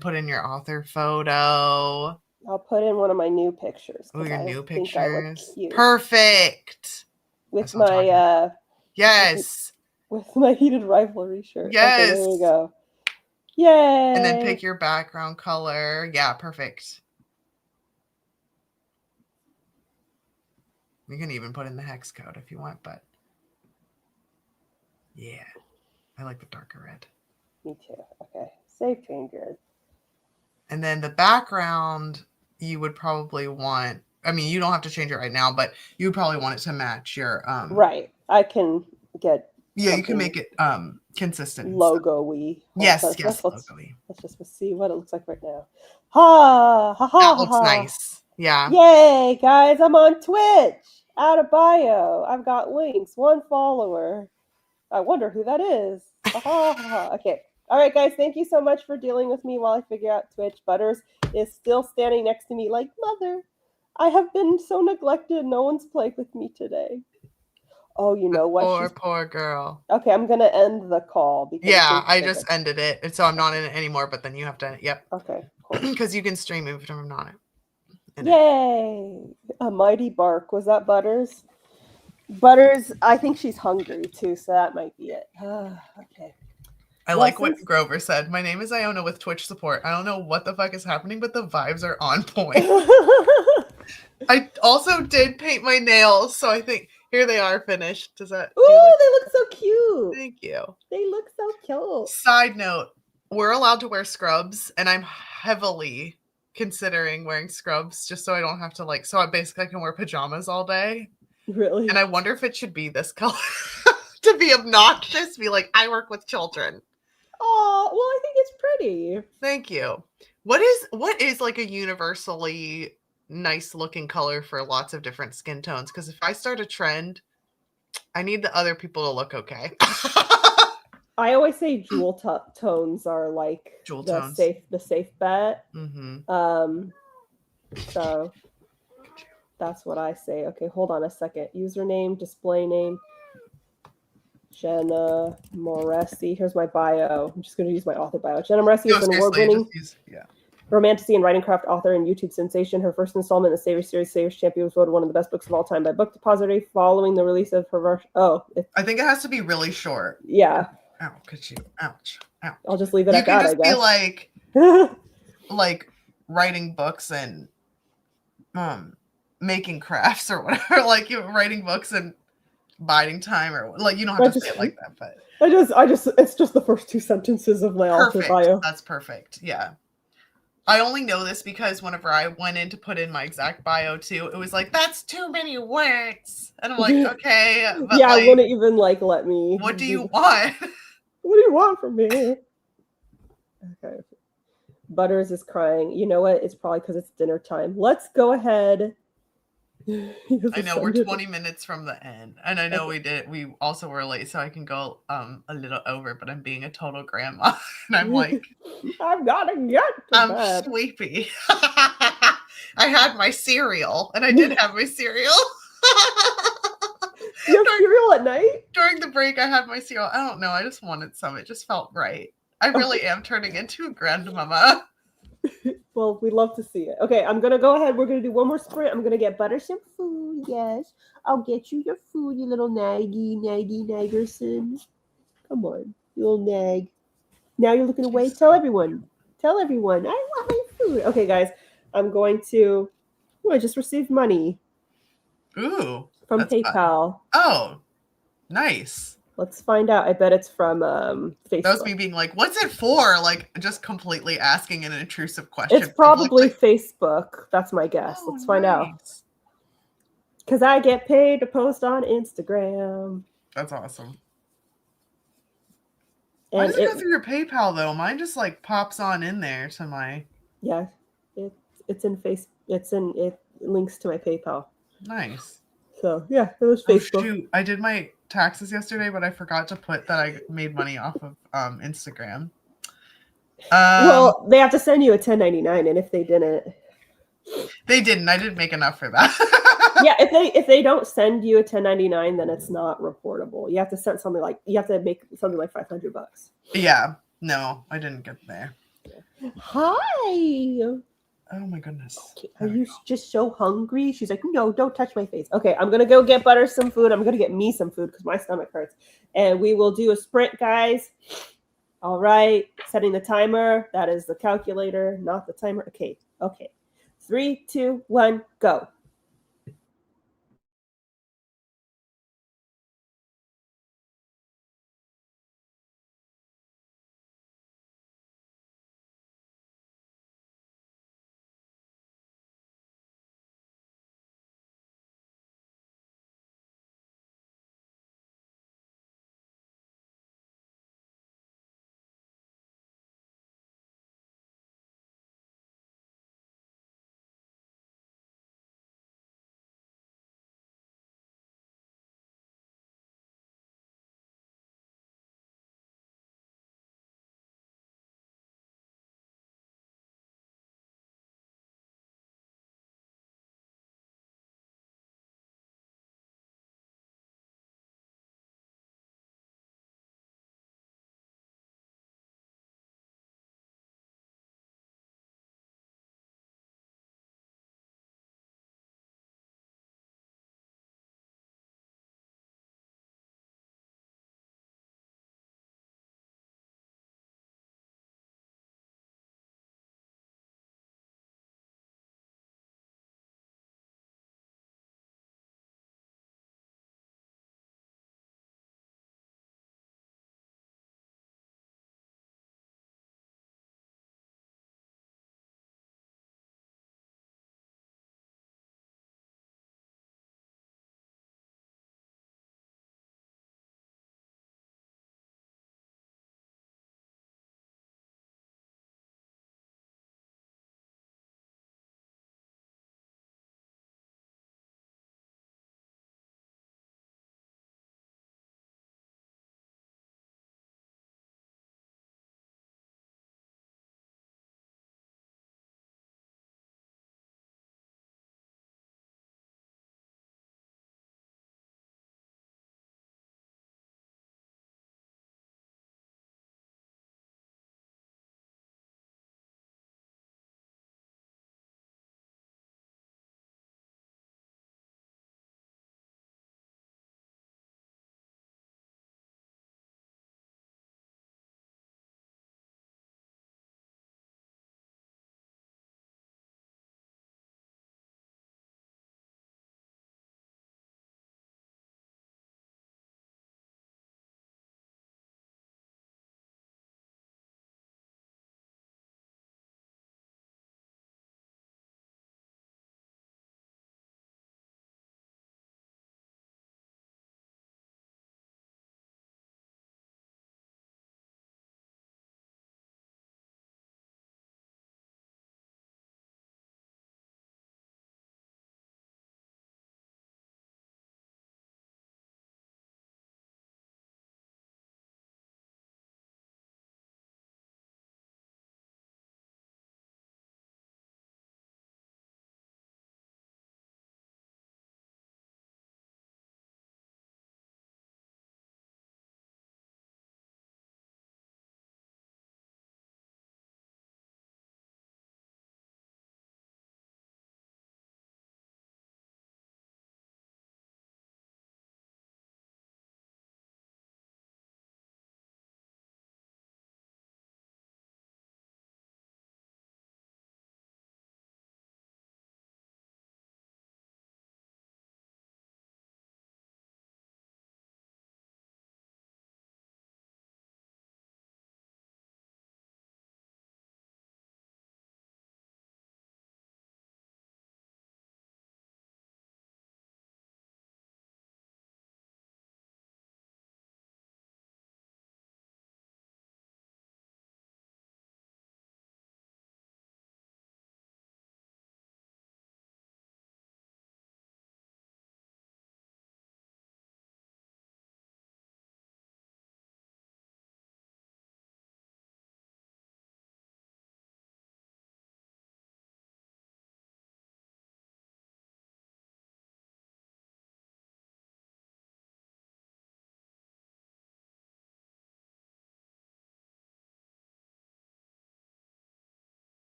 put in your author photo. I'll put in one of my new pictures. Oh, your new pictures. Perfect. With my yes. With my Heated Rivalry shirt. Yes. Okay, there we go. Yay. And then pick your background color. Yeah, perfect. You can even put in the hex code if you want, but yeah, I like the darker red. Me too. Okay, save changes. And then the background, you would probably want. I mean, you don't have to change it right now, but you would probably want it to match your. Right. I can get. Yeah, you can make it consistent. Logo-y. Yes, logo-y. Let's just see what it looks like right now. Ha ha ha. That looks nice. Yeah. Yay, guys! I'm on Twitch. Add a bio. I've got links. 1 follower. I wonder who that is. Okay. All right, guys. Thank you so much for dealing with me while I figure out Twitch. Butters is still standing next to me like, Mother, I have been so neglected. No one's played with me today. Oh, you know what? Poor girl. Okay, I'm going to end the call. Because I just ended it. And so I'm not in it anymore, but then you have to end it. Yep. Okay, cool. Because you can stream even if I'm not in it. Yay! A mighty bark. Was that Butters? Butters, I think she's hungry too, so that might be it. Okay. I like what Grover said. My name is Iona with Twitch support. I don't know what the fuck is happening, but the vibes are on point. I also did paint my nails, so I think here they are finished. Does that? Ooh, they look so cute. Thank you. They look so cute. Side note, we're allowed to wear scrubs, and I'm heavily considering wearing scrubs just so I don't have to I can wear pajamas all day. Really? And I wonder if it should be this color to be obnoxious, be like, I work with children. Oh, well, I think it's pretty. Thank you. What is like a universally nice looking color for lots of different skin tones? Because if I start a trend, I need the other people to look okay. I always say jewel tones are like the safe bet. Mm-hmm. So That's what I say. Okay, hold on a second. Username, display name, Jenna Moreci. Here's my bio. I'm just going to use my author bio. Jenna Moreci No, is an seriously, award-winning just use, yeah. romantasy and writing craft author and YouTube sensation. Her first installment in the Savior series, Savior's Champion, was voted one of the best books of all time by Book Depository following the release of her. I think it has to be really short. Yeah. Ow, could you? Ouch. Ouch. I'll just leave it You at can that, just I guess. be like writing books and making crafts or whatever. Like you writing books and biding time, or like you don't have to say it like that, but I just it's just the first 2 sentences of my author bio. That's perfect. Yeah. I only know this because whenever I went in to put in my exact bio too, it was like, that's too many words. And I'm like, okay. But yeah, like, I wouldn't even like let me. what do you want? What do you want from me? Okay. Butters is crying. You know what? It's probably because it's dinner time. Let's go ahead. I know we're 20 minutes from the end. And I know we also were late, so I can go a little over, but I'm being a total grandma. And I'm like, I've gotta get to bed. I'm sleepy. I had my cereal, and I did have my cereal. You have cereal at night? During the break, I had my cereal. I don't know. I just wanted some. It just felt right. I really am turning into a grandmama. Well, we'd love to see it. Okay, I'm going to go ahead. We're going to do one more sprint. I'm going to get Butter some food. Yes. I'll get you your food, you little naggerson. Come on, you little nag. Now you're looking away. Tell everyone. I want my food. Okay, guys. I just received money. Ooh. From PayPal. Fun. Oh, nice. Let's find out. I bet it's from Facebook. That was me being like, what's it for? Like, just completely asking an intrusive question. It's probably Facebook. That's my guess. Let's find out. Because I get paid to post on Instagram. That's awesome. And why does it go through your PayPal, though? Mine just, like, pops on in there to my... Yeah. It's in Facebook. It links to my PayPal. Nice. So, yeah, it was Facebook. Oh, shoot. I did my taxes yesterday, but I forgot to put that I made money off of Instagram. Well, they have to send you a 1099, and if they didn't... They didn't. I didn't make enough for that. Yeah, if they don't send you a 1099, then it's not reportable. You have to send something like... You have to make something like $500. Yeah. No, I didn't get there. Hi! Oh my goodness. Okay, are you just so hungry? She's like, no, don't touch my face. Okay, I'm going to go get Butter some food. I'm going to get me some food because my stomach hurts. And we will do a sprint, guys. All right. Setting the timer. That is the calculator, not the timer. Okay. 3, 2, 1, go.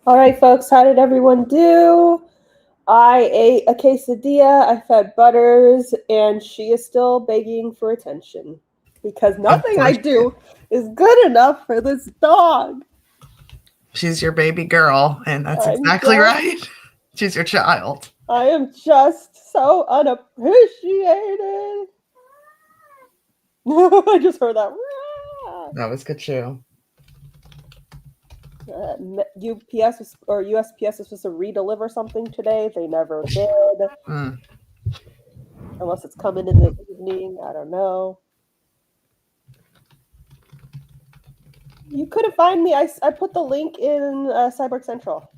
All right, folks, how did everyone do? I ate a quesadilla, I fed Butters, and she is still begging for attention because nothing I course. do is good enough for this dog. She's your baby girl, and that's exactly right. She's your child. I am just so unappreciated. I just heard that. That was good too. UPS was, or USPS was supposed to redeliver something today. They never did. Unless it's coming in the evening. I don't know. You couldn't find me. I put the link in Cyborg Central.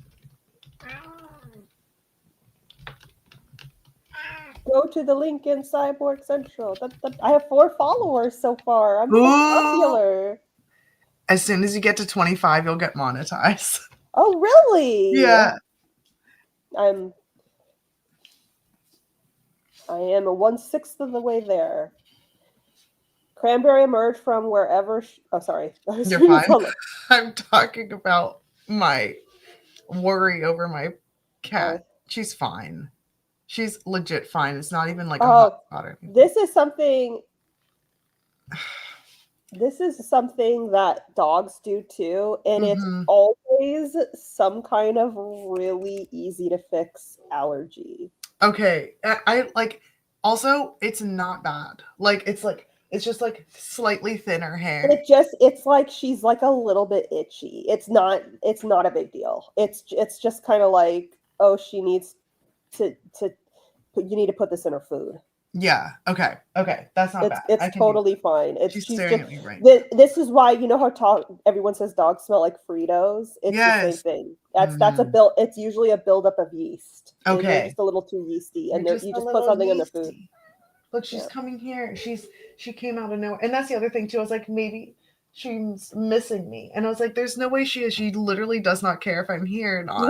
Go to the link in Cyborg Central. I have 4 followers so far. I'm so popular. As soon as you get to 25, you'll get monetized. Oh, really? Yeah. I am a 1/6 of the way there. Cranberry emerged from wherever. Oh, sorry. You're fine. I'm talking about my worry over my cat. She's fine. She's legit fine. It's not even like a hot spot or anything. This is something. This is something that dogs do too, and it's always some kind of really easy to fix allergy. Okay, I like. Also, it's not bad. Like it's just like slightly thinner hair. It's like she's like a little bit itchy. It's not a big deal. It's just kind of like, oh, she needs to you need to put this in her food. Yeah. Okay. That's not bad. It's totally fine. She's staring at me right now. This is why, you know how everyone says dogs smell like Fritos? It's the same thing. That's a build. It's usually a buildup of yeast. Okay. They're just a little too yeasty, and you just put something in the food. Look, she's coming here. She came out of nowhere, and that's the other thing too. I was like, maybe she's missing me, and I was like, there's no way she is. She literally does not care if I'm here or not.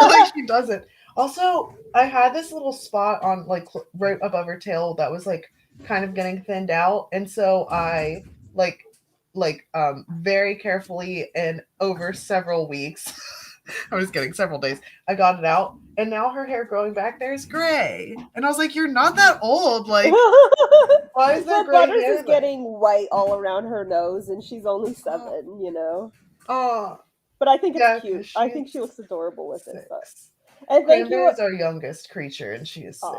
Like she doesn't. Also, I had this little spot on like right above her tail that was like kind of getting thinned out, and so I like very carefully and over several weeks, I was getting several days, I got it out, and now her hair growing back there is gray, and I was like, you're not that old, like why is there gray Butters hair is getting white all around her nose, and she's only 7, you know. Oh, but I think it's cute. I think she looks adorable with 6. It. And thank you. Is our youngest creature, and she is 6.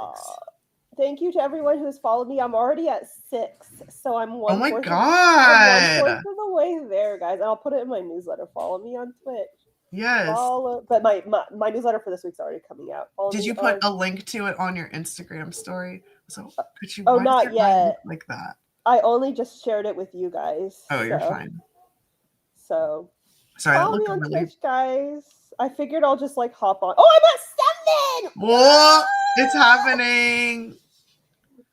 Thank you to everyone who's followed me. I'm already at 6, so I'm 1/4. Oh my god! I'm 1/4 of the way there, guys. And I'll put it in my newsletter. Follow me on Twitch. Yes. But my newsletter for this week's already coming out. Did you put a link to it on your Instagram story? So could you? Oh, not yet. Like that. I only just shared it with you guys. Oh, you're fine. So. Sorry, follow me on Twitch, guys. I figured I'll just like hop on. Oh, I'm at 7! What? It's happening.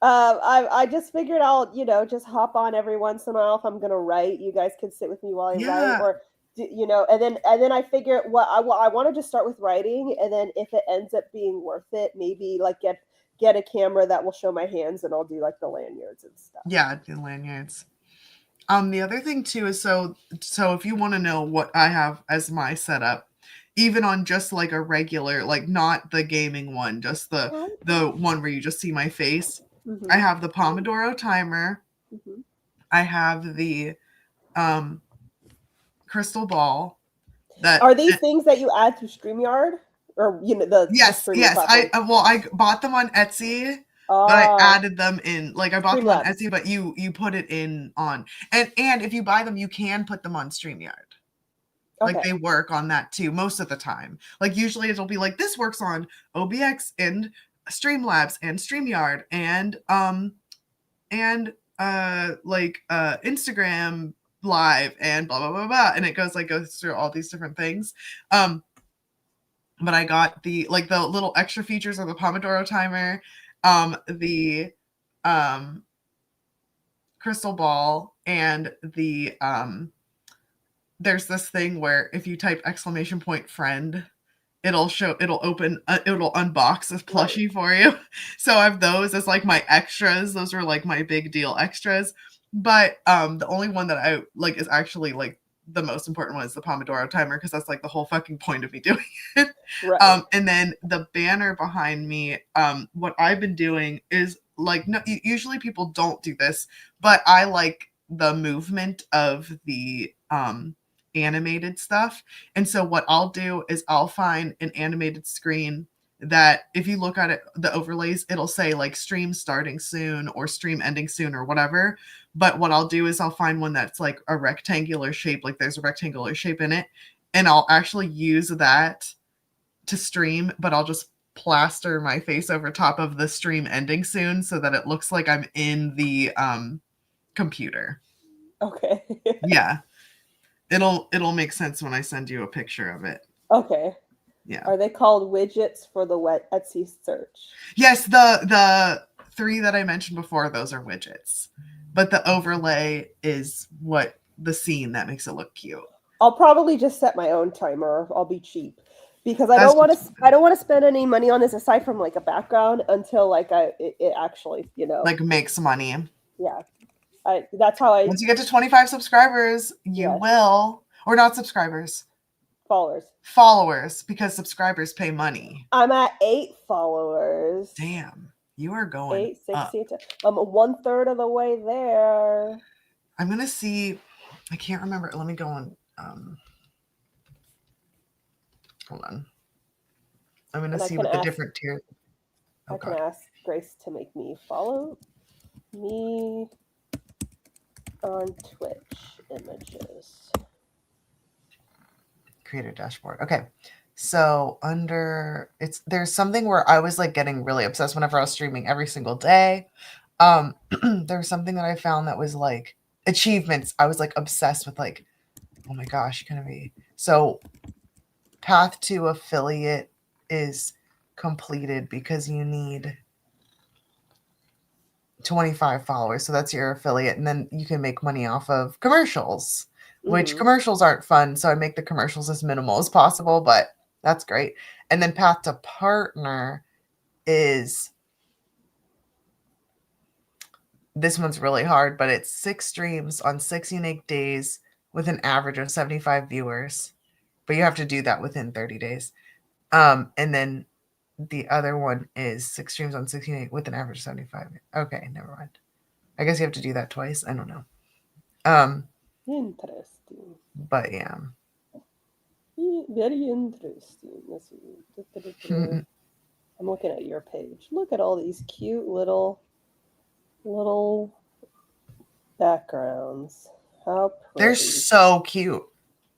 I just figured I'll, just hop on every once in a while if I'm gonna write. You guys can sit with me while I write, or and then I figure what I want to just start with writing, and then if it ends up being worth it, maybe like get a camera that will show my hands, and I'll do like the lanyards and stuff. Yeah, do lanyards. The other thing too is so if you want to know what I have as my setup, even on just like a regular, like not the gaming one, just the one where you just see my face. I have the Pomodoro timer. I have the crystal ball. Are these things that you add to StreamYard, or yes. I bought them on Etsy. But I added them in, like I bought them on Etsy, but you put it in on, and if you buy them, you can put them on StreamYard. Like they work on that too most of the time. Like usually it'll be like this works on OBX and Streamlabs and StreamYard and Instagram Live and blah blah blah blah, and it goes through all these different things. But I got the little extra features of the Pomodoro timer. The crystal ball, and the there's this thing where if you type !friend, it'll open it'll unbox a plushie for you. So I have those as like my extras. Those are like my big deal extras. But the only one that I like is actually like the most important one is the Pomodoro timer, because that's like the whole fucking point of me doing it. Right. And then the banner behind me, what I've been doing is like, no, usually people don't do this, but I like the movement of the animated stuff. And so what I'll do is I'll find an animated screen that if you look at it, the overlays, it'll say like stream starting soon or stream ending soon or whatever. But what I'll do is I'll find one that's like a rectangular shape, like there's a rectangular shape in it, and I'll actually use that to stream, but I'll just plaster my face over top of the stream ending soon so that it looks like I'm in the computer. Okay. Yeah. It'll make sense when I send you a picture of it. Okay. Yeah. Are they called widgets for the Etsy search? Yes, the 3 that I mentioned before, those are widgets. But the overlay is what the scene that makes it look cute. I'll probably just set my own timer. I'll be cheap because I don't want to spend any money on this aside from like a background until like it actually, you know, like makes money. Yeah. That's how I. Once you get to 25 subscribers, you will, or not subscribers, followers, because subscribers pay money. I'm at 8 followers. Damn, you are going 8, 16. I'm 1/3 of the way there. I'm gonna see. I can't remember. Let me go on. Hold on. I'm gonna see what the different tiers. I can ask Grace to make me follow me on Twitch images. Create a dashboard. Okay. So there's something where I was like getting really obsessed whenever I was streaming every single day. There's something that I found that was like achievements. I was like obsessed with like, oh my gosh, gonna be so path to affiliate is completed because you need 25 followers. So that's your affiliate. And then you can make money off of commercials, which commercials aren't fun. So I make the commercials as minimal as possible, but that's great. And then path to partner is, this one's really hard, but it's 6 streams on 6 unique days with an average of 75 viewers, but you have to do that within 30 days. And then the other one is 6 streams on 6 unique with an average of 75. Okay, never mind. I guess you have to do that twice. I don't know. Interesting. But yeah. Very interesting. Let's see. I'm looking at your page. Look at all these cute little backgrounds. How pretty. They're so cute.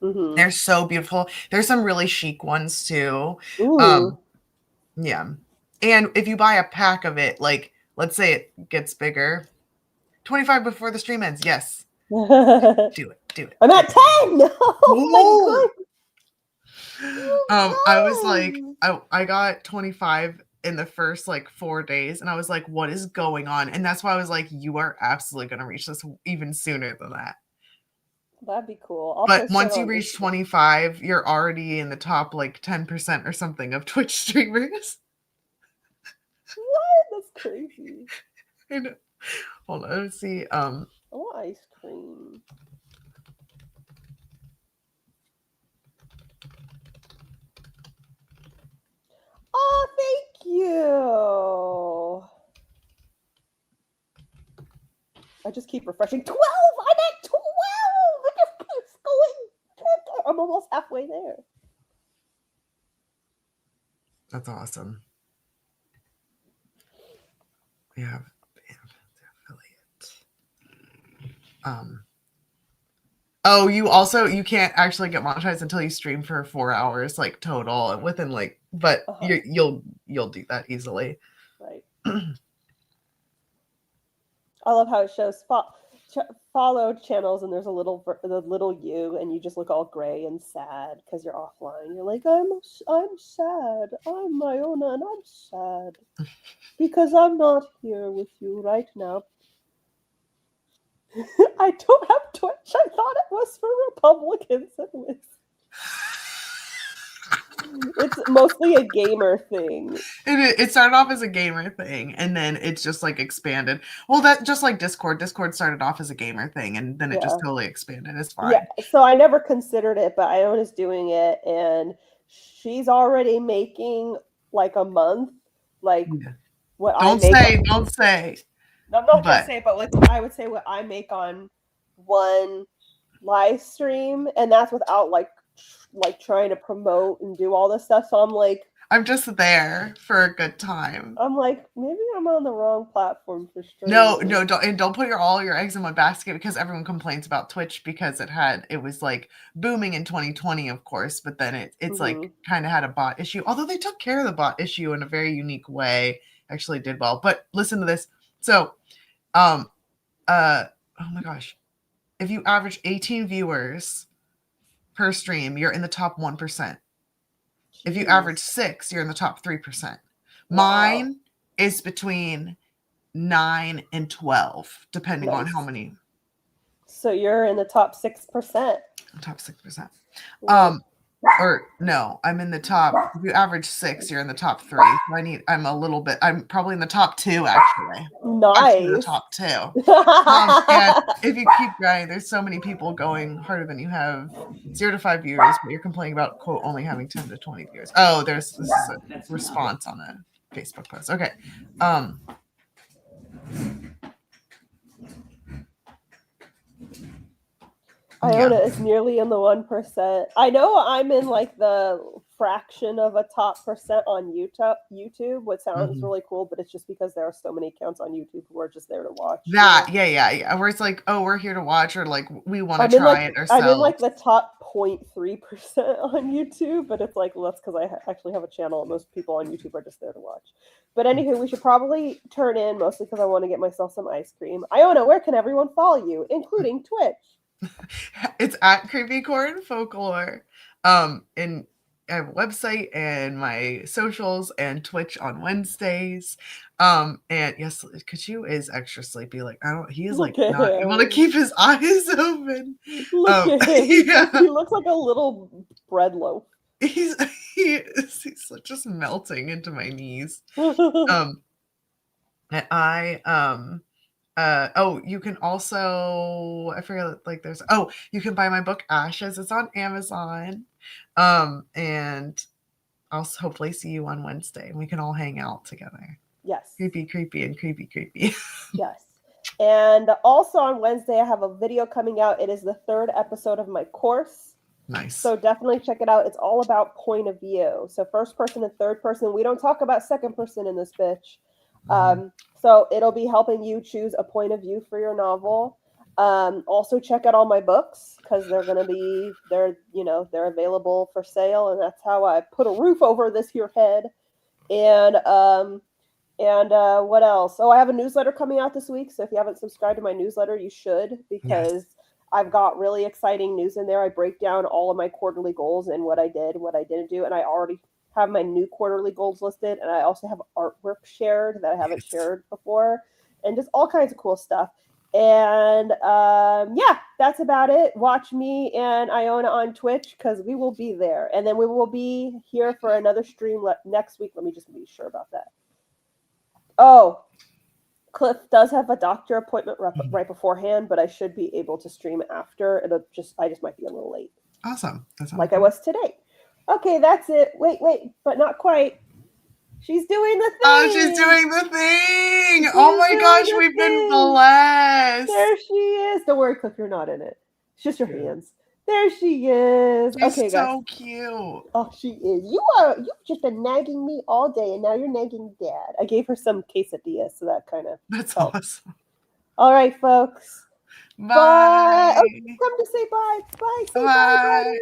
Mm-hmm. They're so beautiful. There's some really chic ones too. Ooh. Yeah. And if you buy a pack of it, like let's say it gets bigger, 25 before the stream ends. Yes. Do it. I'm at 10. Oh my God. I was like, I got 25 in the first like 4 days, and I was like, what is going on? And that's why I was like, you are absolutely gonna reach this even sooner than that. That'd be cool. But once you reach 25, you're already in the top like 10% or something of Twitch streamers. What? That's crazy. I know. Hold on, let's see. Oh, ice cream. Oh, thank you. I just keep refreshing. 12! I'm at 12! It just keeps going. I'm almost halfway there. That's awesome. We have affiliate. Oh, you can't actually get monetized until you stream for 4 hours, like total within like, but you'll do that easily. Right. I love how it shows followed channels, and there's the little you, and you just look all gray and sad because you're offline. You're like, I'm sad. I'm IONA, and I'm sad because I'm not here with you right now. I don't have Twitch. I thought it was for Republicans. It's mostly a gamer thing. It started off as a gamer thing, and then it's just like expanded. Well, that just like Discord. Discord started off as a gamer thing, and then it just totally expanded. It's fine. Yeah, so I never considered it, but Iona's doing it, and she's already making like a month, like what I make. Don't say. I'm not gonna say, but like I would say what I make on one live stream, and that's without like trying to promote and do all this stuff. So I'm just there for a good time. I'm like, maybe I'm on the wrong platform for streaming. No, don't put all your eggs in one basket, because everyone complains about Twitch because it was like booming in 2020, of course, but then it's like kind of had a bot issue. Although they took care of the bot issue in a very unique way, actually did well. But listen to this. So, oh my gosh, if you average 18 viewers per stream, you're in the top 1%. Jeez. If you average 6, you're in the top 3%. Wow. Mine is between 9 and 12, depending on how many. So you're in the top 6%. Top 6%. Or no, I'm in the top. If you average 6, you're in the top 3. So I'm probably in the top 2, actually. Nice. In the top 2. And if you keep going, there's so many people going harder than you have 0 to 5 viewers, but you're complaining about quote only having 10 to 20 viewers. Oh, this is a response on a Facebook post. Okay. Iona is nearly in the 1%. I know I'm in like the fraction of a top percent on YouTube, which sounds really cool, but it's just because there are so many accounts on YouTube who are just there to watch. Yeah. Where it's like, oh, we're here to watch, or like we want to try it ourselves. I'm in like the top 0.3% on YouTube, but it's like that's because I actually have a channel. Most people on YouTube are just there to watch. But anywho, we should probably turn in, mostly because I want to get myself some ice cream. Iona, where can everyone follow you, including Twitch? It's at Creepy Corn Folklore. And I have a website and my socials and Twitch on Wednesdays. And yes, Kachu is extra sleepy. Like he's like not able to keep his eyes open. Look at him. Yeah. He looks like a little bread loaf. He's just melting into my knees. And you can also, I forget, like you can buy my book Ashes. It's on Amazon. And I'll hopefully see you on Wednesday and we can all hang out together. Yes. Creepy and creepy. Yes. And also on Wednesday, I have a video coming out. It is the 3rd episode of my course. Nice. So definitely check it out. It's all about point of view. So first person and third person. We don't talk about second person in this bitch. So it'll be helping you choose a point of view for your novel. Also check out all my books because they're available for sale, and that's how I put a roof over this here head. And what else? Oh, I have a newsletter coming out this week. So if you haven't subscribed to my newsletter, you should, because I've got really exciting news in there. I break down all of my quarterly goals and what I did, what I didn't do, and I already have my new quarterly goals listed, and I also have artwork shared that I haven't shared before, and just all kinds of cool stuff. And that's about it. Watch me and Iona on Twitch because we will be there, and then we will be here for another stream next week. Let me just be sure about that. Oh, Cliff does have a doctor appointment right beforehand, but I should be able to stream after. I just might be a little late. Awesome. That's like I was today. Okay, that's it. Wait, but not quite. She's doing the thing. Oh, she's doing the thing. Oh my gosh, we've been blessed. There she is. Don't worry, Cliff, you're not in it. It's just your hands. There she is. She's okay, so guys. Cute. Oh, she is. You've just been nagging me all day, and now you're nagging Dad. I gave her some quesadillas, so that kind of helped. Awesome. All right, folks. Bye. Oh, come to say bye. Bye. Say bye.